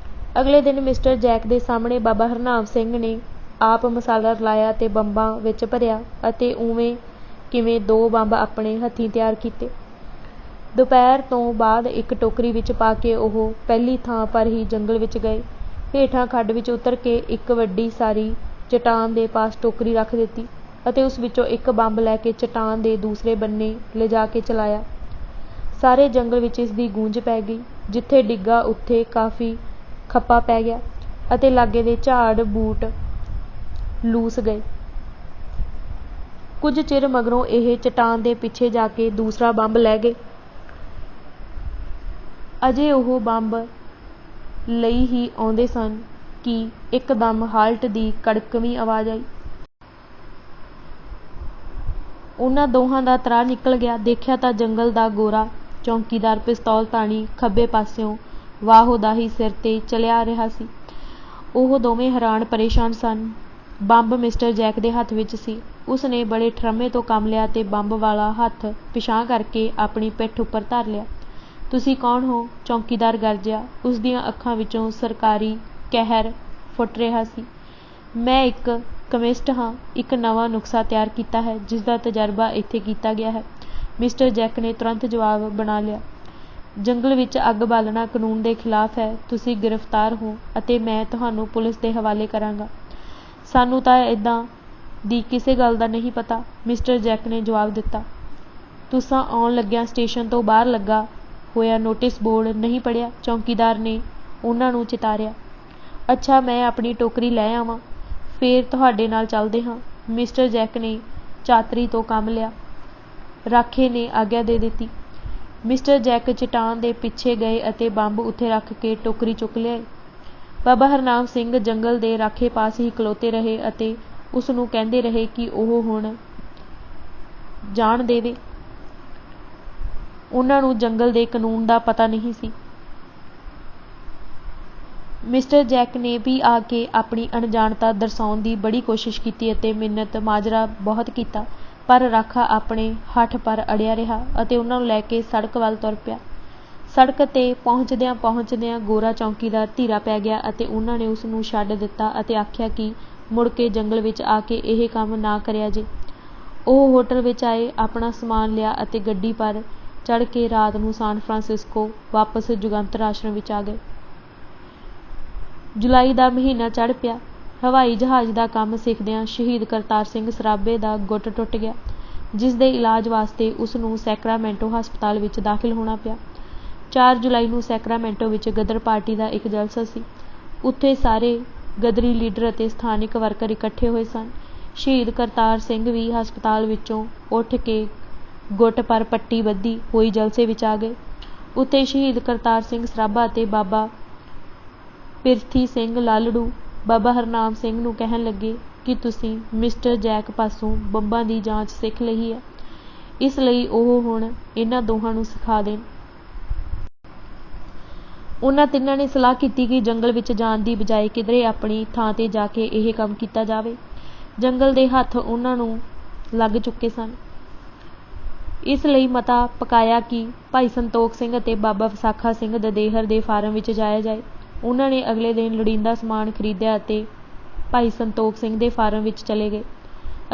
ਅਗਲੇ ਦਿਨ ਮਿਸਟਰ ਜੈਕ ਦੇ ਸਾਹਮਣੇ ਬਾਬਾ ਹਰਨਾਮ ਸਿੰਘ ਨੇ ਆਪ ਮਸਾਲਾ ਰਲਾਇਆ ਅਤੇ ਬੰਬਾਂ ਵਿੱਚ ਭਰਿਆ ਅਤੇ ਉਵੇਂ ਕਿਵੇਂ 2 ਬੰਬ ਆਪਣੇ ਹੱਥੀਂ ਤਿਆਰ ਕੀਤੇ। ਦੁਪਹਿਰ ਤੋਂ ਬਾਅਦ ਇੱਕ ਟੋਕਰੀ ਵਿੱਚ ਪਾ ਕੇ ਉਹ ਪਹਿਲੀ ਥਾਂ ਪਰ ਹੀ ਜੰਗਲ ਵਿੱਚ ਗਏ। ਹੇਠਾਂ ਖੱਡ ਵਿੱਚ ਉਤਰ ਕੇ ਇੱਕ ਵੱਡੀ ਸਾਰੀ ਚਟਾਨ ਦੇ ਪਾਸ ਟੋਕਰੀ ਰੱਖ ਦਿੱਤੀ ਅਤੇ ਉਸ ਵਿੱਚੋਂ ਇੱਕ ਬੰਬ ਲੈ ਕੇ ਚਟਾਨ ਦੇ ਦੂਸਰੇ ਬੰਨੇ ਲਿਜਾ ਕੇ ਚਲਾਇਆ। ਸਾਰੇ ਜੰਗਲ ਵਿੱਚ ਇਸ ਦੀ ਗੂੰਜ ਪੈ ਗਈ। ਜਿੱਥੇ ਡਿੱਗਾ ਉੱਥੇ ਕਾਫੀ ਖੱਪਾ ਪੈ ਗਿਆ ਅਤੇ ਲਾਗੇ ਦੇ ਝਾੜ ਬੂਟ ਲੂਸ ਗਏ। ਕੁਝ ਚਿਰ ਮਗਰੋਂ ਇਹ ਚਟਾਨ ਦੇ ਪਿੱਛੇ ਜਾ ਕੇ ਦੂਸਰਾ ਬੰਬ ਲੈ ਗਏ। ਅਜੇ ਉਹ ਬੰਬ ਲਈ ਹੀ ਆਉਂਦੇ ਸਨ ਕਿ ਇੱਕਦਮ ਹਾਲਟ ਦੀ ਕੜਕਵੀਂ ਆਵਾਜ਼ ਆਈ। ਉਹਨਾਂ ਦੋਹਾਂ ਦਾ ਤਰਾਹ ਨਿਕਲ ਗਿਆ। ਦੇਖਿਆ ਤਾਂ ਜੰਗਲ ਦਾ ਗੋਰਾ ਚੌਕੀਦਾਰ ਪਿਸਤੌਲ ਤਾਣੀ ਖੱਬੇ ਪਾਸਿਓਂ ਵਾਹੋ-ਦਾਹੀ ਸਿਰ 'ਤੇ ਚਲਿਆ ਆ ਰਿਹਾ ਸੀ। ਉਹ ਦੋਵੇਂ ਹੈਰਾਨ ਪਰੇਸ਼ਾਨ ਸਨ। ਬੰਬ ਮਿਸਟਰ ਜੈਕ ਦੇ ਹੱਥ ਵਿੱਚ ਸੀ। ਉਸਨੇ ਬੜੇ ਠਰ੍ਹੰਮੇ ਤੋਂ ਕੰਮ ਲਿਆ ਅਤੇ ਬੰਬ ਵਾਲਾ ਹੱਥ ਪਿਛਾਂਹ ਕਰਕੇ ਆਪਣੀ ਪਿੱਠ ਉੱਪਰ ਧਰ ਲਿਆ। ਤੁਸੀਂ ਕੌਣ ਹੋ? ਚੌਕੀਦਾਰ ਗਰਜਿਆ। ਉਸਦੀਆਂ ਅੱਖਾਂ ਵਿੱਚੋਂ ਸਰਕਾਰੀ ਕਹਿਰ ਫੁੱਟ ਰਿਹਾ ਸੀ। ਮੈਂ ਇੱਕ ਕੈਮਿਸਟ ਹਾਂ। ਇੱਕ ਨਵਾਂ ਨੁਸਖਾ ਤਿਆਰ ਕੀਤਾ ਹੈ ਜਿਸਦਾ ਤਜਰਬਾ ਇੱਥੇ ਕੀਤਾ ਗਿਆ ਹੈ। ਮਿਸਟਰ ਜੈਕ ਨੇ ਤੁਰੰਤ ਜਵਾਬ ਬਣਾ ਲਿਆ। ਜੰਗਲ ਵਿੱਚ ਅੱਗ ਬਾਲਣਾ ਕਾਨੂੰਨ ਦੇ ਖਿਲਾਫ ਹੈ। ਤੁਸੀਂ ਗ੍ਰਿਫਤਾਰ ਹੋ ਅਤੇ ਮੈਂ ਤੁਹਾਨੂੰ ਪੁਲਿਸ ਦੇ ਹਵਾਲੇ ਕਰਾਂਗਾ। ਸਾਨੂੰ ਤਾਂ ਏਦਾਂ ਦੀ ਕਿਸੇ ਗੱਲ ਦਾ ਨਹੀਂ ਪਤਾ, ਮਿਸਟਰ ਜੈਕ ਨੇ ਜਵਾਬ ਦਿੱਤਾ। ਤੁਸਾਂ ਆਉਣ ਲੱਗਿਆਂ ਸਟੇਸ਼ਨ ਤੋਂ ਬਾਹਰ ਲੱਗਾ ਹੋਇਆ ਨੋਟਿਸ ਬੋਰਡ ਨਹੀਂ ਪੜ੍ਹਿਆ? ਚੌਕੀਦਾਰ ਨੇ ਉਹਨਾਂ ਨੂੰ ਚਿਤਾਰਿਆ। ਅੱਛਾ, ਮੈਂ ਆਪਣੀ ਟੋਕਰੀ ਲੈ ਆਵਾਂ, ਫੇਰ ਤੁਹਾਡੇ ਨਾਲ ਚੱਲਦੇ ਹਾਂ। ਮਿਸਟਰ ਜੈਕ ਨੇ ਚਾਤਰੀ ਤੋਂ ਕੰਮ ਲਿਆ। ਰਾਖੇ ਨੇ ਆਗਿਆ ਦੇ ਦਿੱਤੀ। ਮਿਸਟਰ ਜੈਕ ਚਟਾਨ ਦੇ ਪਿੱਛੇ ਗਏ ਅਤੇ ਬੰਬ ਉੱਥੇ ਰੱਖ ਕੇ ਟੋਕਰੀ ਚੁੱਕ ਲਿਆਏ। ਬਾਬਾ ਹਰਨਾਮ ਸਿੰਘ ਜੰਗਲ ਦੇ ਰਾਖੇ ਪਾਸ ਹੀ ਖਲੋਤੇ ਰਹੇ ਅਤੇ ਉਸ ਨੂੰ ਕਹਿੰਦੇ ਰਹੇ ਕਿ ਉਹ ਹੁਣ ਜਾਣ ਦੇਵੇ। ਉਹਨਾਂ ਨੂੰ ਜੰਗਲ ਦੇ ਕਾਨੂੰਨ ਦਾ ਪਤਾ ਨਹੀਂ ਸੀ। ਮਿਸਟਰ ਜੈਕ ਨੇ ਵੀ ਆ ਕੇ ਆਪਣੀ ਅਣਜਾਣਤਾ ਦਰਸਾਉਣ ਦੀ ਬੜੀ ਕੋਸ਼ਿਸ਼ ਕੀਤੀ ਅਤੇ ਮਿੰਨਤ ਮਾਜਰਾ ਬਹੁਤ ਕੀਤਾ, ਪਰ ਰਾਖਾ ਆਪਣੇ ਹੱਠ ਪਰ ਅੜਿਆ ਰਿਹਾ ਅਤੇ ਉਹਨਾਂ ਨੂੰ ਲੈ ਕੇ ਸੜਕ ਵੱਲ ਤੁਰ ਪਿਆ। ਸੜਕ 'ਤੇ ਪਹੁੰਚਦਿਆਂ ਪਹੁੰਚਦਿਆਂ ਗੋਰਾ ਚੌਂਕੀਦਾਰ ਧੀਰਾ ਪੈ ਗਿਆ ਅਤੇ ਉਹਨਾਂ ਨੇ ਉਸ ਨੂੰ ਛੱਡ ਦਿੱਤਾ ਅਤੇ ਆਖਿਆ ਕਿ ਮੁੜ ਕੇ ਜੰਗਲ ਵਿੱਚ ਆ ਕੇ ਇਹ ਕੰਮ ਨਾ ਕਰਿਆ ਜੇ। ਉਹ ਹੋਟਲ ਵਿੱਚ ਆਏ, ਆਪਣਾ ਸਮਾਨ ਲਿਆ ਅਤੇ ਗੱਡੀ ਪਰ ਚੜ੍ਹ ਕੇ ਰਾਤ ਨੂੰ ਸਾਨ ਫਰਾਂਸਿਸਕੋ ਵਾਪਸ ਜੁਗੰਤਰ ਆਸ਼ਰਮ ਵਿੱਚ ਆ ਗਏ। ਜੁਲਾਈ ਦਾ ਮਹੀਨਾ ਚੜ੍ਹ ਪਿਆ। ਹਵਾਈ ਜਹਾਜ਼ ਦਾ ਕੰਮ ਸਿੱਖਦਿਆਂ ਸ਼ਹੀਦ ਕਰਤਾਰ ਸਿੰਘ ਸਰਾਭੇ ਦਾ ਗੁੱਟ ਟੁੱਟ ਗਿਆ, ਜਿਸ ਦੇ ਇਲਾਜ ਵਾਸਤੇ ਉਸ ਨੂੰ ਸੈਕਰਾਮੈਂਟੋ ਹਸਪਤਾਲ ਵਿੱਚ ਦਾਖਲ ਹੋਣਾ ਪਿਆ। 4 ਜੁਲਾਈ ਨੂੰ ਸੈਕਰਾਮੈਂਟੋ ਵਿੱਚ ਗਦਰ ਪਾਰਟੀ ਦਾ ਇੱਕ ਜਲਸਾ ਸੀ। ਉੱਥੇ ਸਾਰੇ ਗਦਰੀ ਲੀਡਰ ਅਤੇ ਸਥਾਨਿਕ ਵਰਕਰ ਇਕੱਠੇ ਹੋਏ ਸਨ। ਸ਼ਹੀਦ ਕਰਤਾਰ ਸਿੰਘ ਵੀ ਹਸਪਤਾਲ ਵਿੱਚੋਂ ਉੱਠ ਕੇ ਗੁੱਟ ਪਰ ਪੱਟੀ ਬੱਧੀ ਹੋਈ ਜਲਸੇ ਵਿੱਚ ਆ ਗਏ। ਉੱਥੇ ਸ਼ਹੀਦ ਕਰਤਾਰ ਸਿੰਘ ਸਰਾਭਾ ਅਤੇ ਬਾਬਾ ਪਿਰਥੀ ਸਿੰਘ ਲਾਲੜੂ ਬਾਬਾ ਹਰਨਾਮ ਸਿੰਘ ਨੂੰ ਕਹਿਣ ਲੱਗੇ ਕਿ ਤੁਸੀਂ ਮਿਸਟਰ ਜੈਕ ਪਾਸੋਂ ਬੰਬਾਂ ਦੀ ਜਾਂਚ ਸਿੱਖ ਲਈ ਹੈ, ਇਸ ਲਈ ਉਹ ਹੁਣ ਇਹਨਾਂ ਦੋਹਾਂ ਨੂੰ ਸਿਖਾ ਦੇਣ। ਉਹਨਾਂ ਤਿੰਨਾਂ ਨੇ ਸਲਾਹ ਕੀਤੀ ਕਿ ਜੰਗਲ ਵਿੱਚ ਜਾਣ ਦੀ ਬਜਾਏ ਕਿਧਰੇ ਆਪਣੀ ਥਾਂ 'ਤੇ ਜਾ ਕੇ ਇਹ ਕੰਮ ਕੀਤਾ ਜਾਵੇ। ਜੰਗਲ ਦੇ ਹੱਥ ਉਹਨਾਂ ਨੂੰ ਲੱਗ ਚੁੱਕੇ ਸਨ। ਇਸ ਲਈ ਮਤਾ ਪਕਾਇਆ ਕਿ ਭਾਈ ਸੰਤੋਖ ਸਿੰਘ ਅਤੇ ਬਾਬਾ ਵਿਸਾਖਾ ਸਿੰਘ ਦਦੇਹਰ ਦੇ ਫਾਰਮ ਵਿੱਚ ਜਾਇਆ ਜਾਏ। ਉਹਨਾਂ ਨੇ ਅਗਲੇ ਦਿਨ ਲੋੜੀਂਦਾ ਸਮਾਨ ਖਰੀਦਿਆ ਅਤੇ ਭਾਈ ਸੰਤੋਖ ਸਿੰਘ ਦੇ ਫਾਰਮ ਵਿੱਚ ਚਲੇ ਗਏ।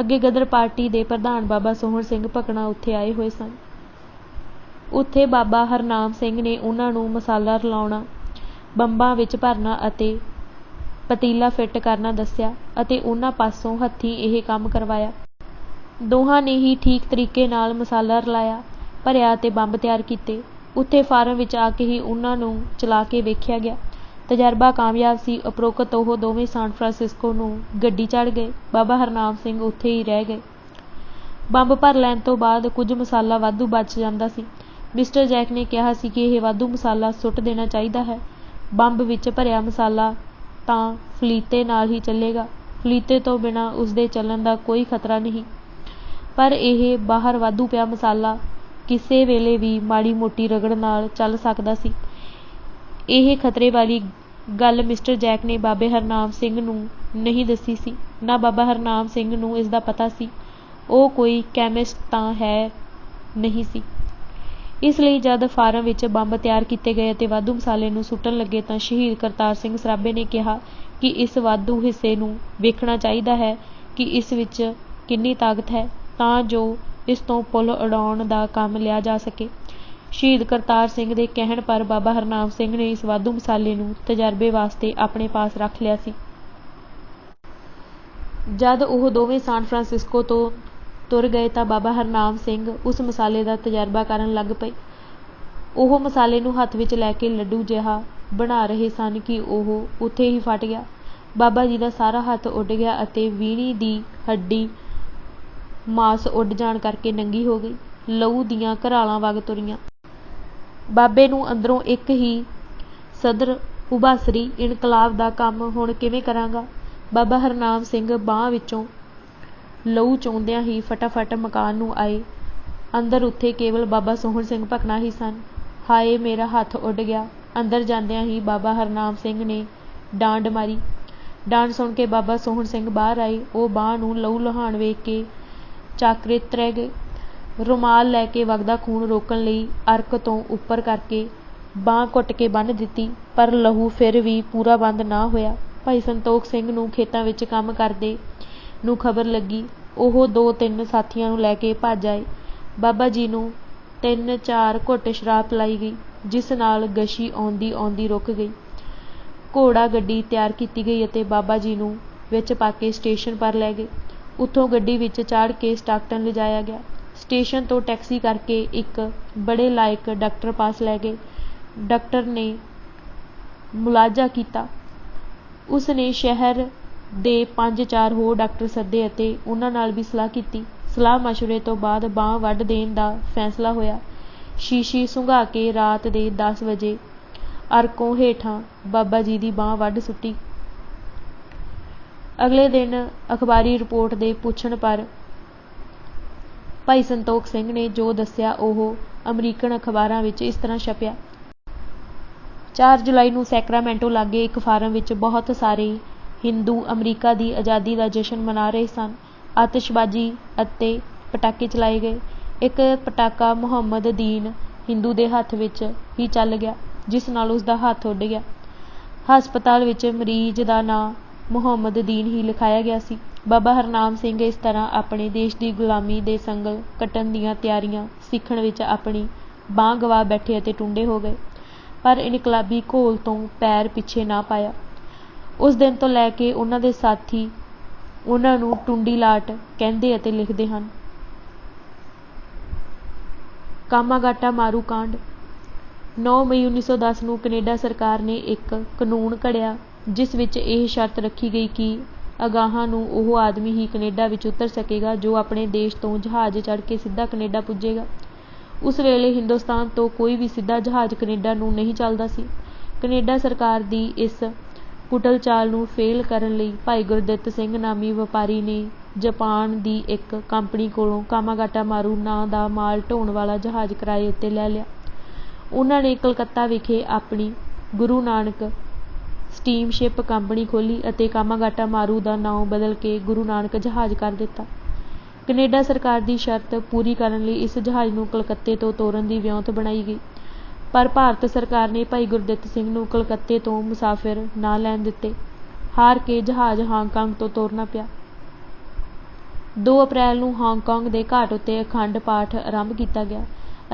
ਅੱਗੇ ਗਦਰ ਪਾਰਟੀ ਦੇ ਪ੍ਰਧਾਨ ਬਾਬਾ ਸੋਹਣ ਸਿੰਘ ਭਕਨਾ ਉੱਥੇ ਆਏ ਹੋਏ ਸਨ। ਉੱਥੇ ਬਾਬਾ ਹਰਨਾਮ ਸਿੰਘ ਨੇ ਉਹਨਾਂ ਨੂੰ ਮਸਾਲਾ ਰਲਾਉਣਾ, ਬੰਬਾਂ ਵਿੱਚ ਭਰਨਾ ਅਤੇ ਪਤੀਲਾ ਫਿੱਟ ਕਰਨਾ ਦੱਸਿਆ ਅਤੇ ਉਹਨਾਂ ਪਾਸੋਂ ਹੱਥੀਂ ਇਹ ਕੰਮ ਕਰਵਾਇਆ। ਦੋਹਾਂ ਨੇ ਹੀ ਠੀਕ ਤਰੀਕੇ ਨਾਲ ਮਸਾਲਾ ਰਲਾਇਆ, ਭਰਿਆ ਅਤੇ ਬੰਬ ਤਿਆਰ ਕੀਤੇ। ਉੱਥੇ ਫਾਰਮ ਵਿੱਚ ਆ ਕੇ ਹੀ ਉਹਨਾਂ ਨੂੰ ਚਲਾ ਕੇ ਵੇਖਿਆ ਗਿਆ। ਤਜਰਬਾ ਕਾਮਯਾਬ ਸੀ। ਉਪਰੋਕਤ ਉਹ ਦੋਵੇਂ ਸਾਨ ਫਰਾਂਸਿਸਕੋ ਨੂੰ ਗੱਡੀ ਚੜ੍ਹ ਗਏ। ਬਾਬਾ ਹਰਨਾਮ ਸਿੰਘ ਉੱਥੇ ਹੀ ਰਹਿ ਗਏ। ਬੰਬ ਭਰ ਲੈਣ ਤੋਂ ਬਾਅਦ ਕੁਝ ਮਸਾਲਾ ਵਾਧੂ ਬਚ ਜਾਂਦਾ ਸੀ। ਮਿਸਟਰ ਜੈਕ ਨੇ ਕਿਹਾ ਸੀ ਕਿ ਇਹ ਵਾਧੂ ਮਸਾਲਾ ਸੁੱਟ ਦੇਣਾ ਚਾਹੀਦਾ ਹੈ। ਬੰਬ ਵਿੱਚ ਭਰਿਆ ਮਸਾਲਾ ਤਾਂ ਫਲੀਤੇ ਨਾਲ ਹੀ ਚੱਲੇਗਾ, ਫਲੀਤੇ ਤੋਂ ਬਿਨਾਂ ਉਸਦੇ ਚੱਲਣ ਦਾ ਕੋਈ ਖਤਰਾ ਨਹੀਂ, ਪਰ ਇਹ ਬਾਹਰ ਵਾਧੂ ਪਿਆ ਮਸਾਲਾ ਕਿਸੇ ਵੇਲੇ ਵੀ ਮਾੜੀ ਮੋਟੀ ਰਗੜ ਨਾਲ ਚੱਲ ਸਕਦਾ ਸੀ। ਇਹ ਖਤਰੇ ਵਾਲੀ ਗੱਲ ਮਿਸਟਰ ਜੈਕ ਨੇ ਬਾਬੇ ਹਰਨਾਮ ਸਿੰਘ ਨੂੰ ਨਹੀਂ ਦੱਸੀ ਸੀ, ਨਾ ਬਾਬਾ ਹਰਨਾਮ ਸਿੰਘ ਨੂੰ ਇਸ ਦਾ ਪਤਾ ਸੀ। ਉਹ ਕੋਈ ਕੈਮਿਸਟ ਤਾਂ ਹੈ ਨਹੀਂ ਸੀ। ਇਸ ਲਈ ਜਦ ਫਾਰਮ ਵਿੱਚ ਬੰਬ ਤਿਆਰ ਕੀਤੇ ਗਏ ਅਤੇ ਵਾਧੂ ਮਸਾਲੇ ਨੂੰ ਸੁੱਟਣ ਲੱਗੇ ਤਾਂ ਸ਼ਹੀਦ ਕਰਤਾਰ ਸਿੰਘ ਸਰਾਭੇ ਨੇ ਕਿਹਾ ਕਿ ਇਸ ਵਾਧੂ ਹਿੱਸੇ ਨੂੰ ਵੇਖਣਾ ਚਾਹੀਦਾ ਹੈ ਕਿ ਇਸ ਵਿੱਚ ਕਿੰਨੀ ਤਾਕਤ ਹੈ, ਤਾਂ ਜੋ ਇਸ ਤੋਂ ਪੁੱਲ ਉਡਾਉਣ ਦਾ ਕੰਮ ਲਿਆ ਜਾ ਸਕੇ। ਸ਼ਹੀਦ ਕਰਤਾਰ ਸਿੰਘ ਦੇ ਕਹਿਣ ਪਰ ਬਾਬਾ ਹਰਨਾਮ ਸਿੰਘ ਨੇ ਇਸ ਵਾਧੂ ਮਸਾਲੇ ਨੂੰ ਤਜਰਬੇ ਵਾਸਤੇ ਆਪਣੇ ਪਾਸ ਰੱਖ ਲਿਆ ਸੀ। ਜਦ ਉਹ ਦੋਵੇਂ ਸਾਨ ਫਰਾਂਸਿਸਕੋ ਤੋਂ ਤੁਰ ਗਏ ਤਾਂ ਬਾਬਾ ਹਰਨਾਮ ਸਿੰਘ ਉਸ ਮਸਾਲੇ ਦਾ ਤਜਰਬਾ ਕਰਨ ਲੱਗ ਪਏ। ਉਹ ਮਸਾਲੇ ਨੂੰ ਹੱਥ ਵਿੱਚ ਲੈ ਕੇ ਲੱਡੂ ਜਿਹਾ ਬਣਾ ਰਹੇ ਸਨ ਕਿ ਉਹ ਉੱਥੇ ਹੀ ਫਟ ਗਿਆ। ਬਾਬਾ ਜੀ ਦਾ ਸਾਰਾ ਹੱਥ ਉੱਡ ਗਿਆ ਅਤੇ ਵੀਣੀ ਦੀ ਹੱਡੀ ਮਾਸ ਉੱਡ ਜਾਣ ਕਰਕੇ ਨੰਗੀ ਹੋ ਗਈ। ਲਹੂ ਦੀਆਂ ਘਰਾਲਾਂ ਵਗ ਤੁਰੀਆਂ। ਬਾਬੇ ਨੂੰ ਅੰਦਰੋਂ ਇੱਕ ਹੀ ਸਦਰ ਉਭਾਸਰੀ, ਇਨਕਲਾਬ ਦਾ ਕੰਮ ਹੁਣ ਕਿਵੇਂ ਕਰਾਂਗਾ। ਬਾਬਾ ਹਰਨਾਮ ਸਿੰਘ ਬਾਂਹ ਵਿੱਚੋਂ ਲਹੂ ਚੋਂਦਿਆਂ ਹੀ ਫਟਾਫਟ ਮਕਾਨ ਨੂੰ ਆਏ। ਅੰਦਰ ਉੱਥੇ ਕੇਵਲ ਬਾਬਾ ਸੋਹਣ ਸਿੰਘ ਭਕਨਾ ਹੀ ਸਨ। ਹਾਏ ਮੇਰਾ ਹੱਥ ਉੱਡ ਗਿਆ। ਅੰਦਰ ਜਾਂਦਿਆਂ ਹੀ ਬਾਬਾ ਹਰਨਾਮ ਸਿੰਘ ਨੇ ਡਾਂਡ ਮਾਰੀ। ਡਾਂਡ ਸੁਣ ਕੇ ਬਾਬਾ ਸੋਹਣ ਸਿੰਘ ਬਾਹਰ ਆਏ। ਉਹ ਬਾਂਹ ਨੂੰ ਲਹੂ ਲੁਹਾਣ ਵੇਖ ਕੇ ਚਾਕਰਿਤ ਰਹਿ ਗਏ। ਰੁਮਾਲ ਲੈ ਕੇ ਵਗਦਾ ਖੂਨ ਰੋਕਣ ਲਈ ਅਰਕ ਤੋਂ ਉੱਪਰ ਕਰਕੇ ਬਾਂਹ ਘੁੱਟ ਕੇ ਬੰਨ੍ਹ ਦਿੱਤੀ, ਪਰ ਲਹੂ ਫਿਰ ਵੀ ਪੂਰਾ ਬੰਦ ਨਾ ਹੋਇਆ। ਭਾਈ ਸੰਤੋਖ ਸਿੰਘ ਨੂੰ ਖੇਤਾਂ ਵਿੱਚ ਕੰਮ ਕਰਦੇ ਨੂੰ ਖਬਰ ਲੱਗੀ। ਉਹ 2-3 ਸਾਥੀਆਂ ਨੂੰ ਲੈ ਕੇ ਭੱਜ ਆਏ। ਬਾਬਾ ਜੀ ਨੂੰ 3-4 ਘੁੱਟ ਸ਼ਰਾਬ ਪਿਲਾਈ ਗਈ, ਜਿਸ ਨਾਲ ਗਸ਼ੀ ਆਉਂਦੀ ਆਉਂਦੀ ਰੁਕ ਗਈ। ਘੋੜਾ ਗੱਡੀ ਤਿਆਰ ਕੀਤੀ ਗਈ ਅਤੇ ਬਾਬਾ ਜੀ ਨੂੰ ਵਿੱਚ ਪਾ ਕੇ ਸਟੇਸ਼ਨ ਪਰ ਲੈ ਗਏ। ਉੱਥੋਂ ਗੱਡੀ ਵਿੱਚ ਚਾੜ੍ਹ ਕੇ ਸਟਾਕਟਨ ਲਿਜਾਇਆ ਗਿਆ। ਸਟੇਸ਼ਨ ਤੋਂ ਟੈਕਸੀ ਕਰਕੇ ਇੱਕ ਬੜੇ ਲਾਇਕ ਡਾਕਟਰ ਪਾਸ ਲੈ ਗਏ। ਡਾਕਟਰ ਨੇ ਮੁਲਾਜ਼ਾ ਕੀਤਾ। ਉਸ ਨੇ ਸ਼ਹਿਰ ਦੇ 5-4 ਹੋਰ ਡਾਕਟਰ ਸੱਦੇ ਅਤੇ ਉਹਨਾਂ ਨਾਲ ਵੀ ਸਲਾਹ ਕੀਤੀ। ਸਲਾਹ ਮਸ਼ਵਰੇ ਤੋਂ ਬਾਅਦ ਬਾਂਹ ਵੱਢ ਦੇਣ ਦਾ ਫੈਸਲਾ ਹੋਇਆ। ਸ਼ੀਸ਼ੀ ਸੁੰਘਾ ਕੇ ਰਾਤ ਦੇ 10 ਵਜੇ ਅਰਕੋਂ ਹੇਠਾਂ ਬਾਬਾ ਜੀ ਦੀ ਬਾਂਹ ਵੱਢ ਸੁੱਟੀ। ਅਗਲੇ ਦਿਨ ਅਖਬਾਰੀ ਰਿਪੋਰਟ ਦੇ ਪੁੱਛਣ ਪਰ ਭਾਈ ਸੰਤੋਖ ਸਿੰਘ ਨੇ ਜੋ ਦੱਸਿਆ ਉਹ ਅਮਰੀਕਨ ਅਖਬਾਰਾਂ ਵਿੱਚ ਇਸ ਤਰ੍ਹਾਂ ਛਪਿਆ। 4 ਜੁਲਾਈ ਨੂੰ ਸੈਕਰਾਮੈਂਟੋ ਲਾਗੇ ਇੱਕ ਫਾਰਮ ਵਿੱਚ ਬਹੁਤ ਸਾਰੇ ਹਿੰਦੂ ਅਮਰੀਕਾ ਦੀ ਆਜ਼ਾਦੀ ਦਾ ਜਸ਼ਨ ਮਨਾ ਰਹੇ ਸਨ। ਆਤਿਸ਼ਬਾਜ਼ੀ ਅਤੇ ਪਟਾਕੇ ਚਲਾਏ ਗਏ। ਇੱਕ ਪਟਾਕਾ ਮੁਹੰਮਦ ਦੀਨ ਹਿੰਦੂ ਦੇ ਹੱਥ ਵਿੱਚ ਹੀ ਚੱਲ ਗਿਆ, ਜਿਸ ਨਾਲ ਉਸ ਦਾ ਹੱਥ ਉੱਡ ਗਿਆ। ਹਸਪਤਾਲ ਵਿੱਚ ਮਰੀਜ਼ ਦਾ ਨਾਂ ਮੁਹੰਮਦ ਦੀਨ ਹੀ ਲਿਖਾਇਆ ਗਿਆ ਸੀ। ਬਾਬਾ ਹਰਨਾਮ ਸਿੰਘ ਇਸ ਤਰ੍ਹਾਂ ਆਪਣੇ ਦੇਸ਼ ਦੀ ਗੁਲਾਮੀ ਦੇ ਸੰਗਲ ਕੱਟਣ ਦੀਆਂ ਤਿਆਰੀਆਂ ਸਿੱਖਣ ਵਿੱਚ ਆਪਣੀ ਬਾਂਹ ਗਵਾ ਬੈਠੇ ਅਤੇ ਟੁੰਡੇ ਹੋ ਗਏ, ਪਰ ਇਨਕਲਾਬੀ ਘੋਲ ਤੋਂ ਪੈਰ ਪਿੱਛੇ ਨਾ ਪਾਇਆ। ਉਸ ਦਿਨ ਤੋਂ ਲੈ ਕੇ ਉਹਨਾਂ ਦੇ ਸਾਥੀ ਉਹਨਾਂ ਨੂੰ ਟੁੰਡੀ ਲਾਟ ਕਹਿੰਦੇ ਅਤੇ ਲਿਖਦੇ ਹਨ। ਕਾਮਾਗਾਟਾ ਮਾਰੂ ਕਾਂਡ। 9 ਮਈ 1910 ਨੂੰ ਕੈਨੇਡਾ ਸਰਕਾਰ ਨੇ ਇੱਕ ਕਾਨੂੰਨ ਘੜਿਆ, ਜਿਸ ਵਿੱਚ ਇਹ ਸ਼ਰਤ ਰੱਖੀ ਗਈ ਕਿ ਅਗਾਹਾਂ ਨੂੰ ਉਹ ਆਦਮੀ ਹੀ ਕੈਨੇਡਾ ਵਿੱਚ ਉਤਰ ਸਕੇਗਾ ਜੋ ਆਪਣੇ ਦੇਸ਼ ਤੋਂ ਜਹਾਜ਼ ਚੜ੍ਹ ਕੇ ਸਿੱਧਾ ਕੈਨੇਡਾ ਪੁੱਜੇਗਾ। ਉਸ ਵੇਲੇ ਹਿੰਦੁਸਤਾਨ ਤੋਂ ਕੋਈ ਵੀ ਸਿੱਧਾ ਜਹਾਜ਼ ਕੈਨੇਡਾ ਨੂੰ ਨਹੀਂ ਚੱਲਦਾ ਸੀ। ਕੈਨੇਡਾ ਸਰਕਾਰ ਦੀ ਇਸ ਕੁਟਲ ਚਾਲ ਨੂੰ ਫੇਲ ਕਰਨ ਲਈ ਭਾਈ ਗੁਰਦਿੱਤ ਸਿੰਘ ਨਾਮੀ ਵਪਾਰੀ ਨੇ ਜਾਪਾਨ ਦੀ ਇੱਕ ਕੰਪਨੀ ਕੋਲੋਂ ਕਾਮਾਗਾਟਾ ਮਾਰੂ ਨਾਂ ਦਾ ਮਾਲ ਢੋਣ ਵਾਲਾ ਜਹਾਜ਼ ਕਿਰਾਏ ਉੱਤੇ ਲੈ ਲਿਆ। ਉਹਨਾਂ ਨੇ ਕਲਕੱਤਾ ਵਿਖੇ ਆਪਣੀ ਗੁਰੂ ਨਾਨਕ ਸਟੀਮਸ਼ਿਪ ਕੰਪਨੀ ਖੋਲ੍ਹੀ ਅਤੇ ਕਾਮਾਗਾਟਾ ਮਾਰੂ ਦਾ ਨਾਂ ਬਦਲ ਕੇ ਗੁਰੂ ਨਾਨਕ ਜਹਾਜ਼ ਕਰ ਦਿੱਤਾ। ਕੈਨੇਡਾ ਸਰਕਾਰ ਦੀ ਸ਼ਰਤ ਪੂਰੀ ਕਰਨ ਲਈ ਇਸ ਜਹਾਜ਼ ਨੂੰ ਕਲਕੱਤੇ ਤੋਂ ਤੋਰਨ ਦੀ ਵਿਉਂਤ ਬਣਾਈ ਗਈ, ਪਰ ਭਾਰਤ ਸਰਕਾਰ ਨੇ ਭਾਈ ਗੁਰਦਿੱਤ ਸਿੰਘ ਨੂੰ ਕਲਕੱਤੇ ਤੋਂ ਮੁਸਾਫਿਰ ਨਾ ਲੈਣ ਦਿੱਤੇ। ਹਾਰ ਕੇ ਜਹਾਜ਼ ਹਾਂਗਕਾਂਗ ਤੋਂ ਤੋਰਨਾ ਪਿਆ। 2 ਅਪ੍ਰੈਲ ਨੂੰ ਹਾਂਗਕਾਂਗ ਦੇ ਘਾਟ ਉੱਤੇ ਅਖੰਡ ਪਾਠ ਆਰੰਭ ਕੀਤਾ ਗਿਆ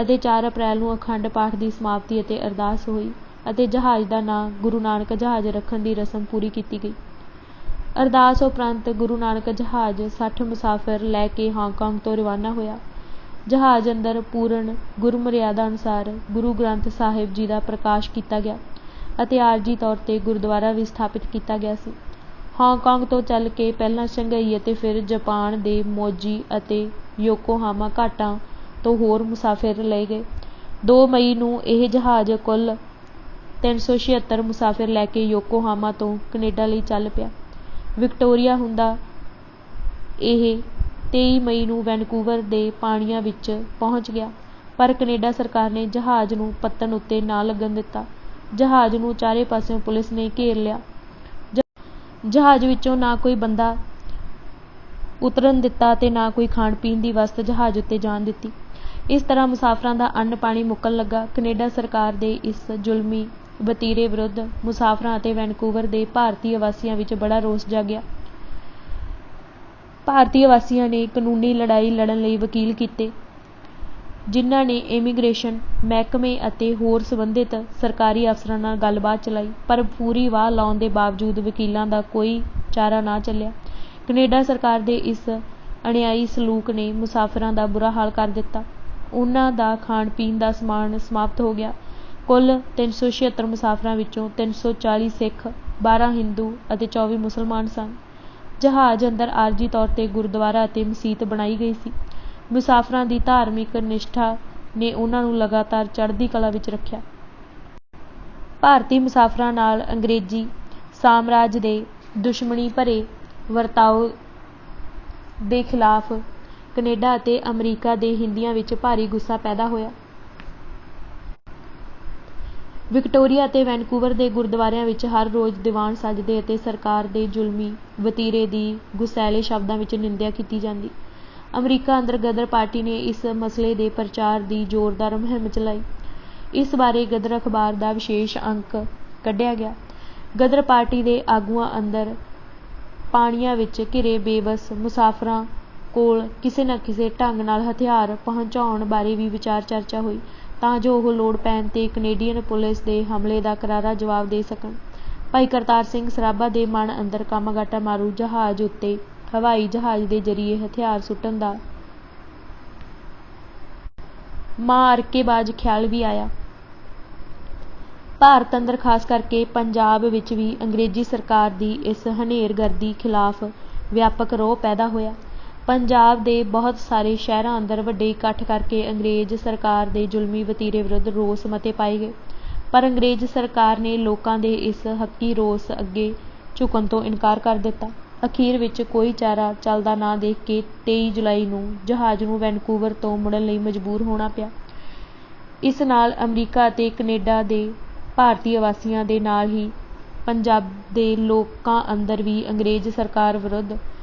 ਅਤੇ 4 ਅਪ੍ਰੈਲ ਨੂੰ ਅਖੰਡ ਪਾਠ ਦੀ ਸਮਾਪਤੀ ਅਤੇ ਅਰਦਾਸ ਹੋਈ ਅਤੇ ਜਹਾਜ਼ ਦਾ ਨਾਂ ਗੁਰੂ ਨਾਨਕ ਜਹਾਜ਼ ਰੱਖਣ ਦੀ ਰਸਮ ਪੂਰੀ ਕੀਤੀ ਗਈ। ਅਰਦਾਸ ਉਪਰੰਤ ਗੁਰੂ ਨਾਨਕ ਜਹਾਜ਼ 60 ਮੁਸਾਫਿਰ ਲੈ ਕੇ ਹਾਂਗਕਾਂਗ ਤੋਂ ਰਵਾਨਾ ਹੋਇਆ। ਜਹਾਜ਼ ਅੰਦਰ ਪੂਰਨ ਗੁਰਮਰਿਆਦਾ ਅਨੁਸਾਰ ਗੁਰੂ ਗ੍ਰੰਥ ਸਾਹਿਬ ਜੀ ਦਾ ਪ੍ਰਕਾਸ਼ ਕੀਤਾ ਗਿਆ ਅਤੇ ਆਰਜੀ ਤੌਰ 'ਤੇ ਗੁਰਦੁਆਰਾ ਵੀ ਸਥਾਪਿਤ ਕੀਤਾ ਗਿਆ ਸੀ। ਹਾਂਗਕਾਂਗ ਤੋਂ ਚੱਲ ਕੇ ਪਹਿਲਾਂ ਸ਼ੰਘਾਈ ਅਤੇ ਫਿਰ ਜਾਪਾਨ ਦੇ ਮੋਜੀ ਅਤੇ ਯੋਕੋਹਾਮਾ ਘਾਟਾਂ ਤੋਂ ਹੋਰ ਮੁਸਾਫਿਰ ਲਏ ਗਏ। 2 ਮਈ ਨੂੰ ਇਹ ਜਹਾਜ਼ ਕੁੱਲ 376 ਮੁਸਾਫਿਰ ਲੈ ਕੇ ਯੋਕੋਹਾਮਾ ਤੋਂ ਕੈਨੇਡਾ ਲਈ ਚੱਲ ਪਿਆ। ਵਿਕਟੋਰੀਆ ਹੁੰਦਾ ਇਹ 23 ਮਈ ਨੂੰ ਵੈਨਕੂਵਰ ਦੇ ਪਾਣੀਆਂ ਵਿੱਚ ਪਹੁੰਚ ਗਿਆ, ਪਰ ਕੈਨੇਡਾ ਸਰਕਾਰ ਨੇ ਜਹਾਜ਼ ਨੂੰ ਪੱਤਣ ਉੱਤੇ ਨਾ ਲੱਗਣ ਦਿੱਤਾ। ਜਹਾਜ਼ ਨੂੰ ਚਾਰੇ ਪਾਸਿਓਂ ਪੁਲਿਸ ਨੇ ਘੇਰ ਲਿਆ। ਜਹਾਜ਼ ਵਿੱਚੋਂ ਨਾ ਕੋਈ ਬੰਦਾ ਉਤਰਨ ਦਿੱਤਾ ਅਤੇ ਨਾ ਕੋਈ ਖਾਣ ਪੀਣ ਦੀ ਵਸਤ ਜਹਾਜ਼ ਉੱਤੇ ਜਾਣ ਦਿੱਤੀ। ਇਸ ਤਰ੍ਹਾਂ ਮੁਸਾਫਰਾਂ ਦਾ ਅੰਨ ਪਾਣੀ ਮੁੱਕਣ ਲੱਗਾ। ਕੈਨੇਡਾ ਸਰਕਾਰ ਦੇ ਇਸ ਜ਼ੁਲਮੀ ਵਤੀਰੇ ਵਿਰੁੱਧ ਮੁਸਾਫਰਾਂ ਅਤੇ ਵੈਨਕੂਵਰ ਦੇ ਭਾਰਤੀ ਵਾਸੀਆਂ ਵਿੱਚ ਬੜਾ ਰੋਸ ਜਾਗਿਆ। ਭਾਰਤੀ ਵਾਸੀਆਂ ਨੇ ਕਾਨੂੰਨੀ ਲੜਾਈ ਲੜਨ ਲਈ ਵਕੀਲ ਕੀਤੇ, ਜਿਨ੍ਹਾਂ ਨੇ ਇਮੀਗ੍ਰੇਸ਼ਨ ਮਹਿਕਮੇ ਅਤੇ ਹੋਰ ਸੰਬੰਧਿਤ ਸਰਕਾਰੀ ਅਫਸਰਾਂ ਨਾਲ ਗੱਲਬਾਤ ਚਲਾਈ, ਪਰ ਪੂਰੀ ਵਾਹ ਲਾਉਣ ਦੇ ਬਾਵਜੂਦ ਵਕੀਲਾਂ ਦਾ ਕੋਈ ਚਾਰਾ ਨਾ ਚੱਲਿਆ। ਕੈਨੇਡਾ ਸਰਕਾਰ ਦੇ ਇਸ ਅਨਿਆਈ ਸਲੂਕ ਨੇ ਮੁਸਾਫਿਰਾਂ ਦਾ ਬੁਰਾ ਹਾਲ ਕਰ ਦਿੱਤਾ। ਉਹਨਾਂ ਦਾ ਖਾਣ ਪੀਣ ਦਾ ਸਮਾਨ ਸਮਾਪਤ ਹੋ ਗਿਆ। ਕੁੱਲ 376 ਮੁਸਾਫਰਾਂ ਵਿੱਚੋਂ 340 ਸਿੱਖ, 12 ਹਿੰਦੂ ਅਤੇ 24 ਮੁਸਲਮਾਨ ਸਨ। ਜਹਾਜ਼ ਅੰਦਰ ਆਰਜੀ ਤੌਰ 'ਤੇ ਗੁਰਦੁਆਰਾ ਅਤੇ ਮਸੀਤ ਬਣਾਈ ਗਈ ਸੀ। ਮੁਸਾਫਰਾਂ ਦੀ ਧਾਰਮਿਕ ਨਿਸ਼ਠਾ ਨੇ ਉਹਨਾਂ ਨੂੰ ਲਗਾਤਾਰ ਚੜ੍ਹਦੀ ਕਲਾ ਵਿੱਚ ਰੱਖਿਆ। ਭਾਰਤੀ ਮੁਸਾਫਰਾਂ ਨਾਲ ਅੰਗਰੇਜ਼ੀ ਸਾਮਰਾਜ ਦੇ ਦੁਸ਼ਮਣੀ ਭਰੇ ਵਰਤਾਓ ਦੇ ਖਿਲਾਫ ਕੈਨੇਡਾ ਅਤੇ ਅਮਰੀਕਾ ਦੇ ਹਿੰਦੀਆਂ ਵਿੱਚ ਭਾਰੀ ਗੁੱਸਾ ਪੈਦਾ ਹੋਇਆ। ਵਿਕਟੋਰੀਆ ਅਤੇ ਵੈਨਕੂਵਰ ਦੇ ਗੁਰਦੁਆਰਿਆਂ ਵਿੱਚ ਹਰ ਰੋਜ਼ ਦੀਵਾਨ ਸਜਦੇ ਅਤੇ ਸਰਕਾਰ ਦੇ ਜ਼ੁਲਮੀ ਵਤੀਰੇ ਦੀ ਗੁਸੈਲੇ ਸ਼ਬਦਾਂ ਵਿੱਚ ਨਿੰਦਿਆ ਕੀਤੀ ਜਾਂਦੀ। ਅਮਰੀਕਾ ਅੰਦਰ ਗਦਰ ਪਾਰਟੀ ਨੇ ਇਸ ਮਸਲੇ ਦੇ ਪ੍ਰਚਾਰ ਦੀ ਜ਼ੋਰਦਾਰ ਮੁਹਿੰਮ ਚਲਾਈ। ਇਸ ਬਾਰੇ ਗਦਰ ਅਖਬਾਰ ਦਾ ਵਿਸ਼ੇਸ਼ ਅੰਕ ਕੱਢਿਆ ਗਿਆ। ਗਦਰ ਪਾਰਟੀ ਦੇ ਆਗੂਆਂ ਅੰਦਰ ਪਾਣੀਆਂ ਵਿੱਚ ਘਿਰੇ ਬੇਬਸ ਮੁਸਾਫਰਾਂ ਕੋਲ ਕਿਸੇ ਨਾ ਕਿਸੇ ਢੰਗ ਨਾਲ ਹਥਿਆਰ ਪਹੁੰਚਾਉਣ ਬਾਰੇ ਵੀ ਵਿਚਾਰ ਚਰਚਾ ਹੋਈ, ਤਾਂ ਜੋ ਉਹ ਲੋੜ ਪੈਣ 'ਤੇ ਕੈਨੇਡੀਅਨ ਪੁਲਿਸ ਦੇ ਹਮਲੇ ਦਾ ਕਰਾਰਾ ਜਵਾਬ ਦੇ ਸਕਣ। ਭਾਈ ਕਰਤਾਰ ਸਿੰਘ ਸਰਾਭਾ ਦੇ ਮਨ ਅੰਦਰ ਕਾਮਾਗਾਟਾ ਮਾਰੂ ਜਹਾਜ਼ ਉੱਤੇ ਹਵਾਈ ਜਹਾਜ਼ ਦੇ ਜ਼ਰੀਏ ਹਥਿਆਰ ਸੁੱਟਣ ਦਾ ਮਾਅਰਕੇਬਾਜ਼ ਖਿਆਲ ਵੀ ਆਇਆ। ਭਾਰਤ ਅੰਦਰ ਖਾਸ ਕਰਕੇ ਪੰਜਾਬ ਵਿੱਚ ਵੀ ਅੰਗਰੇਜ਼ੀ ਸਰਕਾਰ ਦੀ ਇਸ ਹਨੇਰਗਰਦੀ ਖਿਲਾਫ ਵਿਆਪਕ ਰੋਹ ਪੈਦਾ ਹੋਇਆ। ਪੰਜਾਬ ਦੇ ਬਹੁਤ ਸਾਰੇ ਸ਼ਹਿਰਾਂ ਅੰਦਰ ਵੱਡੇ ਇਕੱਠ ਕਰਕੇ ਅੰਗਰੇਜ਼ ਸਰਕਾਰ ਦੇ ਜ਼ੁਲਮੀ ਵਤੀਰੇ ਵਿਰੁੱਧ ਰੋਸ ਮਤੇ ਪਾਏ ਗਏ, ਪਰ ਅੰਗਰੇਜ਼ ਸਰਕਾਰ ਨੇ ਲੋਕਾਂ ਦੇ ਇਸ ਹੱਕੀ ਰੋਸ ਅੱਗੇ ਝੁਕਣ ਤੋਂ ਇਨਕਾਰ ਕਰ ਦਿੱਤਾ। ਅਖੀਰ ਵਿੱਚ ਕੋਈ ਚਾਰਾ ਚੱਲਦਾ ਨਾ ਦੇਖ ਕੇ 23 ਜੁਲਾਈ ਨੂੰ ਜਹਾਜ਼ ਨੂੰ ਵੈਨਕੂਵਰ ਤੋਂ ਮੁੜਨ ਲਈ ਮਜਬੂਰ ਹੋਣਾ ਪਿਆ। ਇਸ ਨਾਲ ਅਮਰੀਕਾ ਅਤੇ ਕੈਨੇਡਾ ਦੇ ਭਾਰਤੀ ਵਾਸੀਆਂ ਦੇ ਨਾਲ ਹੀ ਪੰਜਾਬ ਦੇ ਲੋਕਾਂ ਅੰਦਰ ਵੀ ਅੰਗਰੇਜ਼ ਸਰਕਾਰ ਵਿਰੁੱਧ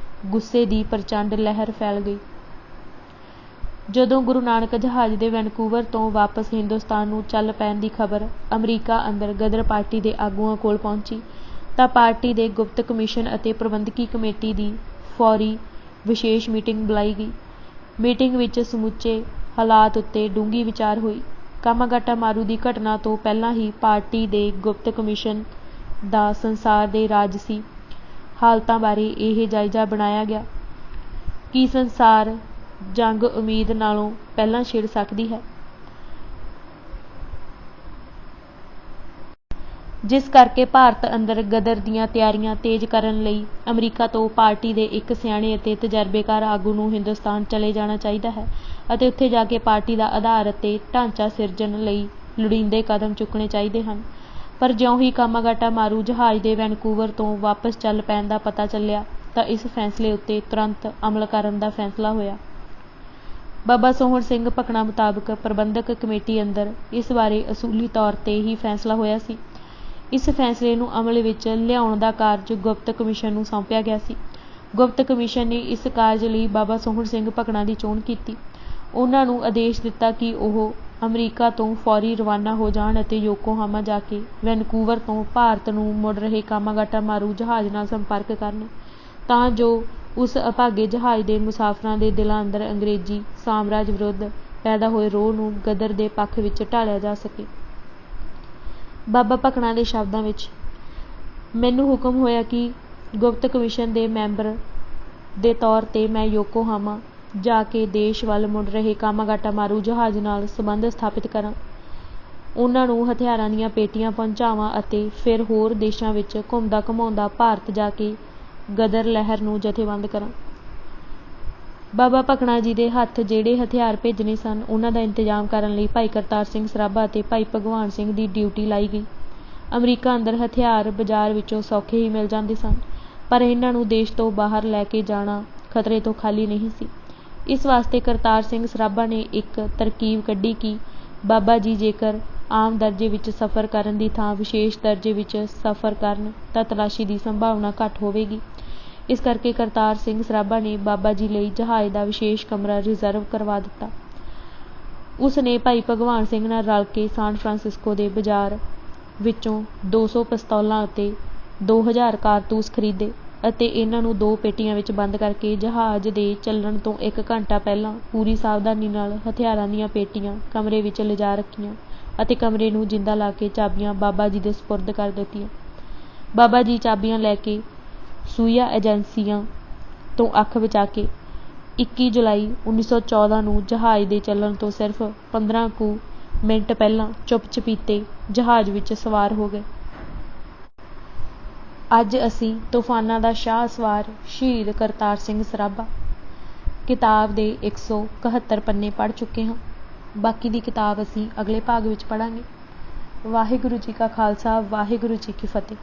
ਗੁੱਸੇ ਦੀ ਪ੍ਰਚੰਡ ਲਹਿਰ ਫੈਲ ਗਈ। ਜਦੋਂ ਗੁਰੂ ਨਾਨਕ ਜਹਾਜ਼ ਦੇ ਵੈਨਕੂਵਰ ਤੋਂ ਵਾਪਸ ਹਿੰਦੁਸਤਾਨ ਨੂੰ ਚੱਲ ਪੈਣ ਦੀ ਖਬਰ ਅਮਰੀਕਾ ਅੰਦਰ ਗਦਰ ਪਾਰਟੀ ਦੇ ਆਗੂਆਂ ਕੋਲ ਪਹੁੰਚੀ ਤਾਂ ਪਾਰਟੀ ਦੇ ਗੁਪਤ ਕਮਿਸ਼ਨ ਅਤੇ ਪ੍ਰਬੰਧਕੀ ਕਮੇਟੀ ਦੀ ਫੌਰੀ ਵਿਸ਼ੇਸ਼ ਮੀਟਿੰਗ ਬੁਲਾਈ ਗਈ। ਮੀਟਿੰਗ ਵਿੱਚ ਸਮੁੱਚੇ ਹਾਲਾਤ ਉੱਤੇ ਡੂੰਘੀ ਵਿਚਾਰ ਹੋਈ। ਕਾਮਾਗਾਟਾ ਮਾਰੂ ਦੀ ਘਟਨਾ ਤੋਂ ਪਹਿਲਾਂ ਹੀ ਪਾਰਟੀ ਦੇ ਗੁਪਤ ਕਮਿਸ਼ਨ ਦਾ ਸੰਸਾਰ ਦੇ ਰਾਜਸੀ ਹਾਲਤਾਂ ਬਾਰੇ ਇਹ ਜਾਇਜ਼ਾ ਬਣਾਇਆ ਗਿਆ ਕਿ ਸੰਸਾਰ ਜੰਗ ਉਮੀਦ ਨਾਲੋਂ ਪਹਿਲਾਂ ਛਿੜ ਸਕਦੀ ਹੈ, ਜਿਸ ਕਰਕੇ ਭਾਰਤ ਅੰਦਰ ਗਦਰ ਦੀਆਂ ਤਿਆਰੀਆਂ ਤੇਜ਼ ਕਰਨ ਲਈ ਅਮਰੀਕਾ ਤੋਂ ਪਾਰਟੀ ਦੇ ਇੱਕ ਸਿਆਣੇ ਅਤੇ ਤਜਰਬੇਕਾਰ ਆਗੂ ਨੂੰ ਹਿੰਦੁਸਤਾਨ ਚਲੇ ਜਾਣਾ ਚਾਹੀਦਾ ਹੈ ਅਤੇ ਉੱਥੇ ਜਾ ਕੇ ਪਾਰਟੀ ਦਾ ਆਧਾਰ ਅਤੇ ਢਾਂਚਾ ਸਿਰਜਣ ਲਈ ਲੋੜੀਂਦੇ ਕਦਮ ਚੁੱਕਣੇ ਚਾਹੀਦੇ ਹਨ। ਪਰ ਜਿਉਂ ਹੀ ਕਾਮਾਗਾਟਾ ਮਾਰੂ ਜਹਾਜ਼ ਦੇ ਵੈਨਕੂਵਰ ਤੋਂ ਵਾਪਸ ਚੱਲ ਪੈਣ ਦਾ ਪਤਾ ਚੱਲਿਆ ਤਾਂ ਇਸ ਫੈਸਲੇ ਉੱਤੇ ਤੁਰੰਤ ਅਮਲ ਕਰਨ ਦਾ ਫੈਸਲਾ ਹੋਇਆ। ਬਾਬਾ ਸੋਹਣ ਸਿੰਘ ਭਕਨਾ ਮੁਤਾਬਕ ਪ੍ਰਬੰਧਕ ਕਮੇਟੀ ਅੰਦਰ ਇਸ ਬਾਰੇ ਅਸੂਲੀ ਤੌਰ ਤੇ ਹੀ ਫੈਸਲਾ ਹੋਇਆ ਸੀ। ਇਸ ਫੈਸਲੇ ਨੂੰ ਅਮਲ ਵਿੱਚ ਲਿਆਉਣ ਦਾ ਕਾਰਜ ਗੁਪਤ ਕਮਿਸ਼ਨ ਨੂੰ ਸੌਂਪਿਆ ਗਿਆ ਸੀ। ਗੁਪਤ ਕਮਿਸ਼ਨ ਨੇ ਇਸ ਕਾਰਜ ਲਈ ਬਾਬਾ ਸੋਹਣ ਸਿੰਘ ਭਕਨਾ ਦੀ ਚੋਣ ਕੀਤੀ। ਉਹਨਾਂ ਨੂੰ ਆਦੇਸ਼ ਦਿੱਤਾ ਕਿ ਉਹ ਅਮਰੀਕਾ ਤੋਂ ਫੌਰੀ ਰਵਾਨਾ ਹੋ ਜਾਣ ਅਤੇ ਯੋਕੋਹਾਮਾ ਜਾ ਕੇ ਵੈਨਕੂਵਰ ਤੋਂ ਭਾਰਤ ਨੂੰ ਮੁੜ ਰਹੇ ਕਾਮਾਗਾਟਾ ਮਾਰੂ ਜਹਾਜ਼ ਨਾਲ ਸੰਪਰਕ ਕਰਨ ਤਾਂ ਜੋ ਉਸ ਅਭਾਗੇ ਜਹਾਜ਼ ਦੇ ਮੁਸਾਫਰਾਂ ਦੇ ਦਿਲਾਂ ਅੰਦਰ ਅੰਗਰੇਜ਼ੀ ਸਾਮਰਾਜ ਵਿਰੁੱਧ ਪੈਦਾ ਹੋਏ ਰੋਹ ਨੂੰ ਗਦਰ ਦੇ ਪੱਖ ਵਿੱਚ ਢਾਲਿਆ ਜਾ ਸਕੇ। ਬਾਬਾ ਭਕਨਾ ਦੇ ਸ਼ਬਦਾਂ ਵਿੱਚ, ਮੈਨੂੰ ਹੁਕਮ ਹੋਇਆ ਕਿ ਗੁਪਤ ਕਮਿਸ਼ਨ ਦੇ ਮੈਂਬਰ ਦੇ ਤੌਰ ਤੇ ਮੈਂ ਯੋਕੋਹਾਮਾ ਜਾ ਕੇ ਦੇਸ਼ ਵੱਲ ਮੁੜ ਰਹੇ ਕਾਮਾਗਾਟਾ ਮਾਰੂ ਜਹਾਜ਼ ਨਾਲ ਸੰਬੰਧ ਸਥਾਪਿਤ ਕਰਾਂ, ਉਹਨਾਂ ਨੂੰ ਹਥਿਆਰਾਂ ਦੀਆਂ ਪੇਟੀਆਂ ਪਹੁੰਚਾਵਾਂ ਅਤੇ ਫਿਰ ਹੋਰ ਦੇਸ਼ਾਂ ਵਿੱਚ ਘੁੰਮਦਾ ਘੁਮਾਉਂਦਾ ਭਾਰਤ ਜਾ ਕੇ ਗਦਰ ਲਹਿਰ ਨੂੰ ਜਥੇਬੰਦ ਕਰਾਂ। ਬਾਬਾ ਭਕਨਾ ਜੀ ਦੇ ਹੱਥ ਜਿਹੜੇ ਹਥਿਆਰ ਭੇਜਣੇ ਸਨ ਉਹਨਾਂ ਦਾ ਇੰਤਜ਼ਾਮ ਕਰਨ ਲਈ ਭਾਈ ਕਰਤਾਰ ਸਿੰਘ ਸਰਾਭਾ ਅਤੇ ਭਾਈ ਭਗਵਾਨ ਸਿੰਘ ਦੀ ਡਿਊਟੀ ਲਾਈ ਗਈ। ਅਮਰੀਕਾ ਅੰਦਰ ਹਥਿਆਰ ਬਾਜ਼ਾਰ ਵਿੱਚੋਂ ਸੌਖੇ ਹੀ ਮਿਲ ਜਾਂਦੇ ਸਨ, ਪਰ ਇਹਨਾਂ ਨੂੰ ਦੇਸ਼ ਤੋਂ ਬਾਹਰ ਲੈ ਕੇ ਜਾਣਾ ਖਤਰੇ ਤੋਂ ਖਾਲੀ ਨਹੀਂ ਸੀ। ਇਸ ਵਾਸਤੇ ਕਰਤਾਰ ਸਿੰਘ ਸਰਾਭਾ ਨੇ ਇੱਕ ਤਰਕੀਬ ਕੱਢੀ ਕਿ ਬਾਬਾ ਜੀ ਜੇਕਰ ਆਮ ਦਰਜੇ ਵਿੱਚ ਸਫ਼ਰ ਕਰਨ ਦੀ ਥਾਂ ਵਿਸ਼ੇਸ਼ ਦਰਜੇ ਵਿੱਚ ਸਫ਼ਰ ਕਰਨ ਤਾਂ ਤਲਾਸ਼ੀ ਦੀ ਸੰਭਾਵਨਾ ਘੱਟ ਹੋਵੇਗੀ। ਇਸ ਕਰਕੇ ਕਰਤਾਰ ਸਿੰਘ ਸਰਾਭਾ ਨੇ ਬਾਬਾ ਜੀ ਲਈ ਜਹਾਜ਼ ਦਾ ਵਿਸ਼ੇਸ਼ ਕਮਰਾ ਰਿਜ਼ਰਵ ਕਰਵਾ ਦਿੱਤਾ। ਉਸ ਨੇ ਭਾਈ ਭਗਵਾਨ ਸਿੰਘ ਨਾਲ ਰਲ ਕੇ ਸਾਨ ਫਰਾਂਸਿਸਕੋ ਦੇ ਬਾਜ਼ਾਰ ਵਿੱਚੋਂ 200 ਪਿਸਤੌਲਾਂ ਅਤੇ 2000 ਕਾਰਤੂਸ ਖਰੀਦੇ ਅਤੇ ਇਹਨਾਂ ਨੂੰ 2 ਪੇਟੀਆਂ ਵਿੱਚ ਬੰਦ ਕਰਕੇ ਜਹਾਜ਼ ਦੇ ਚੱਲਣ ਤੋਂ 1 ਘੰਟਾ ਪਹਿਲਾਂ ਪੂਰੀ ਸਾਵਧਾਨੀ ਨਾਲ ਹਥਿਆਰਾਂ ਦੀਆਂ ਪੇਟੀਆਂ ਕਮਰੇ ਵਿੱਚ ਲਿਜਾ ਰੱਖੀਆਂ ਅਤੇ ਕਮਰੇ ਨੂੰ ਜਿੰਦਾ ਲਾ ਕੇ ਚਾਬੀਆਂ ਬਾਬਾ ਜੀ ਦੇ ਸਪੁਰਦ ਕਰ ਦਿੱਤੀਆਂ। ਬਾਬਾ ਜੀ ਚਾਬੀਆਂ ਲੈ ਕੇ ਸੂਈਆ ਏਜੰਸੀਆਂ ਤੋਂ ਅੱਖ ਬਚਾ ਕੇ 21 ਜੁਲਾਈ 1914 ਨੂੰ ਜਹਾਜ਼ ਦੇ ਚੱਲਣ ਤੋਂ ਸਿਰਫ 15 ਕੁ ਮਿੰਟ ਪਹਿਲਾਂ ਚੁੱਪ-ਚਪੀਤੇ ਜਹਾਜ਼ ਵਿੱਚ ਸਵਾਰ ਹੋ ਗਏ। ਅੱਜ ਅਸੀਂ ਤੂਫਾਨਾਂ ਦਾ ਸ਼ਾਹ ਸਵਾਰ ਸ਼ਹੀਦ ਕਰਤਾਰ ਸਿੰਘ ਸਰਾਭਾ ਕਿਤਾਬ ਦੇ 171 ਪੰਨੇ ਪੜ੍ਹ ਚੁੱਕੇ ਹਾਂ। ਬਾਕੀ ਦੀ ਕਿਤਾਬ ਅਸੀਂ ਅਗਲੇ ਭਾਗ ਵਿੱਚ ਪੜ੍ਹਾਂਗੇ। ਵਾਹਿਗੁਰੂ ਜੀ ਕਾ ਖਾਲਸਾ, ਵਾਹਿਗੁਰੂ ਜੀ ਕੀ ਫਤਿਹ।